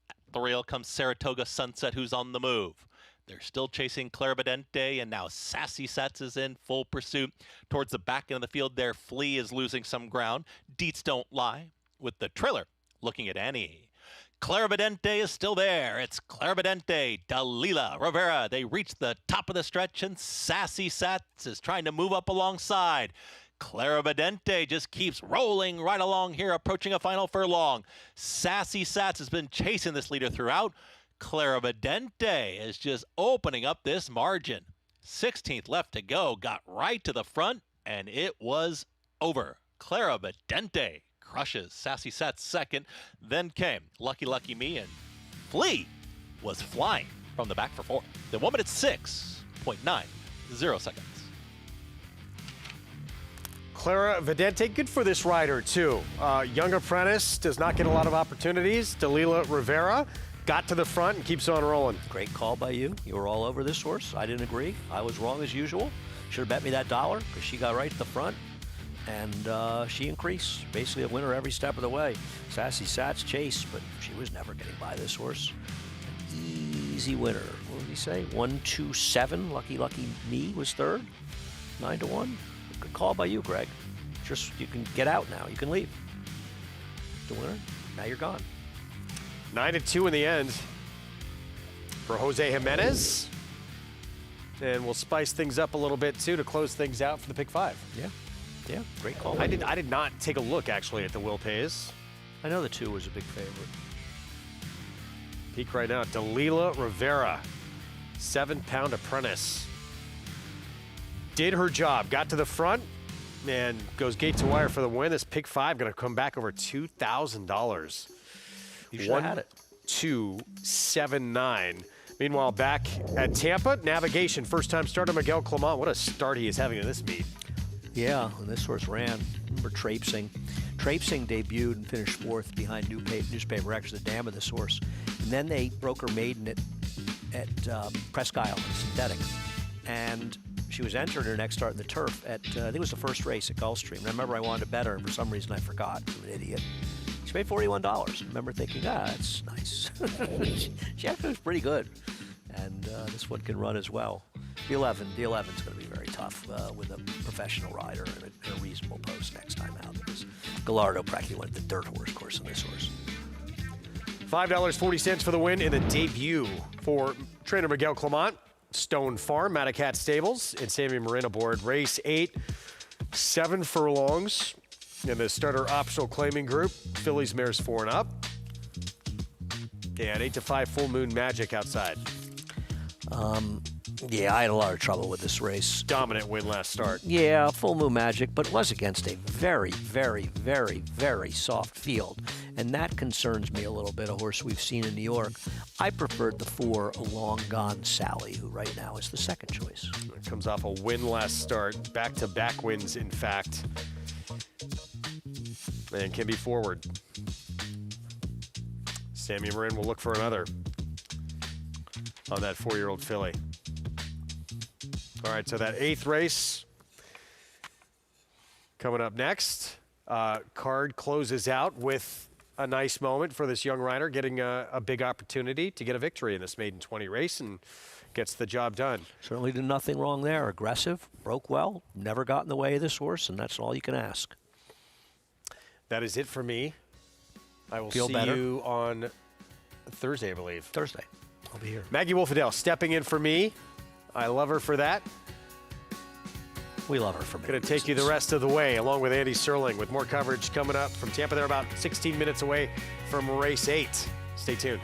At the rail comes Saratoga Sunset, who's on the move. They're still chasing Clarividente, and now Sassy Sets is in full pursuit. Towards the back end of the field there, Flea is losing some ground. Deets Don't Lie with the trailer looking at Annie. Clarividente is still there. It's Clarividente, Dalila, Rivera. They reach the top of the stretch, and Sassy Sets is trying to move up alongside. Clarividente just keeps rolling right along here, approaching a final furlong. Sassy Sats has been chasing this leader throughout. Clarividente is just opening up this margin. 16th left to go, got right to the front, and it was over. Clarividente crushes Sassy Sats second. Then came Lucky Lucky Me, and Flea was flying from the back for 4th. Then 1 minute 6.90 seconds. Clarividente, good for this rider, too. Young apprentice, does not get a lot of opportunities. Dalila Rivera got to the front and keeps on rolling. Great call by you. You were all over this horse. I didn't agree. I was wrong as usual. Should have bet me that $1 because she got right to the front. And she increased. Basically a winner every step of the way. Sassy Sats chased, but she was never getting by this horse. An easy winner. What did he say? 1-2-7. Lucky Lucky Me was third. 9 to 1. Good call by you, Greg. Just you can get out now. You can leave. The winner. Now you're gone. 9 to 2 in the end for Jose Jimenez. And we'll spice things up a little bit too to close things out for the pick 5. Yeah, great call. I did not take a look actually at the Will Pays. I know the 2 was a big favorite. Peak right now. Dalila Rivera, 7-pound apprentice. Did her job. Got to the front and goes gate to wire for the win. This pick 5 going to come back over $2,000. You should have had it. 1-2-7-9. Meanwhile, back at Tampa, navigation. First-time starter Miguel Clement. What a start he is having in this meet. Yeah, and this horse ran. Remember Traipsing. Traipsing debuted and finished 4th behind Newspaper X, the dam of this horse. And then they broke her maiden at Presque Isle, synthetic. And she was entered her next start in the turf at, I think it was the first race at Gulfstream. And I remember I wanted to bet her, and for some reason I forgot. I'm an idiot. She made $41. I remember thinking, that's nice. She actually was pretty good. And this one can run as well. The 11's going to be very tough with a professional rider and a reasonable post next time out, because Gallardo practically went the dirt horse course on this horse. $5.40 for the win in the debut for trainer Miguel Clement. Stone Farm, Matacat Stables, and Sammy Marin aboard. Race 8, 7 furlongs in the starter optional claiming group. Fillies, mares 4 and up. And 8-5 Full Moon Magic outside. Yeah, I had a lot of trouble with this race. Dominant win last start. Yeah, Full Moon Magic, but was against a very, very, very, very soft field. And that concerns me a little bit, a horse we've seen in New York. I preferred the 4, Long Gone Sally, who right now is the second choice. It comes off a win last start. Back-to-back wins, in fact. And can be forward. Sammy Marin will look for another on that 4-year-old filly. All right, so that 8th race coming up next. Card closes out with a nice moment for this young rider, getting a big opportunity to get a victory in this maiden 20 race, and gets the job done. Certainly did nothing wrong there. Aggressive, broke well, never got in the way of this horse, and that's all you can ask. That is it for me. I will Feel see better? you on Thursday, I believe. Thursday. I'll be here. Maggie Wolfadell stepping in for me. I love her for that. We love her for me. Going to take you the rest of the way, along with Andy Serling, with more coverage coming up from Tampa. They're about 16 minutes away from race 8. Stay tuned.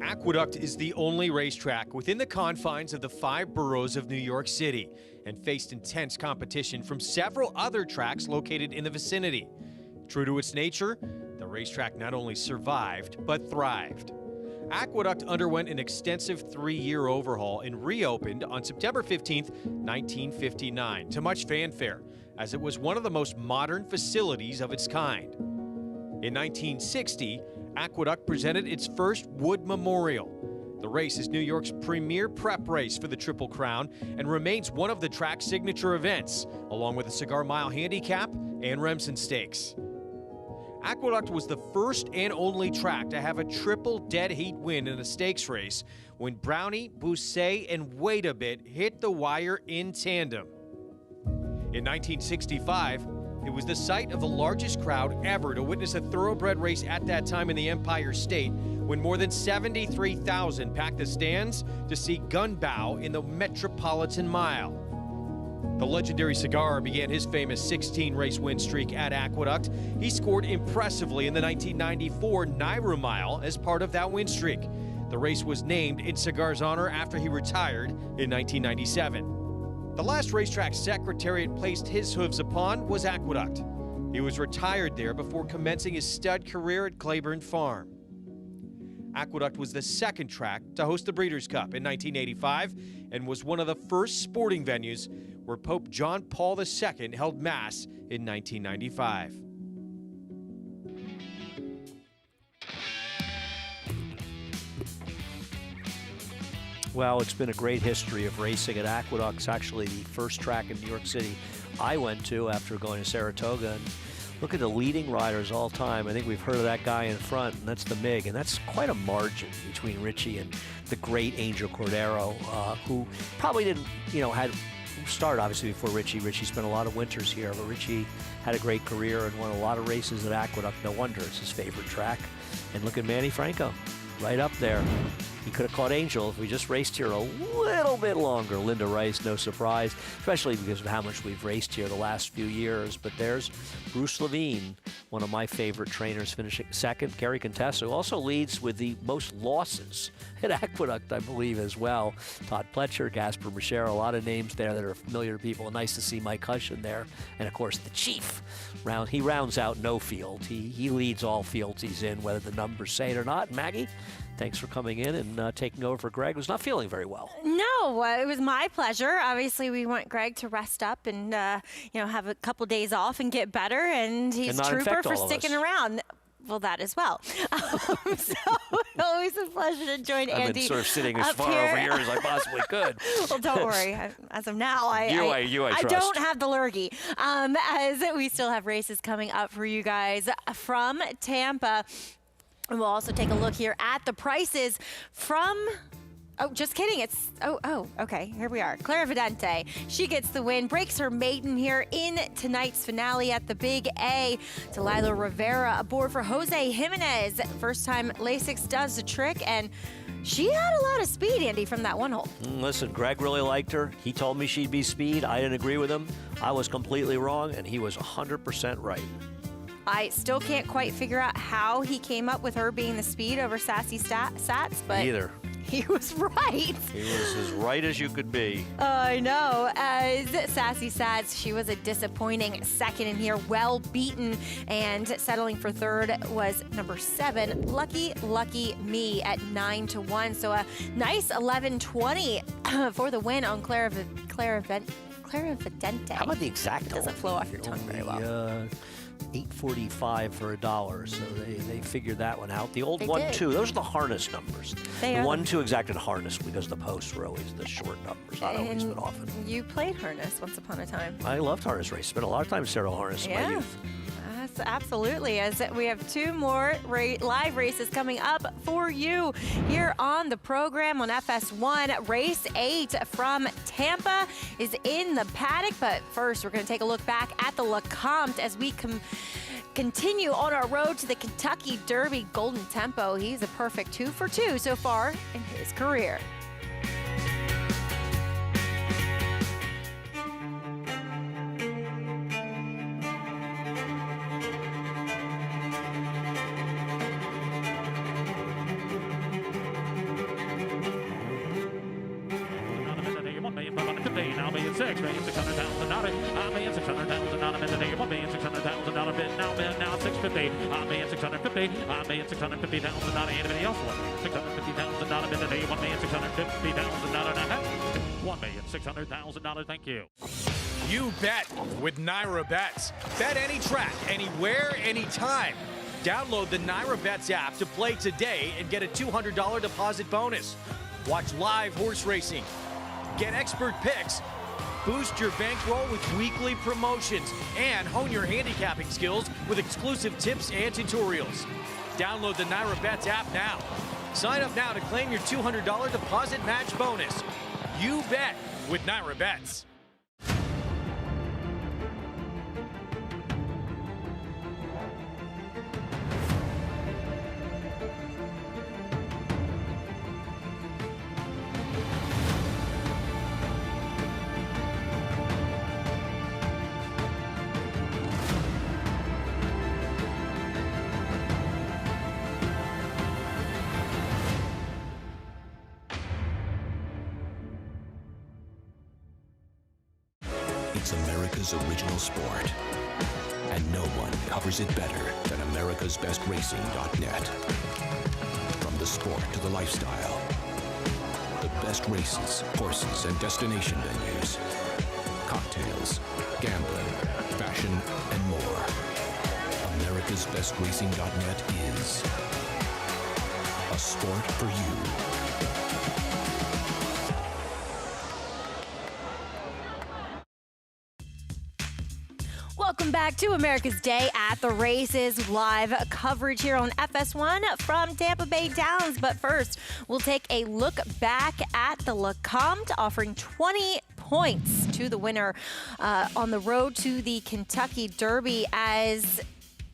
Aqueduct is the only racetrack within the confines of the 5 boroughs of New York City and faced intense competition from several other tracks located in the vicinity. True to its nature, the racetrack not only survived, but thrived. Aqueduct underwent an extensive 3-year overhaul and reopened on September 15, 1959, to much fanfare, as it was one of the most modern facilities of its kind. In 1960, Aqueduct presented its first Wood Memorial. The race is New York's premier prep race for the Triple Crown and remains one of the track's signature events, along with the Cigar Mile Handicap and Remsen Stakes. Aqueduct was the first and only track to have a triple dead heat win in a stakes race when Brownie, Bousset, and Wait a Bit hit the wire in tandem. In 1965, it was the site of the largest crowd ever to witness a thoroughbred race at that time in the Empire State, when more than 73,000 packed the stands to see Gunbow in the Metropolitan Mile. The legendary Cigar began his famous 16-race win streak at Aqueduct. He scored impressively in the 1994 Nairobets Mile as part of that win streak. The race was named in Cigar's honor after he retired in 1997. The last racetrack Secretariat placed his hooves upon was Aqueduct. He was retired there before commencing his stud career at Claiborne Farm. Aqueduct was the second track to host the Breeders' Cup in 1985 and was one of the first sporting venues where Pope John Paul II held Mass in 1995. Well, it's been a great history of racing at Aqueduct. It's actually the first track in New York City I went to after going to Saratoga. And look at the leading riders all time. I think we've heard of that guy in front, and that's the MiG. And that's quite a margin between Richie and the great Angel Cordero, who probably didn't, had started obviously before Richie. Richie spent a lot of winters here, but Richie had a great career and won a lot of races at Aqueduct. No wonder it's his favorite track. And look at Manny Franco, right up there. He could have caught Angel if we just raced here a little bit longer. Linda Rice, no surprise, especially because of how much we've raced here the last few years. But there's Bruce Levine, one of my favorite trainers, finishing second. Gary Contessa, who also leads with the most losses at Aqueduct, I believe, as well. Todd Pletcher, Gasper Machero, a lot of names there that are familiar to people. Nice to see Mike Hushin there. And, of course, the Chief. He rounds out no field. He leads all fields he's in, whether the numbers say it or not. Maggie, thanks for coming in and taking over for Greg, who's not feeling very well. No, it was my pleasure. Obviously, we want Greg to rest up and have a couple days off and get better. And he's trooper for sticking around. Well, that as well. So always a pleasure to join Andy. I've been sort of sitting as far over here as I possibly could. Well, don't worry. As of now, I trust. don't have the lurgy. As we still have races coming up for you guys from Tampa. And we'll also take a look here at the prices from... Oh, just kidding. It's, okay. Here we are. Clara Vidente. She gets the win, breaks her maiden here in tonight's finale at the Big A. Delilah Rivera aboard for Jose Jimenez. First time Lasix does the trick, and she had a lot of speed, Andy, from that one hole. Listen, Greg really liked her. He told me she'd be speed. I didn't agree with him. I was completely wrong, and he was 100% right. I still can't quite figure out how he came up with her being the speed over Sassy Sats, but either. He was right. He was as right as you could be. I know. As Sassy Sats, she was a disappointing second in here, well beaten, and settling for third was number 7, Lucky Me at 9-1. So a nice 11-20 for the win on Clara Vidente. How about the exact? It doesn't flow off your tongue very well. $8.45 for $1, so they figured that one out. The old 1-2, those are the harness numbers. The 1-2 exacted harness because the posts were always the short numbers, not always, but often. You played harness once upon a time. I loved harness race. Spent a lot of time in Cerro Harness in my youth. Absolutely, as we have 2 more live races coming up for you here on the program on FS1. Race 8 from Tampa is in the Paddock, but first we're going to take a look back at the LeCompte as we continue on our road to the Kentucky Derby Golden Tempo. He's a perfect 2 for 2 so far in his career. 1,650, 1,650,000, not anybody else. 1,650,000, not a minute, 1,650,000, not a half. $1,600,000, thank you. You bet with Nairobets. Bet any track, anywhere, anytime. Download the Nairobets app to play today and get a $200 deposit bonus. Watch live horse racing. Get expert picks. Boost your bankroll with weekly promotions and hone your handicapping skills with exclusive tips and tutorials. Download the Nairobets app now. Sign up now to claim your $200 deposit match bonus. You bet with Nairobets. It's America's original sport, and no one covers it better than americasbestracing.net. From the sport to the lifestyle, the best races, horses, and destination venues, cocktails, gambling, fashion, and more. americasbestracing.net is a sport for you. Welcome back to America's Day at the Races. Live coverage here on FS1 from Tampa Bay Downs. But first, we'll take a look back at the Lecomte, offering 20 points to the winner on the road to the Kentucky Derby. As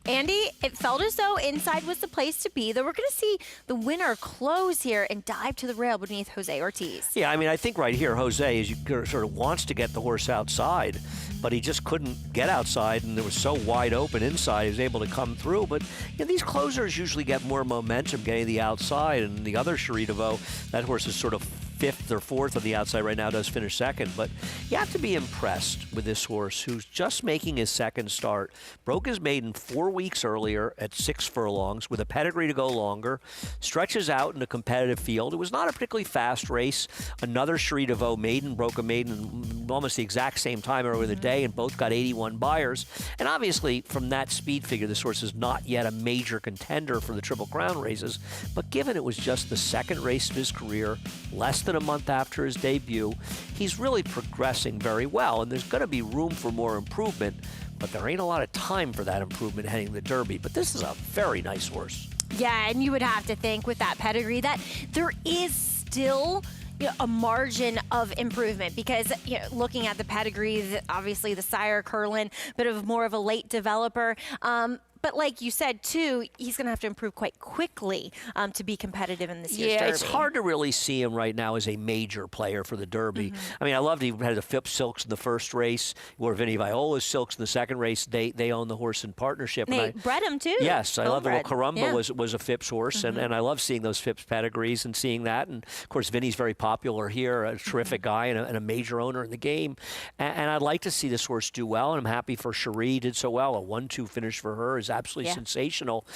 Andy, it felt as though inside was the place to be, though we're going to see the winner close here and dive to the rail beneath Jose Ortiz. Yeah, I mean, I think right here, Jose sort of wants to get the horse outside, but he just couldn't get outside, and it was so wide open inside, he was able to come through. But you know, these closers usually get more momentum getting the outside, and the other Cherie DeVaux, that horse is sort of fifth or fourth on the outside right now, does finish second. But you have to be impressed with this horse who's just making his second start. Broke his maiden 4 weeks earlier at 6 furlongs with a pedigree to go longer. Stretches out in a competitive field. It was not a particularly fast race. Another Cherie DeVaux maiden broke a maiden almost the exact same time earlier in the day, and both got 81 buyers. And obviously, from that speed figure, this horse is not yet a major contender for the Triple Crown races. But given it was just the second race of his career, less than a month after his debut, he's really progressing very well, and there's going to be room for more improvement, but there ain't a lot of time for that improvement heading the Derby. But this is a very nice horse. Yeah, and you would have to think with that pedigree that there is still a margin of improvement, because looking at the pedigree, obviously the sire Curlin, bit of more of a late developer. But like you said, too, he's going to have to improve quite quickly to be competitive in this year's Derby. Yeah, it's hard to really see him right now as a major player for the Derby. I mean, I loved he had the Phipps Silks in the first race, or Vinny Viola's Silks in the second race. They own the horse in partnership. They bred him, too. Yes, I love it. Well, Carumba Yeah. was a Phipps horse, and I love seeing those Phipps pedigrees and seeing that. And, of course, Vinny's very popular here, a terrific guy and a major owner in the game. And I'd like to see this horse do well, and I'm happy for Cherie did so well. A 1-2 finish for her is absolutely sensational.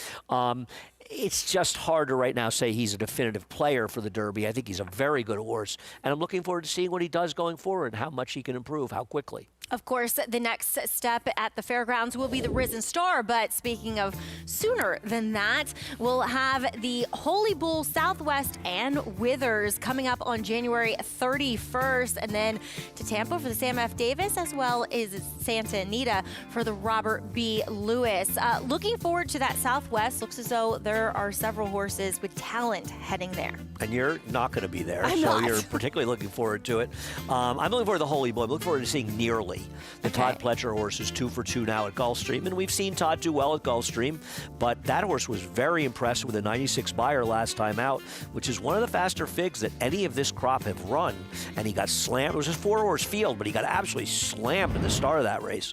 It's just hard to right now say he's a definitive player for the Derby. I think he's a very good horse, and I'm looking forward to seeing what he does going forward, how much he can improve, how quickly. Of course, the next step at the fairgrounds will be the Risen Star, but speaking of sooner than that, we'll have the Holy Bull Southwest and Withers coming up on January 31st, and then to Tampa for the Sam F. Davis, as well as Santa Anita for the Robert B. Lewis. Looking forward to that Southwest. Looks as though there are several horses with talent heading there. And you're not going to be there, I'm so not. you're particularly looking forward to it. I'm looking forward to the Holy Bull. I'm looking forward to seeing Nearly. The Todd Pletcher horse is 2 for 2 now at Gulfstream, and we've seen Todd do well at Gulfstream, but that horse was very impressive with a 96 buyer last time out, which is one of the faster figs that any of this crop have run, and he got slammed. It was a 4-horse field, but he got absolutely slammed at the start of that race.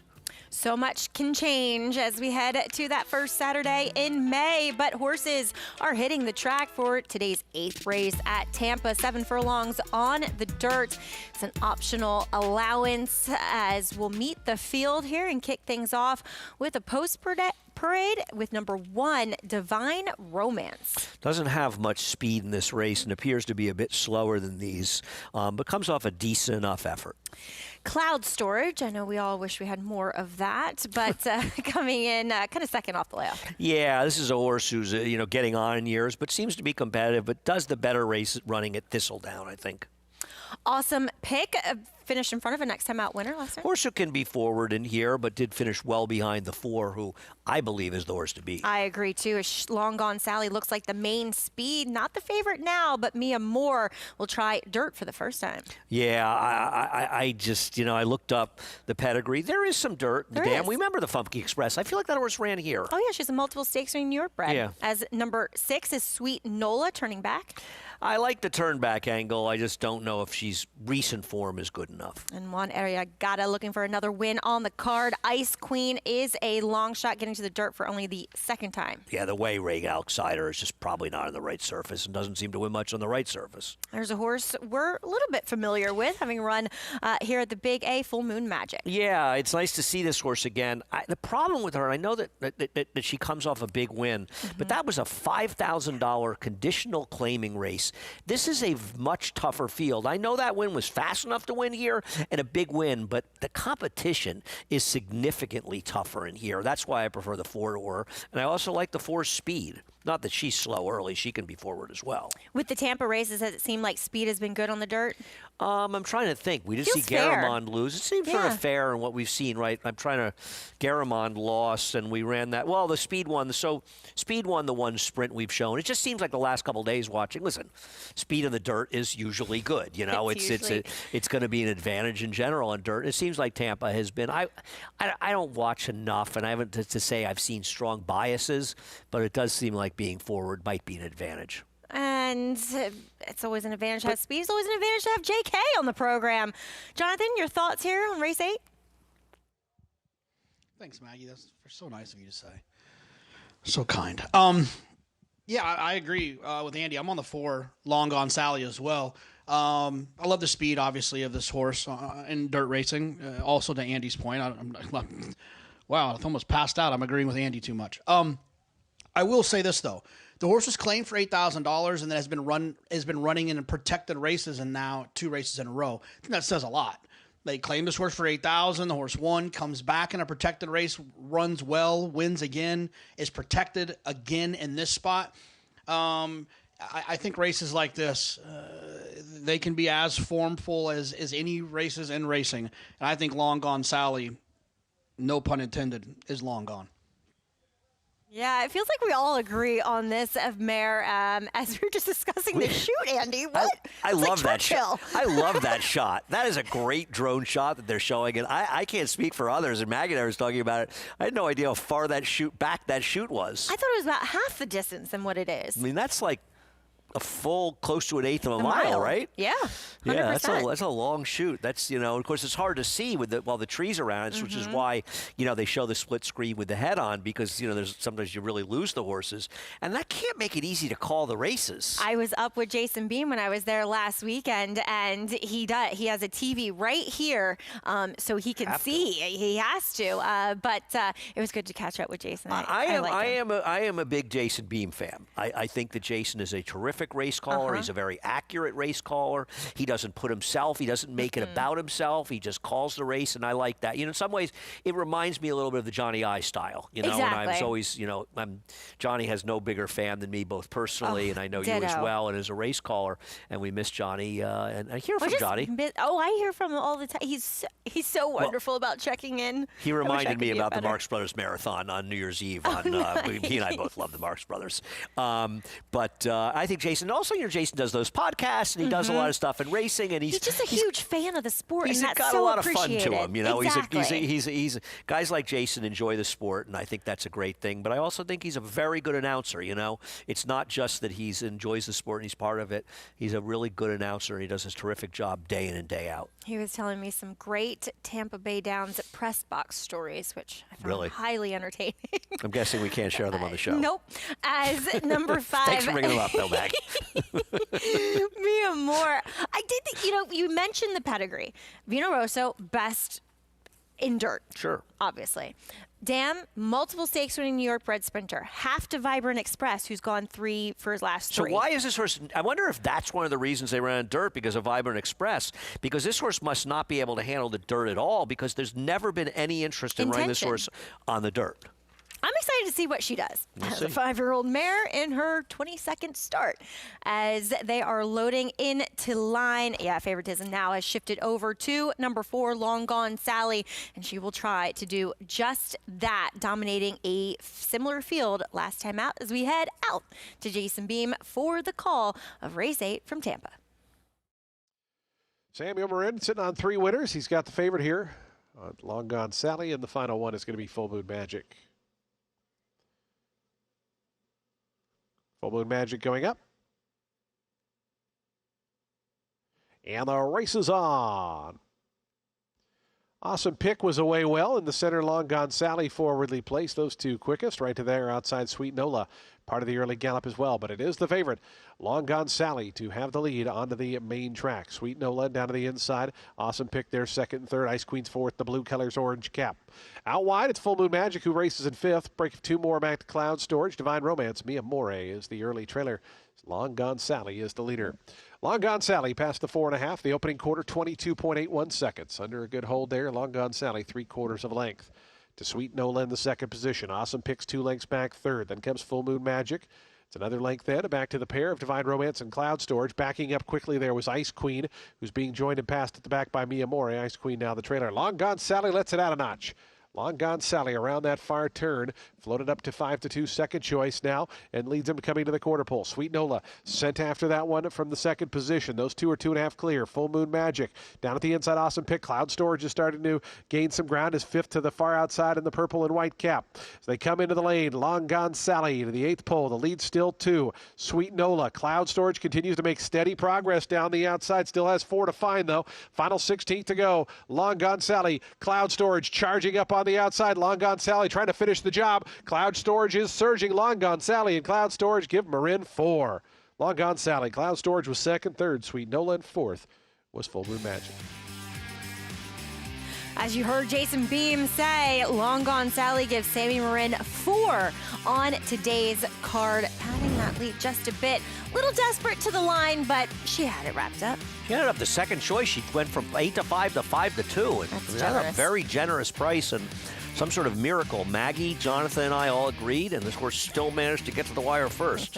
So much can change as we head to that first Saturday in May, but horses are hitting the track for today's 8th race at Tampa. 7 furlongs on the dirt. It's an optional allowance as we'll meet the field here and kick things off with a post-prediction Parade with number 1, Divine Romance. Doesn't have much speed in this race and appears to be a bit slower than these, but comes off a decent enough effort. Cloud Storage. I know we all wish we had more of that, but coming in kind of second off the layoff. Yeah, this is a horse who's getting on in years, but seems to be competitive, but does the better race running at Thistledown, I think. Awesome Pick. Finished in front of a next time out winner last time. Horse who can be forward in here, but did finish well behind the 4, who I believe is the horse to beat. I agree, too. Long Gone Sally looks like the main speed. Not the favorite now, but Mia Moore will try dirt for the first time. Yeah, I just, I looked up the pedigree. There is some dirt. There Damn, is. we remember the Funky Express. I feel like that horse ran here. Oh, yeah, she's a multiple stakes in New York bred. Yeah. As number 6 is Sweet Nola turning back. I like the turn back angle. I just don't know if she's recent form is good enough. And Juan Arriagada looking for another win on the card. Ice Queen is a long shot, getting to the dirt for only the second time. Yeah, the way Ray Outsider is just probably not on the right surface and doesn't seem to win much on the right surface. There's a horse we're a little bit familiar with, having run here at the Big A, Full Moon Magic. Yeah, it's nice to see this horse again. The problem with her, I know that she comes off a big win, but that was a $5,000 conditional claiming race. This is a much tougher field. I know that win was fast enough to win here and a big win, but the competition is significantly tougher in here. That's why I prefer the 4 to her. And I also like the 4's speed. Not that she's slow early. She can be forward as well. With the Tampa races, does it seem like speed has been good on the dirt? I'm trying to think. We did Feels see Garamond lose. It seems sort of fair in what we've seen, right? I'm trying to. Garamond lost, and we ran that. Well, the speed won. So speed won the one sprint we've shown. It just seems like the last couple of days watching. Listen, speed in the dirt is usually good. It's going to be an advantage in general on dirt. It seems like Tampa has been. I don't watch enough, and I haven't to say I've seen strong biases, but it does seem like being forward might be an advantage. And it's always an advantage to have speed. It's always an advantage to have JK on the program. Jonathan, your thoughts here on race 8? Thanks, Maggie. That's so nice of you to say. So kind. Yeah, I agree with Andy. I'm on the 4, Long Gone Sally as well. I love the speed, obviously, of this horse in dirt racing. Also, to Andy's point, wow, I've almost passed out. I'm agreeing with Andy too much. I will say this though: the horse was claimed for $8,000 and then has been running in protected races, and now 2 races in a row. I think that says a lot. They claimed this horse for $8,000. The horse won, comes back in a protected race, runs well, wins again, is protected again in this spot. I think races like this, they can be as formful as any races in racing. And I think Long Gone Sally, no pun intended, is long gone. Yeah, it feels like we all agree on this of Mare as we were just discussing the shoot, Andy. What? I love that shot. I love that shot. That is a great drone shot that they're showing, and I can't speak for others. And Maggie and I was talking about it. I had no idea how far that shoot was. I thought it was about half the distance than what it is. I mean, that's like a full, close to an eighth of a mile, right? Yeah, 100%. Yeah, that's a long shoot. That's, of course, it's hard to see with the trees around it, which is why, they show the split screen with the head on, because, there's sometimes you really lose the horses. And that can't make it easy to call the races. I was up with Jason Beam when I was there last weekend, and he has a TV right here, so he can see. He has to. But it was good to catch up with Jason. I am a big Jason Beam fan. I think that Jason is a terrific race caller. He's a very accurate race caller. He doesn't put himself. He doesn't make it about himself. He just calls the race, and I like that. In some ways, it reminds me a little bit of the Johnny I style. Exactly. And I was always, Johnny has no bigger fan than me, both personally, and I know ditto. you as well, and as a race caller. And we miss Johnny, and I hear from Johnny. I hear from him all the time. He's so wonderful about checking in. He reminded me about the Marx Brothers Marathon on New Year's Eve. Nice. He and I both love the Marx Brothers. But I think Jason, also, Jason does those podcasts, and he does a lot of stuff in racing, and he's just a huge fan of the sport, and that's got so a lot of fun to him. Exactly. He's guys like Jason enjoy the sport, and I think that's a great thing. But I also think he's a very good announcer. It's not just that he enjoys the sport and he's part of it. He's a really good announcer, and he does a terrific job day in and day out. He was telling me some great Tampa Bay Downs press box stories, which I found highly entertaining. I'm guessing we can't share them on the show. Nope. As number 5. Thanks for bringing them up, though, Mag. Mia Moore. I did think, you mentioned the pedigree. Vino Rosso, best in dirt. Sure. Obviously. Dam, multiple stakes winning New York bred sprinter. Half to Vibrant Express, who's gone 3 for his last 3. So why is this horse? I wonder if that's one of the reasons they ran dirt, because of Vibrant Express. Because this horse must not be able to handle the dirt at all, because there's never been any interest in running this horse on the dirt. I'm excited to see what she does as a see. 5-year-old mare in her 22nd start as they are loading into line. Yeah, favoritism now has shifted over to number 4, Long Gone Sally, and she will try to do just that, dominating a similar field last time out as we head out to Jason Beam for the call of race 8 from Tampa. Samuel Marin sitting on 3 winners. He's got the favorite here. Long Gone Sally, and the final one is going to be Full Moon Magic. Full Moon Magic going up. And the race is on. Awesome Pick was away well in the center. Long Gone Sally forwardly placed. Those 2 quickest right to there outside Sweet Nola. Part of the early gallop as well, but it is the favorite, Long Gone Sally, to have the lead onto the main track. Sweet Nola down to the inside. Awesome Pick there, 2nd and 3rd. Ice Queen's 4th. The blue colors, orange cap. Out wide, it's Full Moon Magic, who races in 5th. Break of 2 more back to Cloud Storage. Divine Romance. Mia More is the early trailer. Long Gone Sally is the leader. Long Gone Sally past the 4.5. The opening quarter, 22.81 seconds. Under a good hold there. Long Gone Sally, 3/4 of a length. To Sweet Nola in the 2nd position. Awesome Picks 2 lengths back, 3rd. Then comes Full Moon Magic. It's another length then. Back to the pair of Divine Romance and Cloud Storage. Backing up quickly there was Ice Queen, who's being joined and passed at the back by Mia More. Ice Queen now the trailer. Long Gone Sally lets it out a notch. Long Gone Sally around that far turn, floated up to 5-2, second choice now, and leads him coming to the quarter pole. Sweet Nola sent after that one from the 2nd position. Those 2 are 2.5 clear. Full Moon Magic down at the inside. Awesome Pick. Cloud Storage is starting to gain some ground. Is 5th to the far outside in the purple and white cap. As they come into the lane, Long Gone Sally to the 8th pole. The lead still 2. Sweet Nola. Cloud Storage continues to make steady progress down the outside. Still has 4 to find though. Final 16th to go. Long Gone Sally. Cloud Storage charging up on the outside. Long Gone Sally trying to finish the job. Cloud Storage is surging. Long Gone Sally and Cloud Storage give Marin 4. Long Gone Sally. Cloud Storage was 2nd, 3rd. Sweet Nola and 4th was Full Moon Magic. As you heard Jason Beam say, Long Gone Sally gives Sammy Marin 4 on today's card, padding that lead just a bit. Little desperate to the line, but she had it wrapped up. She ended up the 2nd choice. She went from 8 to 5 to 5 to 2. That's at a generous. very generous price and some sort of miracle. Maggie, Jonathan, and I all agreed, and this horse still managed to get to the wire first.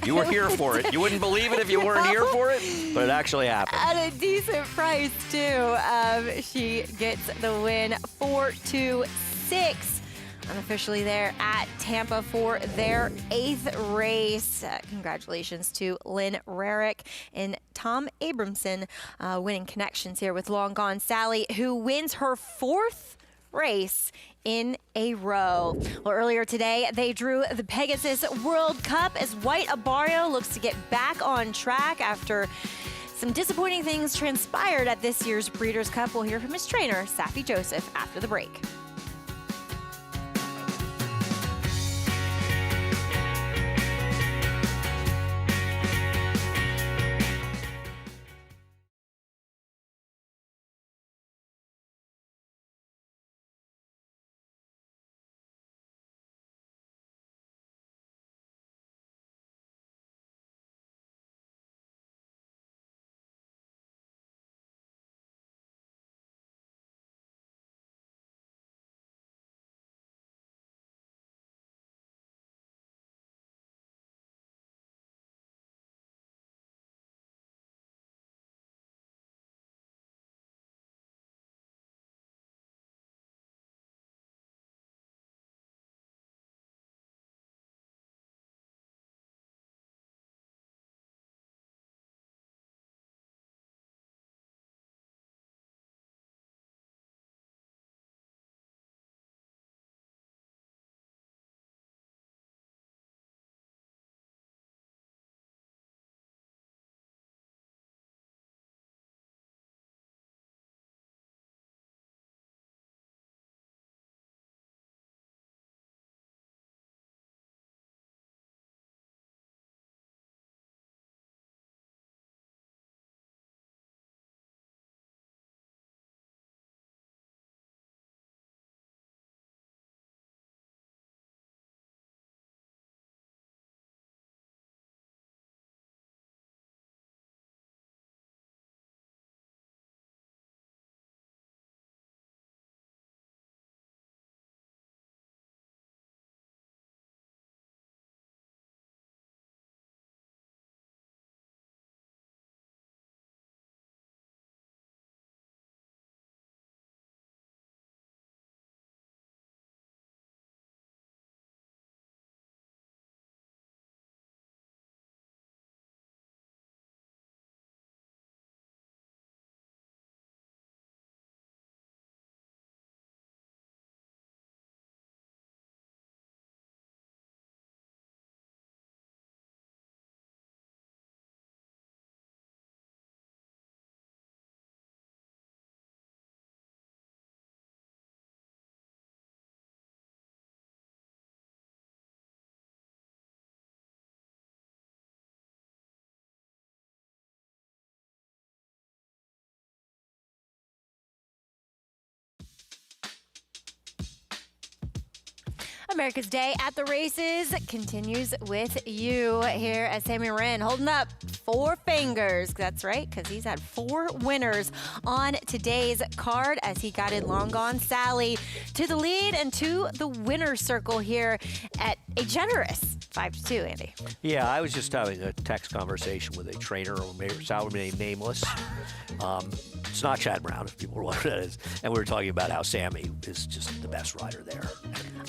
You were here for it. You wouldn't believe it if you weren't here for it, but it actually happened. At a decent price, too. She gets the win 4-6. Unofficially there at Tampa for their 8th race. Congratulations to Lynn Rarick and Tom Abramson winning connections here with Long Gone Sally, who wins her 4th race in a row. Well, earlier today, they drew the Pegasus World Cup as White Abarrio looks to get back on track after some disappointing things transpired at this year's Breeders' Cup. We'll hear from his trainer, Safi Joseph, after the break. America's Day at the Races continues with you here at Sammy Wren, holding up 4 fingers. That's right, because he's had 4 winners on today's card as he guided Long Gone Sally to the lead and to the winner's circle here at a generous 5-2, Andy. Yeah, I was just having a text conversation with a trainer, or shall remain nameless. It's not Chad Brown, if people are wondering what that is. And we were talking about how Sammy is just the best rider there.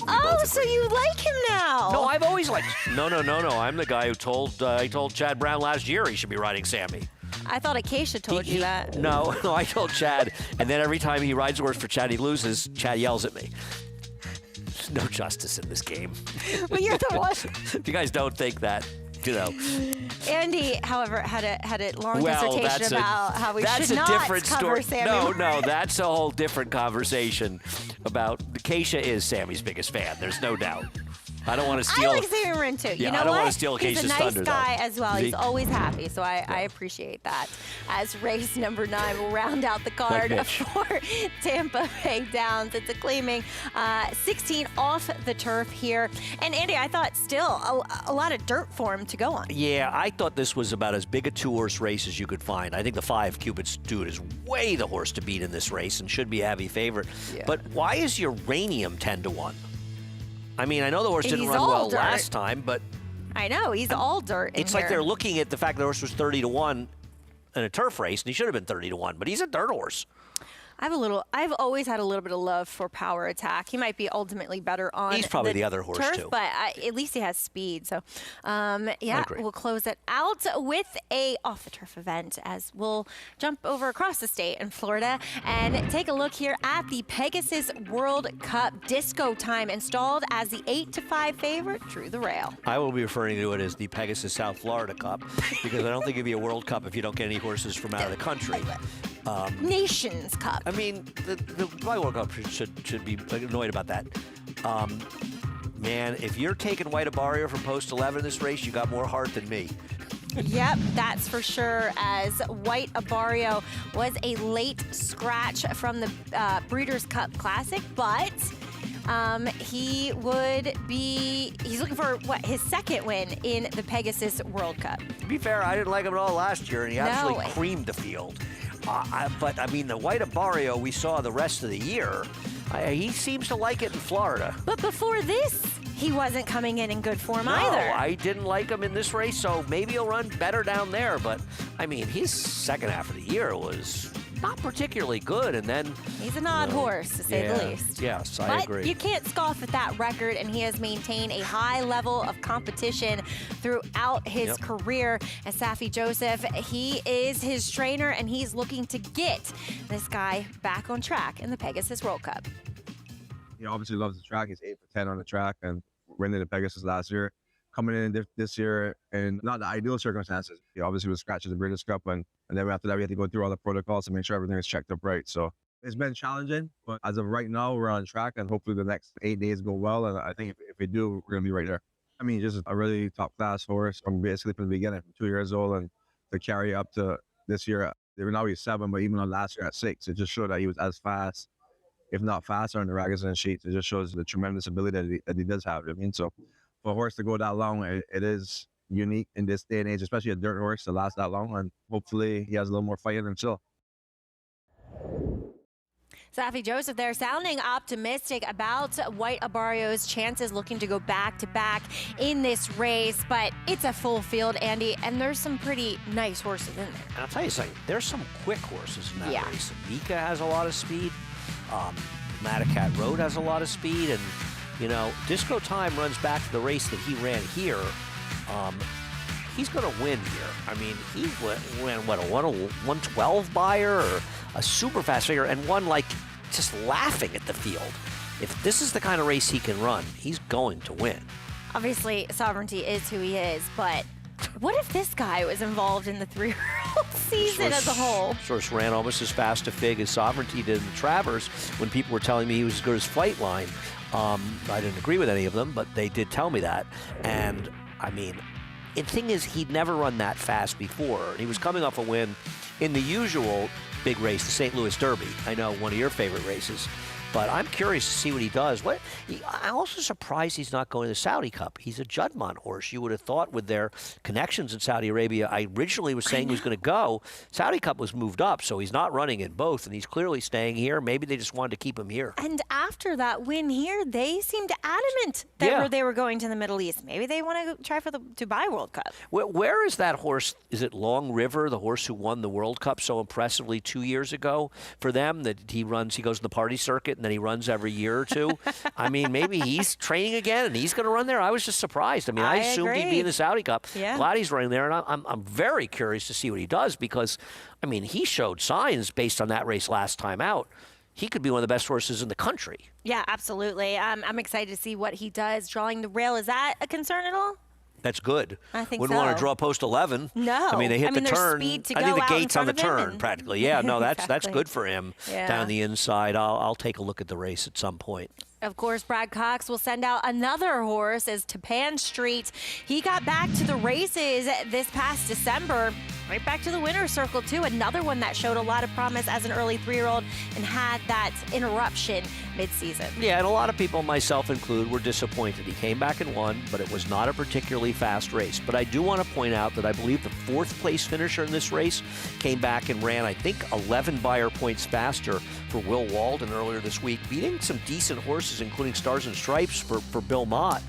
Oh, so you like him now? No, I've always liked. No. I'm the guy who told Chad Brown last year he should be riding Sammy. I thought Acacia told you that. No, I told Chad, and then every time he rides a horse for Chad, he loses. Chad yells at me. There's no justice in this game. Well, you're the one. If you guys don't think that, you know. Andy, however, had a long dissertation about how we should not different cover story. Sammy. No, that's a whole different conversation about Acacia is Sammy's biggest fan. There's no doubt. I don't want to steal. I like Sammy Wren too. Yeah, you know I don't what? want to steal Acacia's He's a nice thunder, guy though. as well. He's always happy, so I appreciate that. As race number 9 will round out the card for Tampa Bay Downs. It's a claiming 16 off the turf here. And Andy, I thought still a lot of dirt for him to go on. Yeah, I thought this was about as big a 2-horse race as you could find. I think the 5 Cupid's Dude is way the horse to beat in this race and should be a heavy favorite. Yeah. But why is Uranium 10-1? I mean, I know the horse didn't run well last time, but I know he's all dirt. It's like they're looking at the fact the horse was 30-1 in a turf race, and he should have been 30-1, but he's a dirt horse. I've always had a little bit of love for Power Attack. He might be ultimately better on He's probably the other horse, turf, too. but at least he has speed. So, we'll close it out with a off-the-turf event as we'll jump over across the state in Florida and take a look here at the Pegasus World Cup. Disco Time installed as the 8-5 favorite drew the rail. I will be referring to it as the Pegasus South Florida Cup because I don't think it'd be a World Cup if you don't get any horses from out of the country. Nations Cup. I mean, the World Cup should be annoyed about that. Man, if you're taking White Abario from post 11 in this race, you got more heart than me. Yep, that's for sure, as White Abario was a late scratch from the Breeders' Cup Classic, but he's looking for, his second win in the Pegasus World Cup. To be fair, I didn't like him at all last year, and he absolutely creamed the field. But, I mean, the White Abario we saw the rest of the year, he seems to like it in Florida. But before this, he wasn't coming in good form either. No, I didn't like him in this race, so maybe he'll run better down there. But, I mean, his second half of the year was not particularly good, and then... He's an odd horse, to say the least. Yes, I agree. But you can't scoff at that record, and he has maintained a high level of competition throughout his career. And Safi Joseph, he is his trainer, and he's looking to get this guy back on track in the Pegasus World Cup. He obviously loves the track. He's 8 for 10 on the track and winning the Pegasus last year. Coming in this year in not the ideal circumstances. He obviously was scratched at the Breeders' Cup, and then after that, we had to go through all the protocols to make sure everything is checked up right. So it's been challenging, but as of right now, we're on track, and hopefully the next 8 days go well. And I think if we do, we're going to be right there. I mean, just a really top-class horse from basically from the beginning, from 2 years old, and to carry up to this year. Now he's 7, but even on last year at 6, it just showed that he was as fast, if not faster, on the raggers and sheets. It just shows the tremendous ability that he does have. I mean, so for a horse to go that long, it is unique in this day and age, especially a dirt horse to last that long. And hopefully he has a little more fight in him still. Safi Joseph there sounding optimistic about White Abario's chances, looking to go back-to-back in this race. But it's a full field, Andy, and there's some pretty nice horses in there. And I'll tell you something, there's some quick horses in that race. Mika has a lot of speed. Madacat Road has a lot of speed. And, you know, Disco Time runs back to the race that he ran here. He's going to win here. I mean, he went a 112 buyer or a super fast figure and won like just laughing at the field. If this is the kind of race he can run, he's going to win. Obviously, Sovereignty is who he is, but what if this guy was involved in the 3-year-old season as a whole? Source ran almost as fast a fig as Sovereignty did in the Travers when people were telling me he was as good as Flightline. I didn't agree with any of them, but they did tell me that. And, I mean, the thing is, he'd never run that fast before. He was coming off a win in the usual big race, the St. Louis Derby. I know, one of your favorite races. But I'm curious to see what he does. I'm also surprised he's not going to the Saudi Cup. He's a Juddmonte horse. You would have thought with their connections in Saudi Arabia, I originally was saying he was going to go. Saudi Cup was moved up, so he's not running in both, and he's clearly staying here. Maybe they just wanted to keep him here. And after that win here, they seemed adamant that they were going to the Middle East. Maybe they want to try for the Dubai World Cup. Where is that horse? Is it Long River, the horse who won the World Cup so impressively 2 years ago for them? That he goes in the party circuit, and then he runs every year or two. I mean, maybe he's training again, and he's going to run there. I was just surprised. I mean, I assumed he'd be in the Saudi Cup. Yeah. Glad he's running there, and I'm very curious to see what he does because, I mean, he showed signs based on that race last time out. He could be one of the best horses in the country. Yeah, absolutely. I'm excited to see what he does. Drawing the rail, is that a concern at all? That's good. I think Wouldn't so. want to draw post 11. No. I mean, they hit the turn. Speed to I think go the out in gate's on front the of him turn and- practically. Yeah, no, that's Exactly. good for him down the inside. I'll take a look at the race at some point. Of course, Brad Cox will send out another horse as Tapan Street. He got back to the races this past December, right back to the winner's circle, too. Another one that showed a lot of promise as an early 3-year-old and had that interruption mid-season. Yeah, and a lot of people, myself included, were disappointed. He came back and won, but it was not a particularly fast race. But I do want to point out that I believe the fourth-place finisher in this race came back and ran, I think, 11 Beyer points faster for Will Walden earlier this week, beating some decent horses, including Stars and Stripes for Bill Mott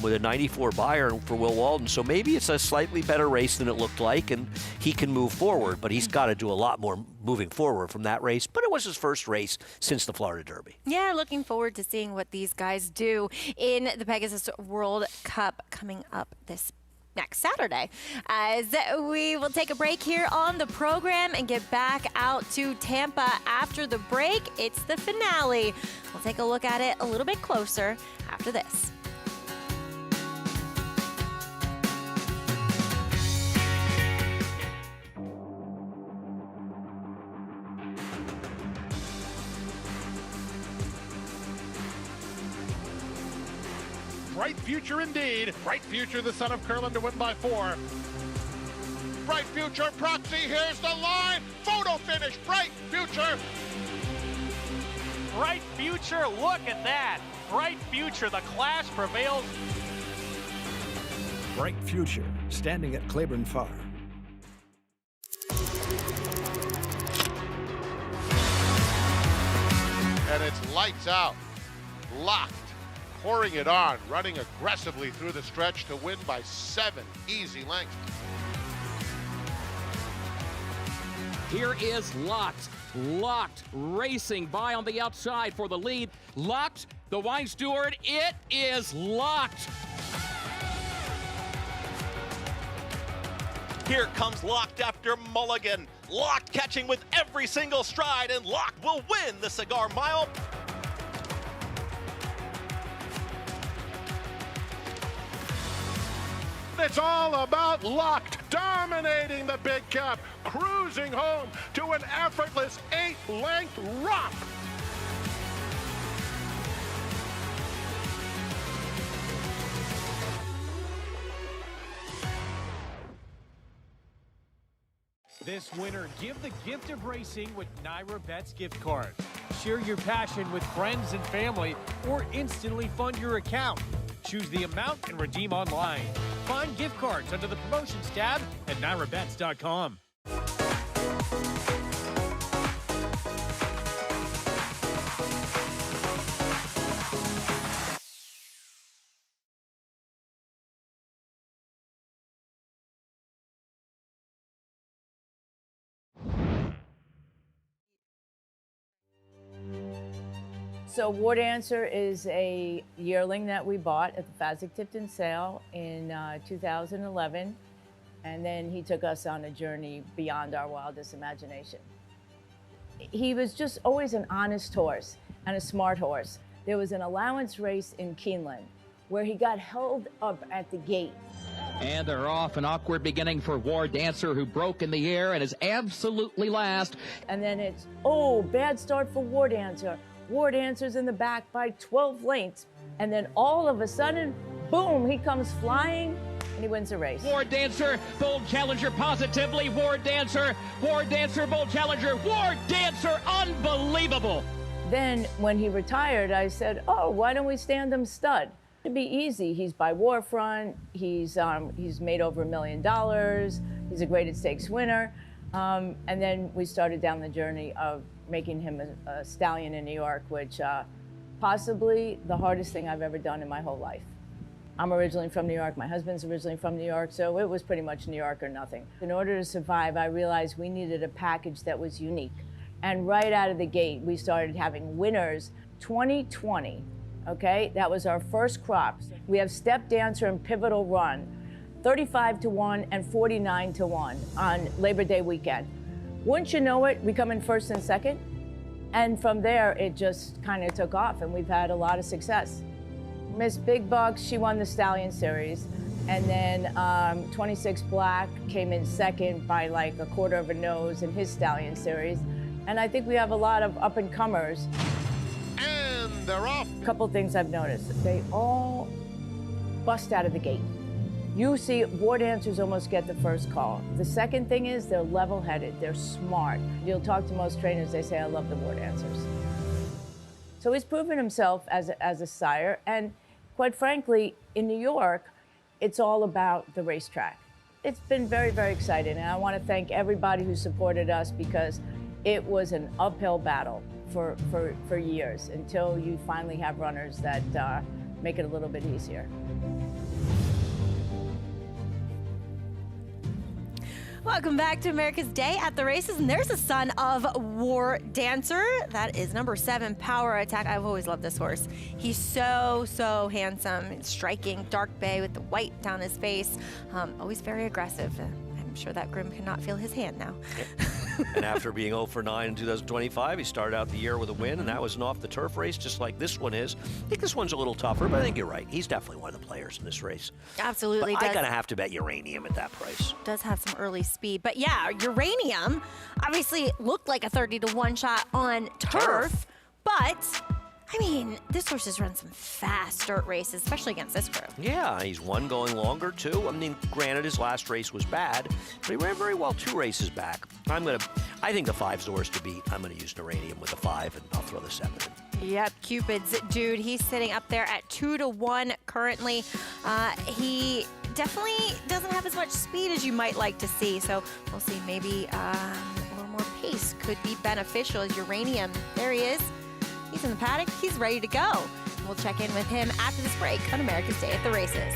with a 94 Beyer for Will Walden. So maybe it's a slightly better race than it looked like, and he can move forward, but he's got to do a lot more moving forward from that race. But it was his first race since the Florida Derby. Yeah, looking forward to seeing what these guys do in the Pegasus World Cup coming up this next Saturday. As we will take a break here on the program and get back out to Tampa after the break. It's the finale. We'll take a look at it a little bit closer after this. Bright future indeed. Bright future, the son of Curlin to win by 4. Bright future, Proxy, here's the line. Photo finish, Bright future. Bright future, look at that. Bright future, the class prevails. Bright future, standing at Claiborne Farm. And it's lights out. Locked. Pouring it on, running aggressively through the stretch to win by 7 easy lengths. Here is Locked. Locked racing by on the outside for the lead. Locked, the wine steward, it is Locked. Here comes Locked after Mulligan. Locked catching with every single stride, and Locked will win the Cigar Mile. It's all about Locked, dominating the Big Cap, cruising home to an effortless 8-length romp. This winter, give the gift of racing with Nairobets gift cards. Share your passion with friends and family or instantly fund your account. Choose the amount and redeem online. Find gift cards under the promotions tab at Nairobets.com. So War Dancer is a yearling that we bought at the Fasig-Tipton sale in 2011. And then he took us on a journey beyond our wildest imagination. He was just always an honest horse and a smart horse. There was an allowance race in Keeneland where he got held up at the gate. And they're off, an awkward beginning for War Dancer, who broke in the air and is absolutely last. And then it's, oh, bad start for War Dancer. War Dancer's in the back by 12 lengths. And then all of a sudden, boom, he comes flying and he wins the race. War Dancer, bold challenger positively. War Dancer, bold challenger. War Dancer, unbelievable. Then when he retired, I said, oh, why don't we stand him stud? It'd be easy. He's by Warfront. He's made over $1 million. He's a graded stakes winner. And then we started down the journey of making him a stallion in New York, which possibly the hardest thing I've ever done in my whole life. I'm originally from New York. My husband's originally from New York, so it was pretty much New York or nothing. In order to survive, I realized we needed a package that was unique. And right out of the gate, we started having winners. 2020, okay? That was our first crop. We have Step Dancer and Pivotal Run, 35-1 and 49-1 on Labor Day weekend. Wouldn't you know it, we come in first and second. And from there, it just kind of took off, and we've had a lot of success. Miss Big Bucks, she won the Stallion Series. And then 26 Black came in second by like a quarter of a nose in his Stallion Series. And I think we have a lot of up-and-comers. And they're off. A couple things I've noticed. They all bust out of the gate. You see war dancers almost get the first call. The second thing is they're level-headed, they're smart. You'll talk to most trainers, they say, I love the war dancers. So he's proven himself as a sire. And quite frankly, in New York, it's all about the racetrack. It's been very, very exciting. And I want to thank everybody who supported us because it was an uphill battle for years until you finally have runners that make it a little bit easier. Welcome back to America's Day at the Races, and there's a son of War Dancer. That is number 7, Power Attack. I've always loved this horse. He's so handsome, striking, dark bay with the white down his face. Always very aggressive. I'm sure that groom cannot feel his hand now. And after being 0 for 9 in 2025, he started out the year with a win, and that was an off-the-turf race, just like this one is. I think this one's a little tougher, but I think you're right. He's definitely one of the players in this race. Absolutely. But I'm going to have to bet Uranium at that price. Does have some early speed. But yeah, Uranium obviously looked like a 30-1 shot on turf. But, I mean, this horse has run some fast dirt races, especially against this crew. Yeah, he's won going longer, too. I mean, granted, his last race was bad, but he ran very well 2 races back. I think the 5's the horse to beat. I'm going to use Uranium with a 5, and I'll throw the 7 in. Yep, Cupid's dude. He's sitting up there at 2-1 currently. He definitely doesn't have as much speed as you might like to see, so we'll see. Maybe a little more pace could be beneficial as Uranium. There he is. He's in the paddock. He's ready to go. We'll check in with him after this break on America's Day at the Races.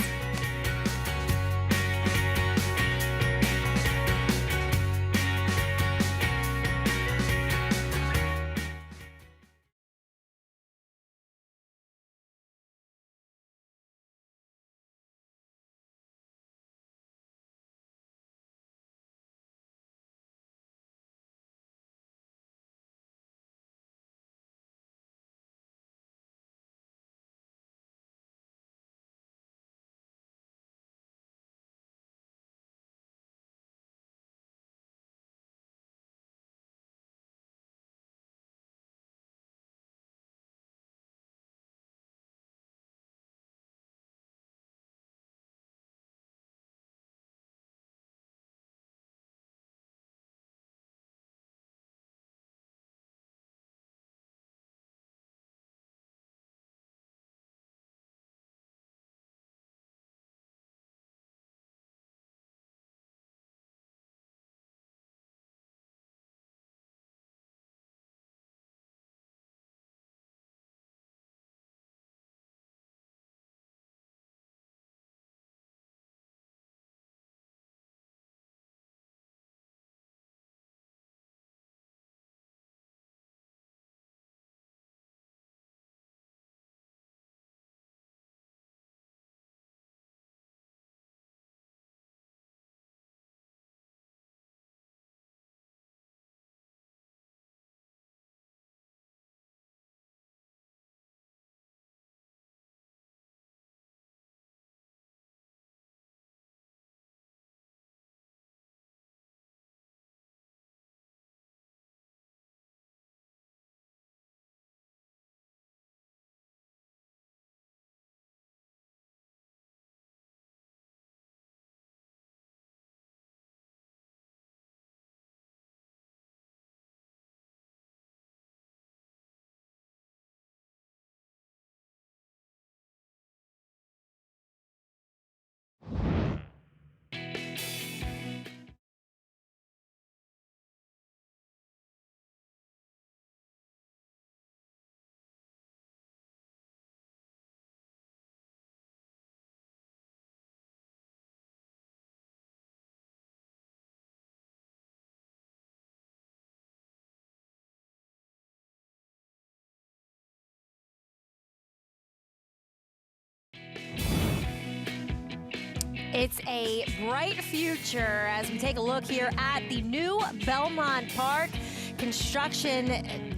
It's a bright future as we take a look here at the new Belmont Park. Construction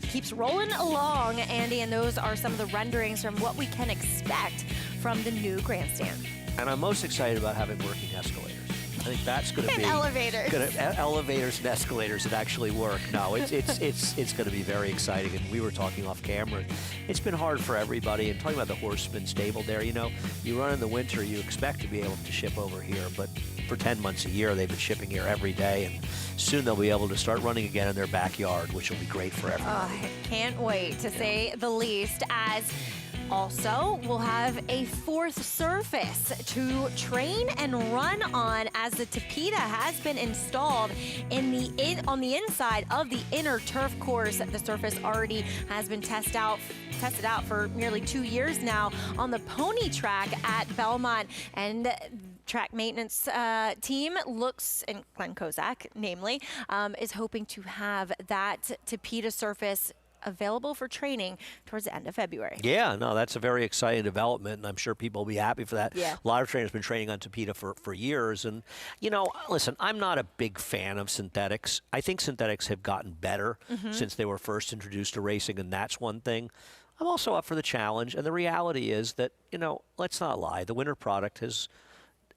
keeps rolling along, Andy, and those are some of the renderings from what we can expect from the new grandstand. And I'm most excited about having working escalators. I think that's going to be elevators. Elevators and escalators that actually work. No, it's going to be very exciting. And we were talking off camera. It's been hard for everybody. And talking about the Horseman stable there, you run in the winter, you expect to be able to ship over here, but for 10 months a year, they've been shipping here every day, and soon they'll be able to start running again in their backyard, which will be great for everyone. Can't wait, to say the least. As also, we'll have a fourth surface to train and run on, as the Tapeta has been installed on the inside of the inner turf course. The surface already has been tested out for nearly 2 years now on the pony track at Belmont, and track maintenance team looks, and Glenn Kozak namely, is hoping to have that Tapeta surface available for training towards the end of February. Yeah, no, that's a very exciting development, and I'm sure people will be happy for that. Yeah. A lot of trainers have been training on Tapeta for years, and, listen, I'm not a big fan of synthetics. I think synthetics have gotten better since they were first introduced to racing, and that's one thing. I'm also up for the challenge, and the reality is that, let's not lie, the winter product has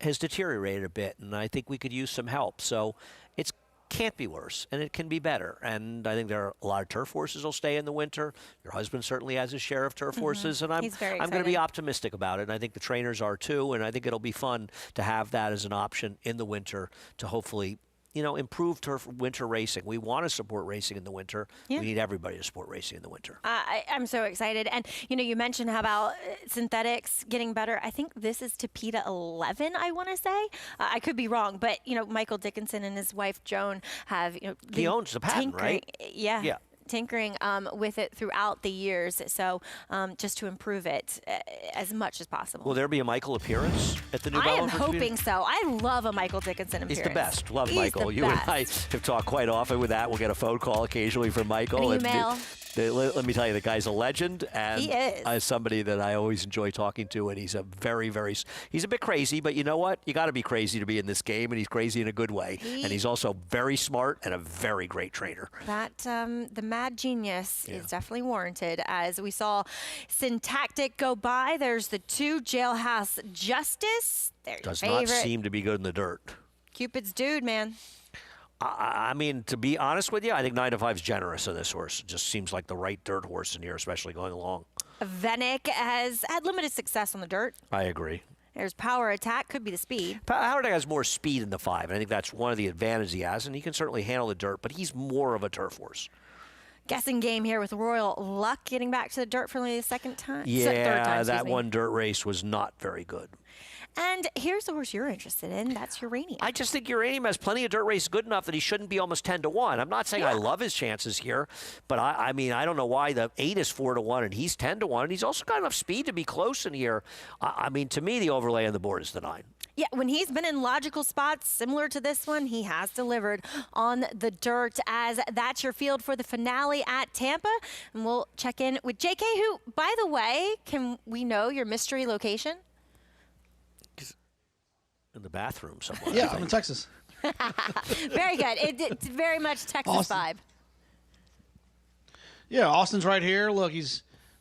deteriorated a bit, and I think we could use some help. So it can't be worse, and it can be better. And I think there are a lot of turf horses will stay in the winter. Your husband certainly has his share of turf horses, and I'm going to be optimistic about it. And I think the trainers are too, and I think it'll be fun to have that as an option in the winter to hopefully improve turf winter racing. We want to support racing in the winter. Yeah. We need everybody to support racing in the winter. I'm so excited. And, you mentioned how about synthetics getting better. I think this is Tapeta 11, I want to say. I could be wrong, but, Michael Dickinson and his wife, Joan, have, he owns the patent, right? Yeah. Tinkering with it throughout the years, so just to improve it as much as possible. Will there be a Michael appearance at the new Belmont? I am hoping so. I love a Michael Dickinson appearance. He's the best. Love He's Michael. The You best. and I have talked quite often with that. We'll get a phone call occasionally from Michael. An email. Let me tell you, the guy's a legend, and he is somebody that I always enjoy talking to, and he's a he's a bit crazy, but you know what? You got to be crazy to be in this game, and he's crazy in a good way. And he's also very smart and a very great trainer. That, the mad genius is definitely warranted. As we saw Syntactic go by, there's the 2 Jailhouse Justice. Their Does favorite. not seem to be good in the dirt. Cupid's dude, man. I mean, to be honest with you, I think 9 to 5 is generous in this horse. It just seems like the right dirt horse in here, especially going along. Venick has had limited success on the dirt. I agree. There's Power Attack, could be the speed. Power Attack has more speed in the 5, and I think that's one of the advantages he has, and he can certainly handle the dirt, but he's more of a turf horse. Guessing game here with Royal Luck getting back to the dirt for only the third time. That one dirt race was not very good. And here's the horse you're interested in. That's Uranium. I just think Uranium has plenty of dirt races good enough that he shouldn't be almost 10 to 1. I'm not saying I love his chances here, but I mean, I don't know why the 8 is 4 to 1 and he's 10 to 1. And he's also got enough speed to be close in here. I mean, to me, the overlay on the board is the 9. Yeah, when he's been in logical spots similar to this one, he has delivered on the dirt. As that's your field for the finale at Tampa. And we'll check in with JK, who, by the way, can we know your mystery location? In the bathroom somewhere. Yeah, I'm in Texas. Very good. It's very much Texas vibe. Yeah, Austin's right here. Look,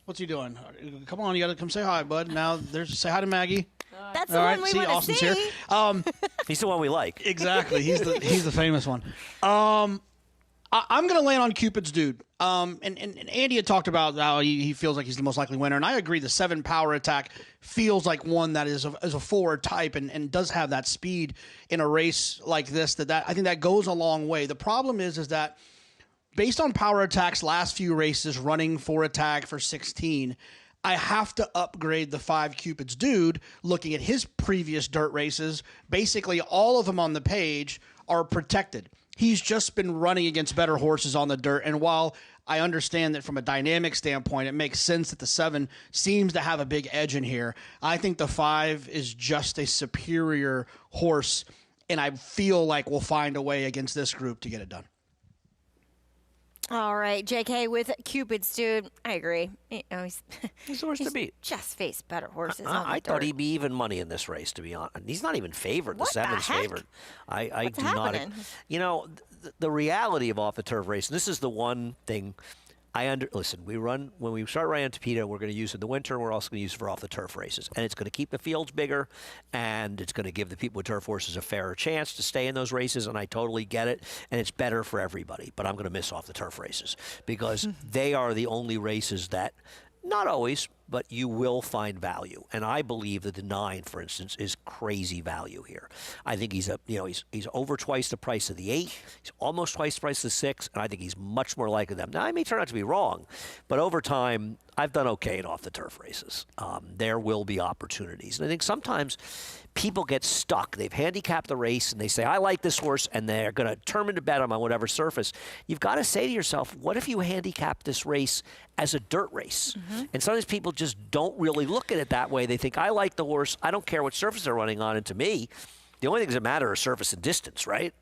what's he doing? Come on, you got to come say hi, bud. Now, say hi to Maggie. That's the one we want to Austin's see. Here. He's the one we like. Exactly. He's the famous one. I'm going to land on Cupid's dude. And Andy had talked about how he feels like he's the most likely winner, and I agree. The 7 Power Attack feels like one that is a forward type and does have that speed in a race like this. That I think that goes a long way. The problem is that based on Power Attack's last few races running for attack for 16, I have to upgrade the 5 Cupid's dude. Looking at his previous dirt races, basically all of them on the page are protected. He's just been running against better horses on the dirt. And while I understand that from a dynamic standpoint, it makes sense that the 7 seems to have a big edge in here, I think the 5 is just a superior horse. And I feel like we'll find a way against this group to get it done. All right, JK with Cupid's dude. I agree. You know, he's the horse to beat. Just faced better horses. I thought he'd be even money in this race, to be honest. He's not even favored. What the seven's the heck? favored. I What's do not. happening? You know, the reality of off the turf race. And this is the one thing. Listen, when we start running Tapeta, we're going to use it in the winter, and we're also going to use it for off-the-turf races. And it's going to keep the fields bigger, and it's going to give the people with turf horses a fairer chance to stay in those races, and I totally get it, and it's better for everybody. But I'm going to miss off-the-turf races because they are the only races that, not always, but you will find value. And I believe that the 9, for instance, is crazy value here. I think he's over twice the price of the 8. He's almost twice the price of the 6, and I think he's much more likely them. Now, I may turn out to be wrong, but over time, I've done okay in off-the-turf races. There will be opportunities. And I think sometimes people get stuck. They've handicapped the race, and they say, I like this horse, and they're going to determine to bet him on whatever surface. You've got to say to yourself, what if you handicap this race as a dirt race? And sometimes people just don't really look at it that way. They think, I like the horse. I don't care what surface they're running on. And to me, the only things that matter are surface and distance, right?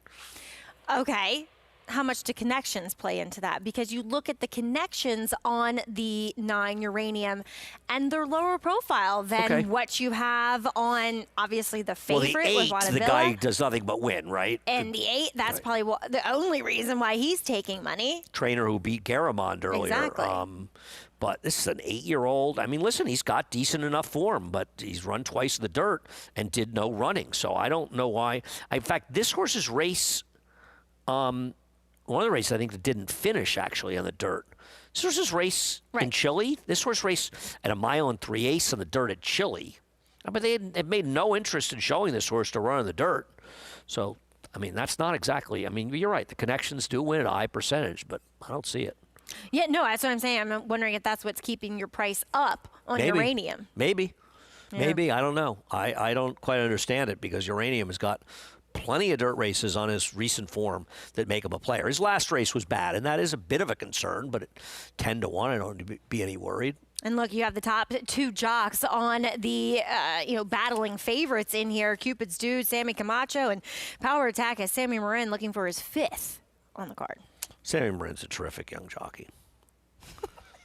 Okay. How much do connections play into that? Because you look at the connections on the 9 Uranium, and they're lower profile than what you have on, obviously, the favorite well, the 8, with Wanavilla. the guy does nothing but win, right? And the 8, that's probably the only reason why he's taking money. Trainer who beat Garamond earlier. Exactly. But this is an 8-year-old. I mean, listen, he's got decent enough form, but he's run twice in the dirt and did no running. So I don't know why. In fact, this horse's race, one of the races I think that didn't finish actually on the dirt. This horse's race in Chile. This horse raced at 1 3/8 on the dirt at Chile. But they made no interest in showing this horse to run in the dirt. So, I mean, that's not exactly. I mean, you're right. The connections do win at a high percentage, but I don't see it. Yeah, no, that's what I'm saying. I'm wondering if that's what's keeping your price up on Uranium. Maybe. I don't know. I don't quite understand it because Uranium has got plenty of dirt races on his recent form that make him a player. His last race was bad, and that is a bit of a concern, but at 10-1, I don't be any worried. And look, you have the top 2 jocks on the, battling favorites in here. Cupid's Dude, Sammy Camacho, and Power Attack has Sammy Marin looking for his 5th on the card. Sammy Marin's a terrific young jockey.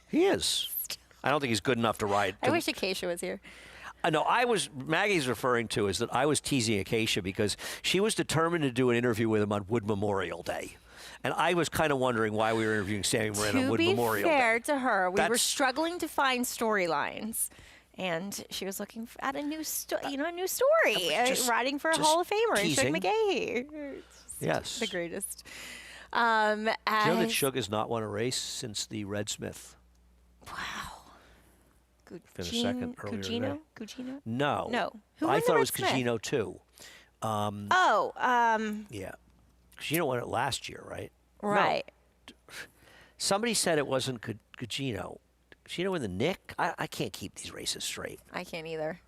He is. I don't think he's good enough to ride. I wish Acacia was here. No, Maggie's referring to is that I was teasing Acacia because she was determined to do an interview with him on Wood Memorial Day. And I was kind of wondering why we were interviewing Sammy Marin on Wood Memorial Day. To be fair to her, we were struggling to find storylines. And she was looking at a new story, riding for a Hall of Famer, and Shug McGahee. Yes. The greatest. Do you know that Shug has not won a race since the Red Smith? Wow. Finished second earlier today. Gugino? No. Who I thought it was Smith? Gugino too. Yeah. Gugino won it last year, right? Right. No. Somebody said it wasn't Gugino. Gugino in the Nick? I can't keep these races straight. I can't either.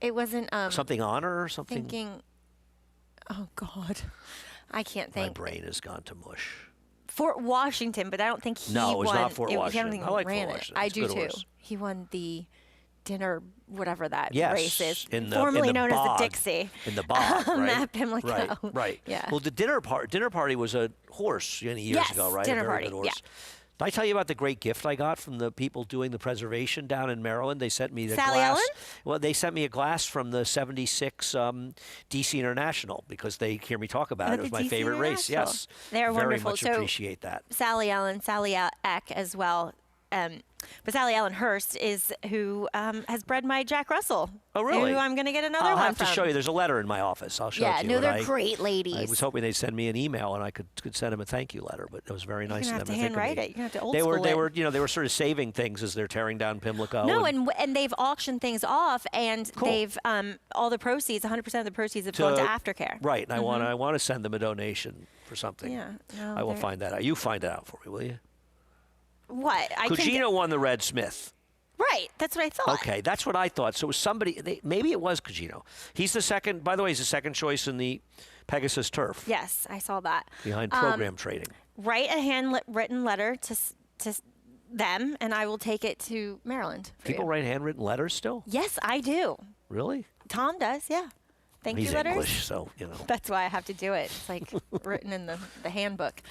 It wasn't something honor or something. Thinking. Oh God, I can't think. My brain has gone to mush. Fort Washington, but I don't think he won. No, it was not Fort I don't Washington. think I like ran Fort it. Washington. I It's a do good too. horse. He won the dinner, whatever that Yes, race is, in the formerly known bog. as the Dixie. In the bog, right? At Pimlico. Right. Yeah. Well, the dinner party was a horse many years ago, right? Dinner a very party. good horse. Yeah. Did I tell you about the great gift I got from the people doing the preservation down in Maryland? They sent me the Sally glass. Ellen? Well, they sent me a glass from the '76 DC International because they hear me talk about it. It was my DC favorite race. International. Yes, They're very wonderful. much So, appreciate that. Sally Ellen, Sally Eck as well. But Sally Ellen Hurst is who has bred my Jack Russell. Oh, really? Who I'm going to get another I'll one have from. to show you. There's a letter in my office. I'll show it to you. Yeah, no, And they're great ladies. I was hoping they'd send me an email and I could send them a thank you letter, but it was very nice of them. You're to going think to of have to me. handwrite it. You're going to have to old They school were sort of saving things as they're tearing down Pimlico. No, and they've auctioned things off, and Cool. they've all the proceeds, 100% of the proceeds have gone to aftercare. Right, and I want to send them a donation for something. Yeah, no, I will find that out. You find it out for me, will you? What? Gugino won the Red Smith. Right, that's what I thought. Okay, that's what I thought. So it was somebody. Maybe it was Gugino. He's the second. By the way, he's the second choice in the Pegasus Turf. Yes, I saw that. Behind program trading. Write a handwritten letter to them, and I will take it to Maryland. People write handwritten letters still? Yes, I do. Really? Tom does, yeah. thank He's you letters. English, so, you know. That's why I have to do it. It's like written in the handbook.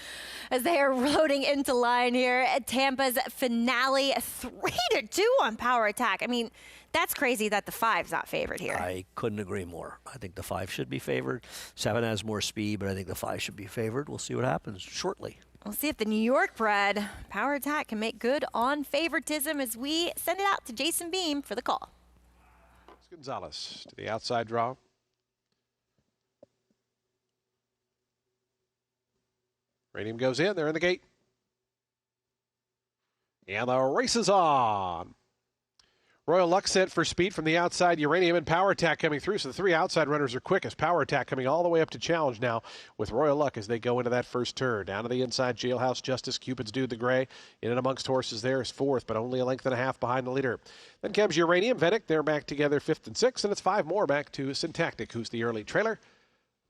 As they are loading into line here at Tampa's finale, 3-2 on Power Attack. I mean, that's crazy that the 5's not favored here. I couldn't agree more. I think the 5 should be favored. 7 has more speed, but I think the 5 should be favored. We'll see what happens shortly. We'll see if the New York bred Power Attack can make good on favoritism as we send it out to Jason Beam for the call. It's Gonzalez to the outside draw. Uranium goes in. They're in the gate. And the race is on. Royal Luck set for speed from the outside. Uranium and Power Attack coming through. So the 3 outside runners are quickest. Power Attack coming all the way up to challenge now with Royal Luck as they go into that first turn. Down to the inside, Jailhouse Justice, Cupid's Dude the Gray. In and amongst horses there is 4th, but only a length and a half behind the leader. Then comes Uranium, Vedic. They're back together 5th and 6th, and it's 5 more back to Syntactic, who's the early trailer.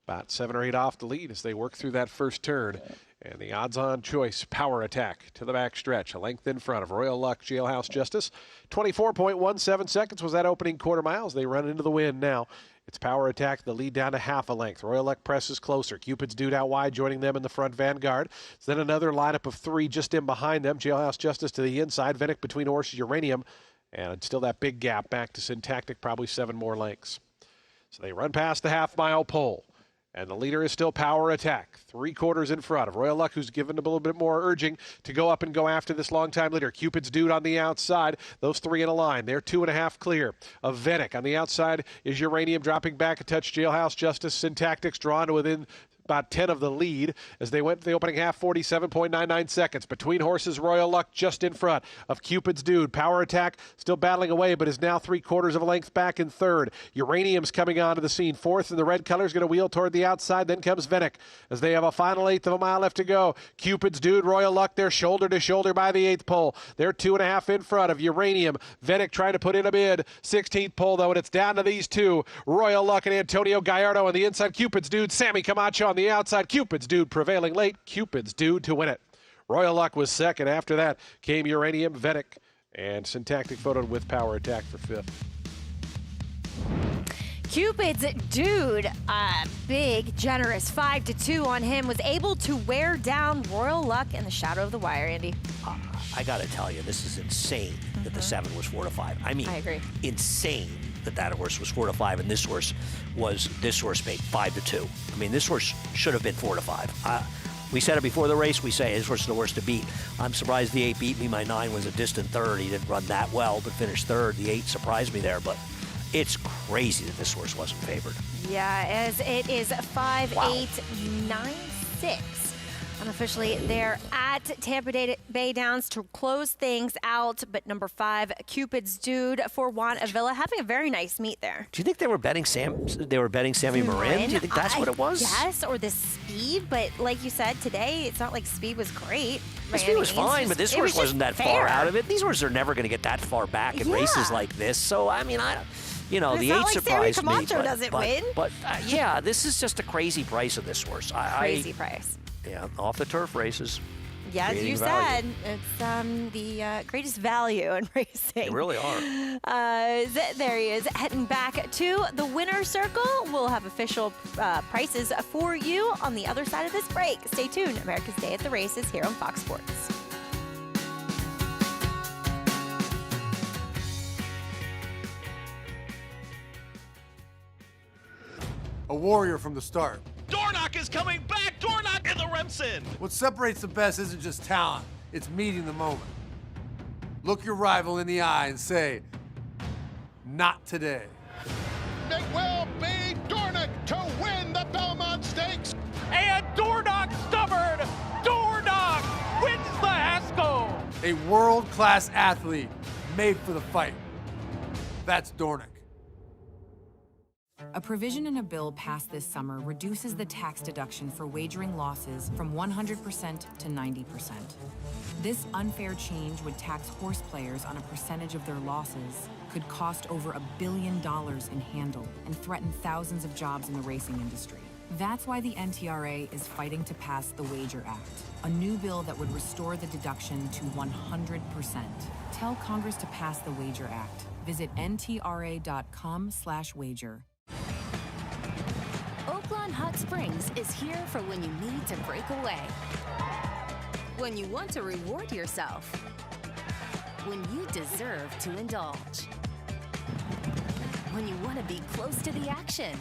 About 7 or 8 off the lead as they work through that first turn. And the odds-on choice, Power Attack, to the back stretch. A length in front of Royal Luck, Jailhouse Justice. 24.17 seconds was that opening quarter mile as they run into the wind now. It's Power Attack, the lead down to half a length. Royal Luck presses closer. Cupid's Dude out wide, joining them in the front vanguard. Then another lineup of 3 just in behind them. Jailhouse Justice to the inside. Vedic between horses, Uranium. And still that big gap back to Syntactic, probably 7 more lengths. So they run past the half-mile pole. And the leader is still Power Attack, 3/4 in front of Royal Luck, who's given a little bit more urging to go up and go after this longtime leader. Cupid's Dude on the outside. Those 3 in a line. They're 2.5 clear of Vedic. On the outside is Uranium dropping back a touch. Jailhouse Justice, Syntactics drawn to within about 10 of the lead as they went to the opening half, 47.99 seconds. Between horses, Royal Luck just in front of Cupid's Dude. Power Attack still battling away, but is now 3/4 of a length back in third. Uranium's coming onto the scene. 4th in the red colors, going to wheel toward the outside. Then comes Vedic as they have a final 1/8 of a mile left to go. Cupid's Dude, Royal Luck, they're shoulder to shoulder by the 8th pole. They're 2.5 in front of Uranium. Vedic trying to put in a bid. 16th pole, though, and it's down to these 2. Royal Luck and Antonio Gallardo on the inside. Cupid's Dude, Sammy Camacho on the outside. Cupid's Dude prevailing late. Cupid's Dude to win it. Royal Luck was second. After that came Uranium, Vedic, and Syntactic photoed with Power Attack for 5th. Cupid's Dude, a big, generous 5-2 on him, was able to wear down Royal Luck in the shadow of the wire, Andy. I got to tell you, this is insane that the 7 was 4-5. I mean, I agree. Insane that horse was 4-5, and this horse made 5-2. I mean, this horse should have been 4-5. We said it before the race. We say this horse is the worst to beat. I'm surprised the 8 beat me. My 9 was a distant third. He didn't run that well, but finished third. The 8 surprised me there, but it's crazy that this horse wasn't favored. Yeah, as it is 5-8-9-6. Unofficially, they're at Tampa Bay Downs to close things out. But number 5, Cupid's Dude for Juan Avila, having a very nice meet there. Do you think they were betting Sammy Marin? Do you think that's what it was? Yes, or the speed. But like you said today, it's not like speed was great. The speed was fine, but this horse wasn't that far out of it. These horses are never going to get that far back in races like this. So, I mean, the 8 surprised me. But yeah, this is just a crazy price of this horse. Crazy price. Yeah, off the turf races. Yeah, as you said, it's the greatest value in racing. They really are. There he is, heading back to the winner's circle. We'll have official prices for you on the other side of this break. Stay tuned. America's Day at the Races here on Fox Sports. A warrior from the start. Dornock is coming back! Dornock in the Remsen! What separates the best isn't just talent, it's meeting the moment. Look your rival in the eye and say, not today. It will be Dornock to win the Belmont Stakes. And Dornock stubborn! Dornock wins the Haskell! A world-class athlete made for the fight. That's Dornock. A provision in a bill passed this summer reduces the tax deduction for wagering losses from 100% to 90%. This unfair change would tax horse players on a percentage of their losses, could cost over $1 billion in handle, and threaten thousands of jobs in the racing industry. That's why the NTRA is fighting to pass the Wager Act, a new bill that would restore the deduction to 100%. Tell Congress to pass the Wager Act. Visit ntra.com/wager. Oaklawn Hot Springs is here for when you need to break away, when you want to reward yourself, when you deserve to indulge, when you want to be close to the action.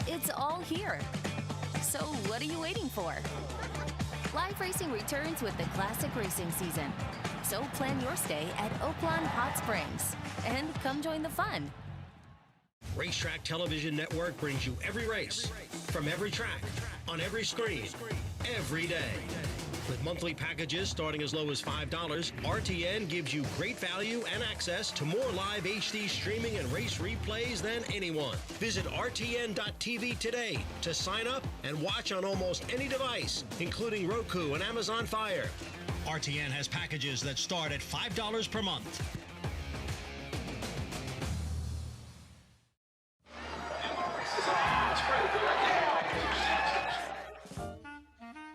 It's all here. So what are you waiting for? Live racing returns with the classic racing season. So plan your stay at Oaklawn Hot Springs and come join the fun. Racetrack Television Network brings you every race, from every track, on every screen, every day. With monthly packages starting as low as $5, RTN gives you great value and access to more live HD streaming and race replays than anyone. Visit RTN.tv today to sign up and watch on almost any device, including Roku and Amazon Fire. RTN has packages that start at $5 per month.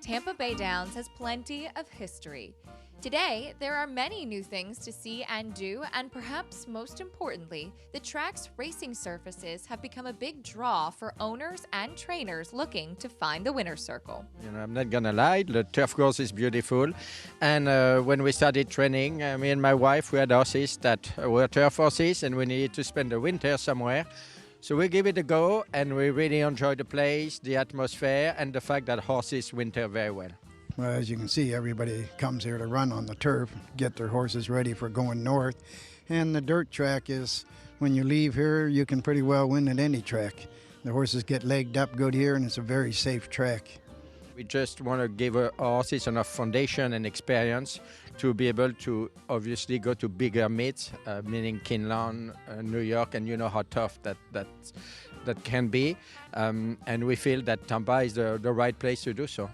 Tampa Bay Downs has plenty of history. Today, there are many new things to see and do, and perhaps most importantly, the track's racing surfaces have become a big draw for owners and trainers looking to find the winner's circle. You know, I'm not gonna lie, the turf course is beautiful. And when we started training, me and my wife, we had horses that were turf horses, and we needed to spend the winter somewhere. So we give it a go, and we really enjoy the place, the atmosphere, and the fact that horses winter very well. Well, as you can see, everybody comes here to run on the turf, get their horses ready for going north. And the dirt track is, when you leave here, you can pretty well win at any track. The horses get legged up good here, and it's a very safe track. We just want to give our horses enough foundation and experience to be able to obviously go to bigger meets, meaning Kinlan, New York, and you know how tough that can be. And we feel that Tampa is the right place to do so.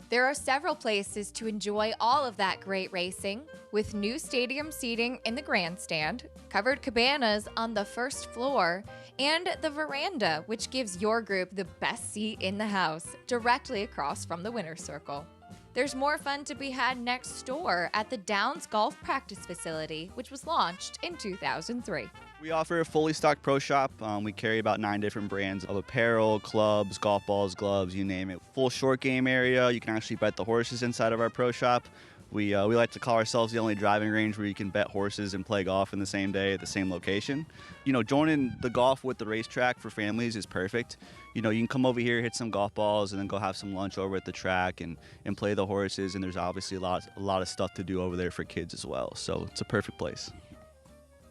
There are several places to enjoy all of that great racing, with new stadium seating in the grandstand, covered cabanas on the first floor, and the veranda, which gives your group the best seat in the house, directly across from the winner's circle. There's more fun to be had next door at the Downs Golf Practice Facility, which was launched in 2003. We offer a fully stocked pro shop. We carry about 9 different brands of apparel, clubs, golf balls, gloves, you name it. Full short game area. You can actually bet the horses inside of our pro shop. We like to call ourselves the only driving range where you can bet horses and play golf in the same day at the same location. You know, joining the golf with the racetrack for families is perfect. You know, you can come over here, hit some golf balls, and then go have some lunch over at the track and play the horses. And there's obviously a lot of stuff to do over there for kids as well. So it's a perfect place.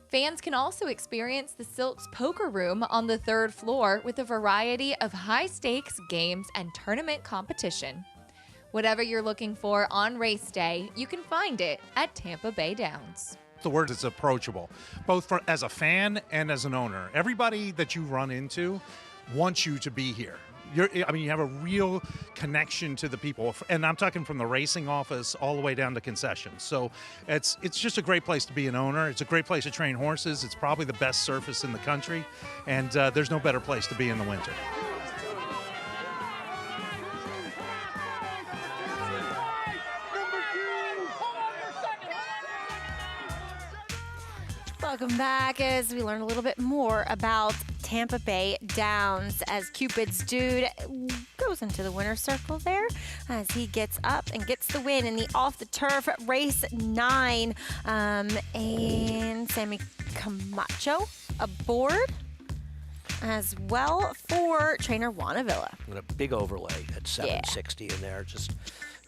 Fans can also experience the Silks Poker Room on the 3rd floor with a variety of high-stakes games and tournament competition. Whatever you're looking for on race day, you can find it at Tampa Bay Downs. The word is approachable, both as a fan and as an owner. Everybody that you run into wants you to be here. You have a real connection to the people, and I'm talking from the racing office all the way down to concessions. So it's just a great place to be an owner. It's a great place to train horses. It's probably the best surface in the country, and there's no better place to be in the winter. Welcome back as we learn a little bit more about Tampa Bay Downs as Cupid's Dude goes into the winner's circle there as he gets up and gets the win in the off-the-turf race 9. And Sammy Camacho aboard as well for trainer Juana Villa. And a big overlay at 760 in there. Just,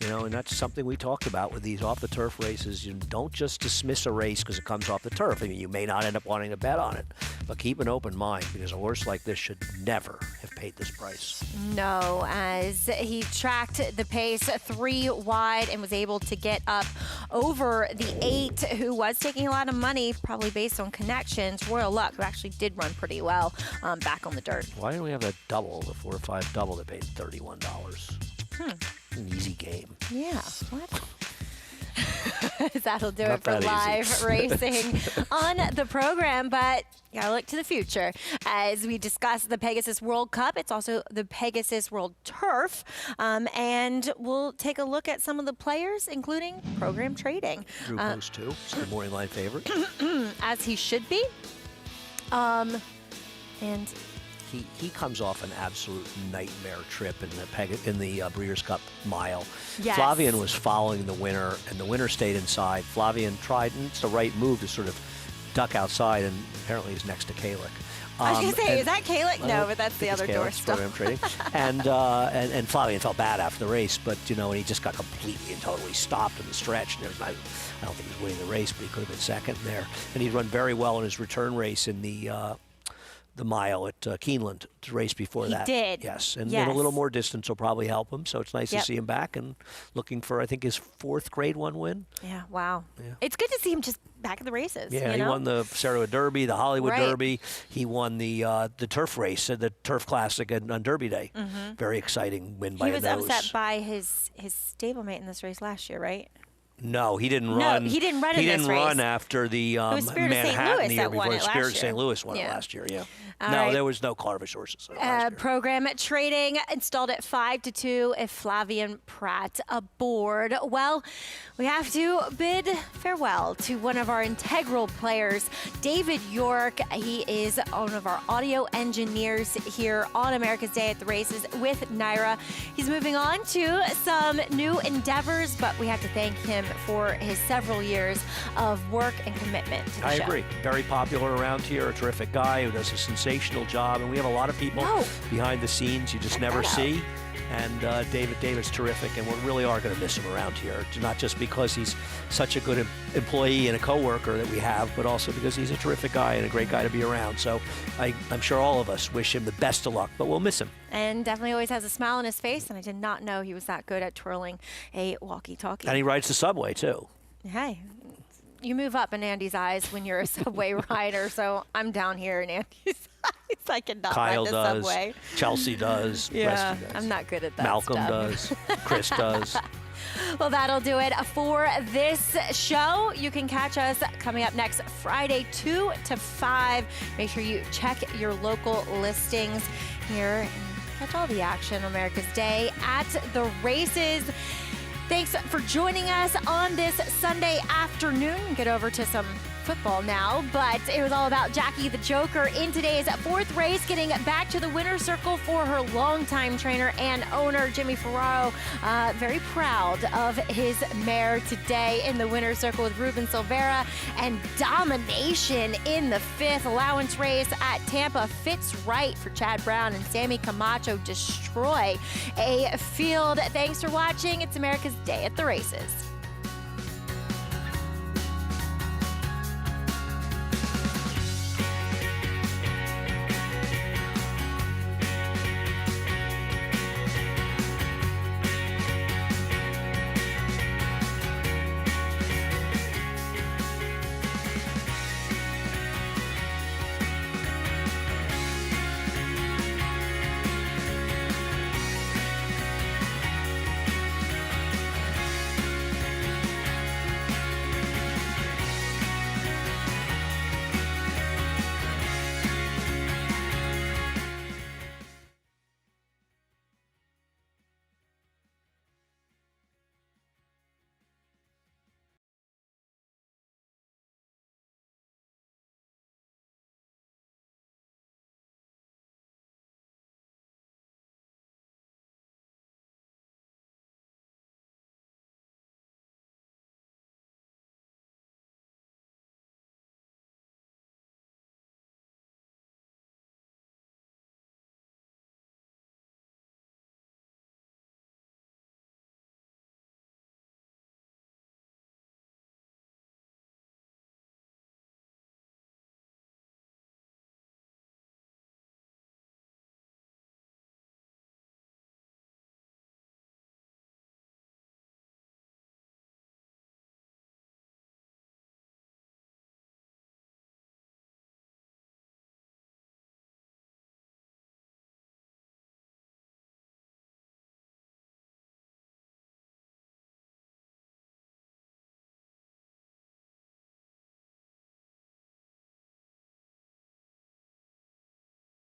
you know, and that's something we talked about with these off-the-turf races. You don't just dismiss a race because it comes off the turf. I mean, you may not end up wanting to bet on it, but keep an open mind because a horse like this should never have paid this price. No, as he tracked the pace 3 wide and was able to get up over the 8, who was taking a lot of money, probably based on connections. Royal Luck, who actually did run pretty well back on the dirt. Why didn't we have that double, the 4 or 5 double that paid $31? An easy game. Yeah, what? That'll do Not it for that live easy. racing on the program, but you gotta look to the future. As we discuss the Pegasus World Cup, it's also the Pegasus World Turf, and we'll take a look at some of the players, including program trading. Drew Post, too. It's the morning line favorite. As he should be. And he comes off an absolute nightmare trip in the Breeders' Cup Mile. Yes. Flavien was following the winner, and the winner stayed inside. Flavien tried, and it's the right move to sort of duck outside, and apparently he's next to Kalick. I was going to say, is that Kalick? No, but that's the other door stop. Program trading. and Flavien felt bad after the race, but, and he just got completely and totally stopped in the stretch. And I don't think he was winning the race, but he could have been second there. And he'd run very well in his return race in the mile at Keeneland to race before that. He did. Yes, and a little more distance will probably help him, so it's nice to see him back and looking for, I think, his 4th Grade 1 win. Yeah, wow. Yeah. It's good to see him just back in the races. Yeah, he won the Saratoga Derby, the Hollywood Right. Derby. He won the turf race, the Turf Classic on Derby Day. Mhm. Very exciting win by He a was nose. upset by his stablemate in this race last year, right? No, he didn't run. No, he didn't run in He this didn't race. run after the was Spirit of St. Manhattan Louis the year that won before. it last Spirit of year. St. Louis won it Yeah. last year, yeah. All No, right. there was no Carvish horses last year. Program trading installed at 5-2 if Flavien Prat aboard. Well, we have to bid farewell to one of our integral players, David York. He is one of our audio engineers here on America's Day at the Races with Naira. He's moving on to some new endeavors, but we have to thank him for his several years of work and commitment to the I show. agree. Very popular around here, a terrific guy who does a sensational job, and we have a lot of people behind the scenes you just never see. And David's terrific, and we really are going to miss him around here. Not just because he's such a good employee and a coworker that we have, but also because he's a terrific guy and a great guy to be around. So I'm sure all of us wish him the best of luck, but we'll miss him. And definitely always has a smile on his face, and I did not know he was that good at twirling a walkie-talkie. And he rides the subway, too. Hey, you move up in Andy's eyes when you're a subway rider, so I'm down here in Andy's eyes. I cannot Kyle ride the does. subway. Chelsea does. Yeah, Resty does. I'm not good at that Malcolm stuff. does. Chris does. Well, that'll do it for this show. You can catch us coming up next Friday, 2 to 5. Make sure you check your local listings here and catch all the action on America's Day at the races. Thanks for joining us on this Sunday afternoon. Get over to some football now, but it was all about Jackie the Joker in today's 4th race, getting back to the winner's circle for her longtime trainer and owner, Jimmy Ferraro. Very proud of his mare today in the winner's circle with Ruben Silvera, and domination in the 5th allowance race at Tampa. Fits right for Chad Brown and Sammy Camacho destroy a field. Thanks for watching. It's America's Day at the Races.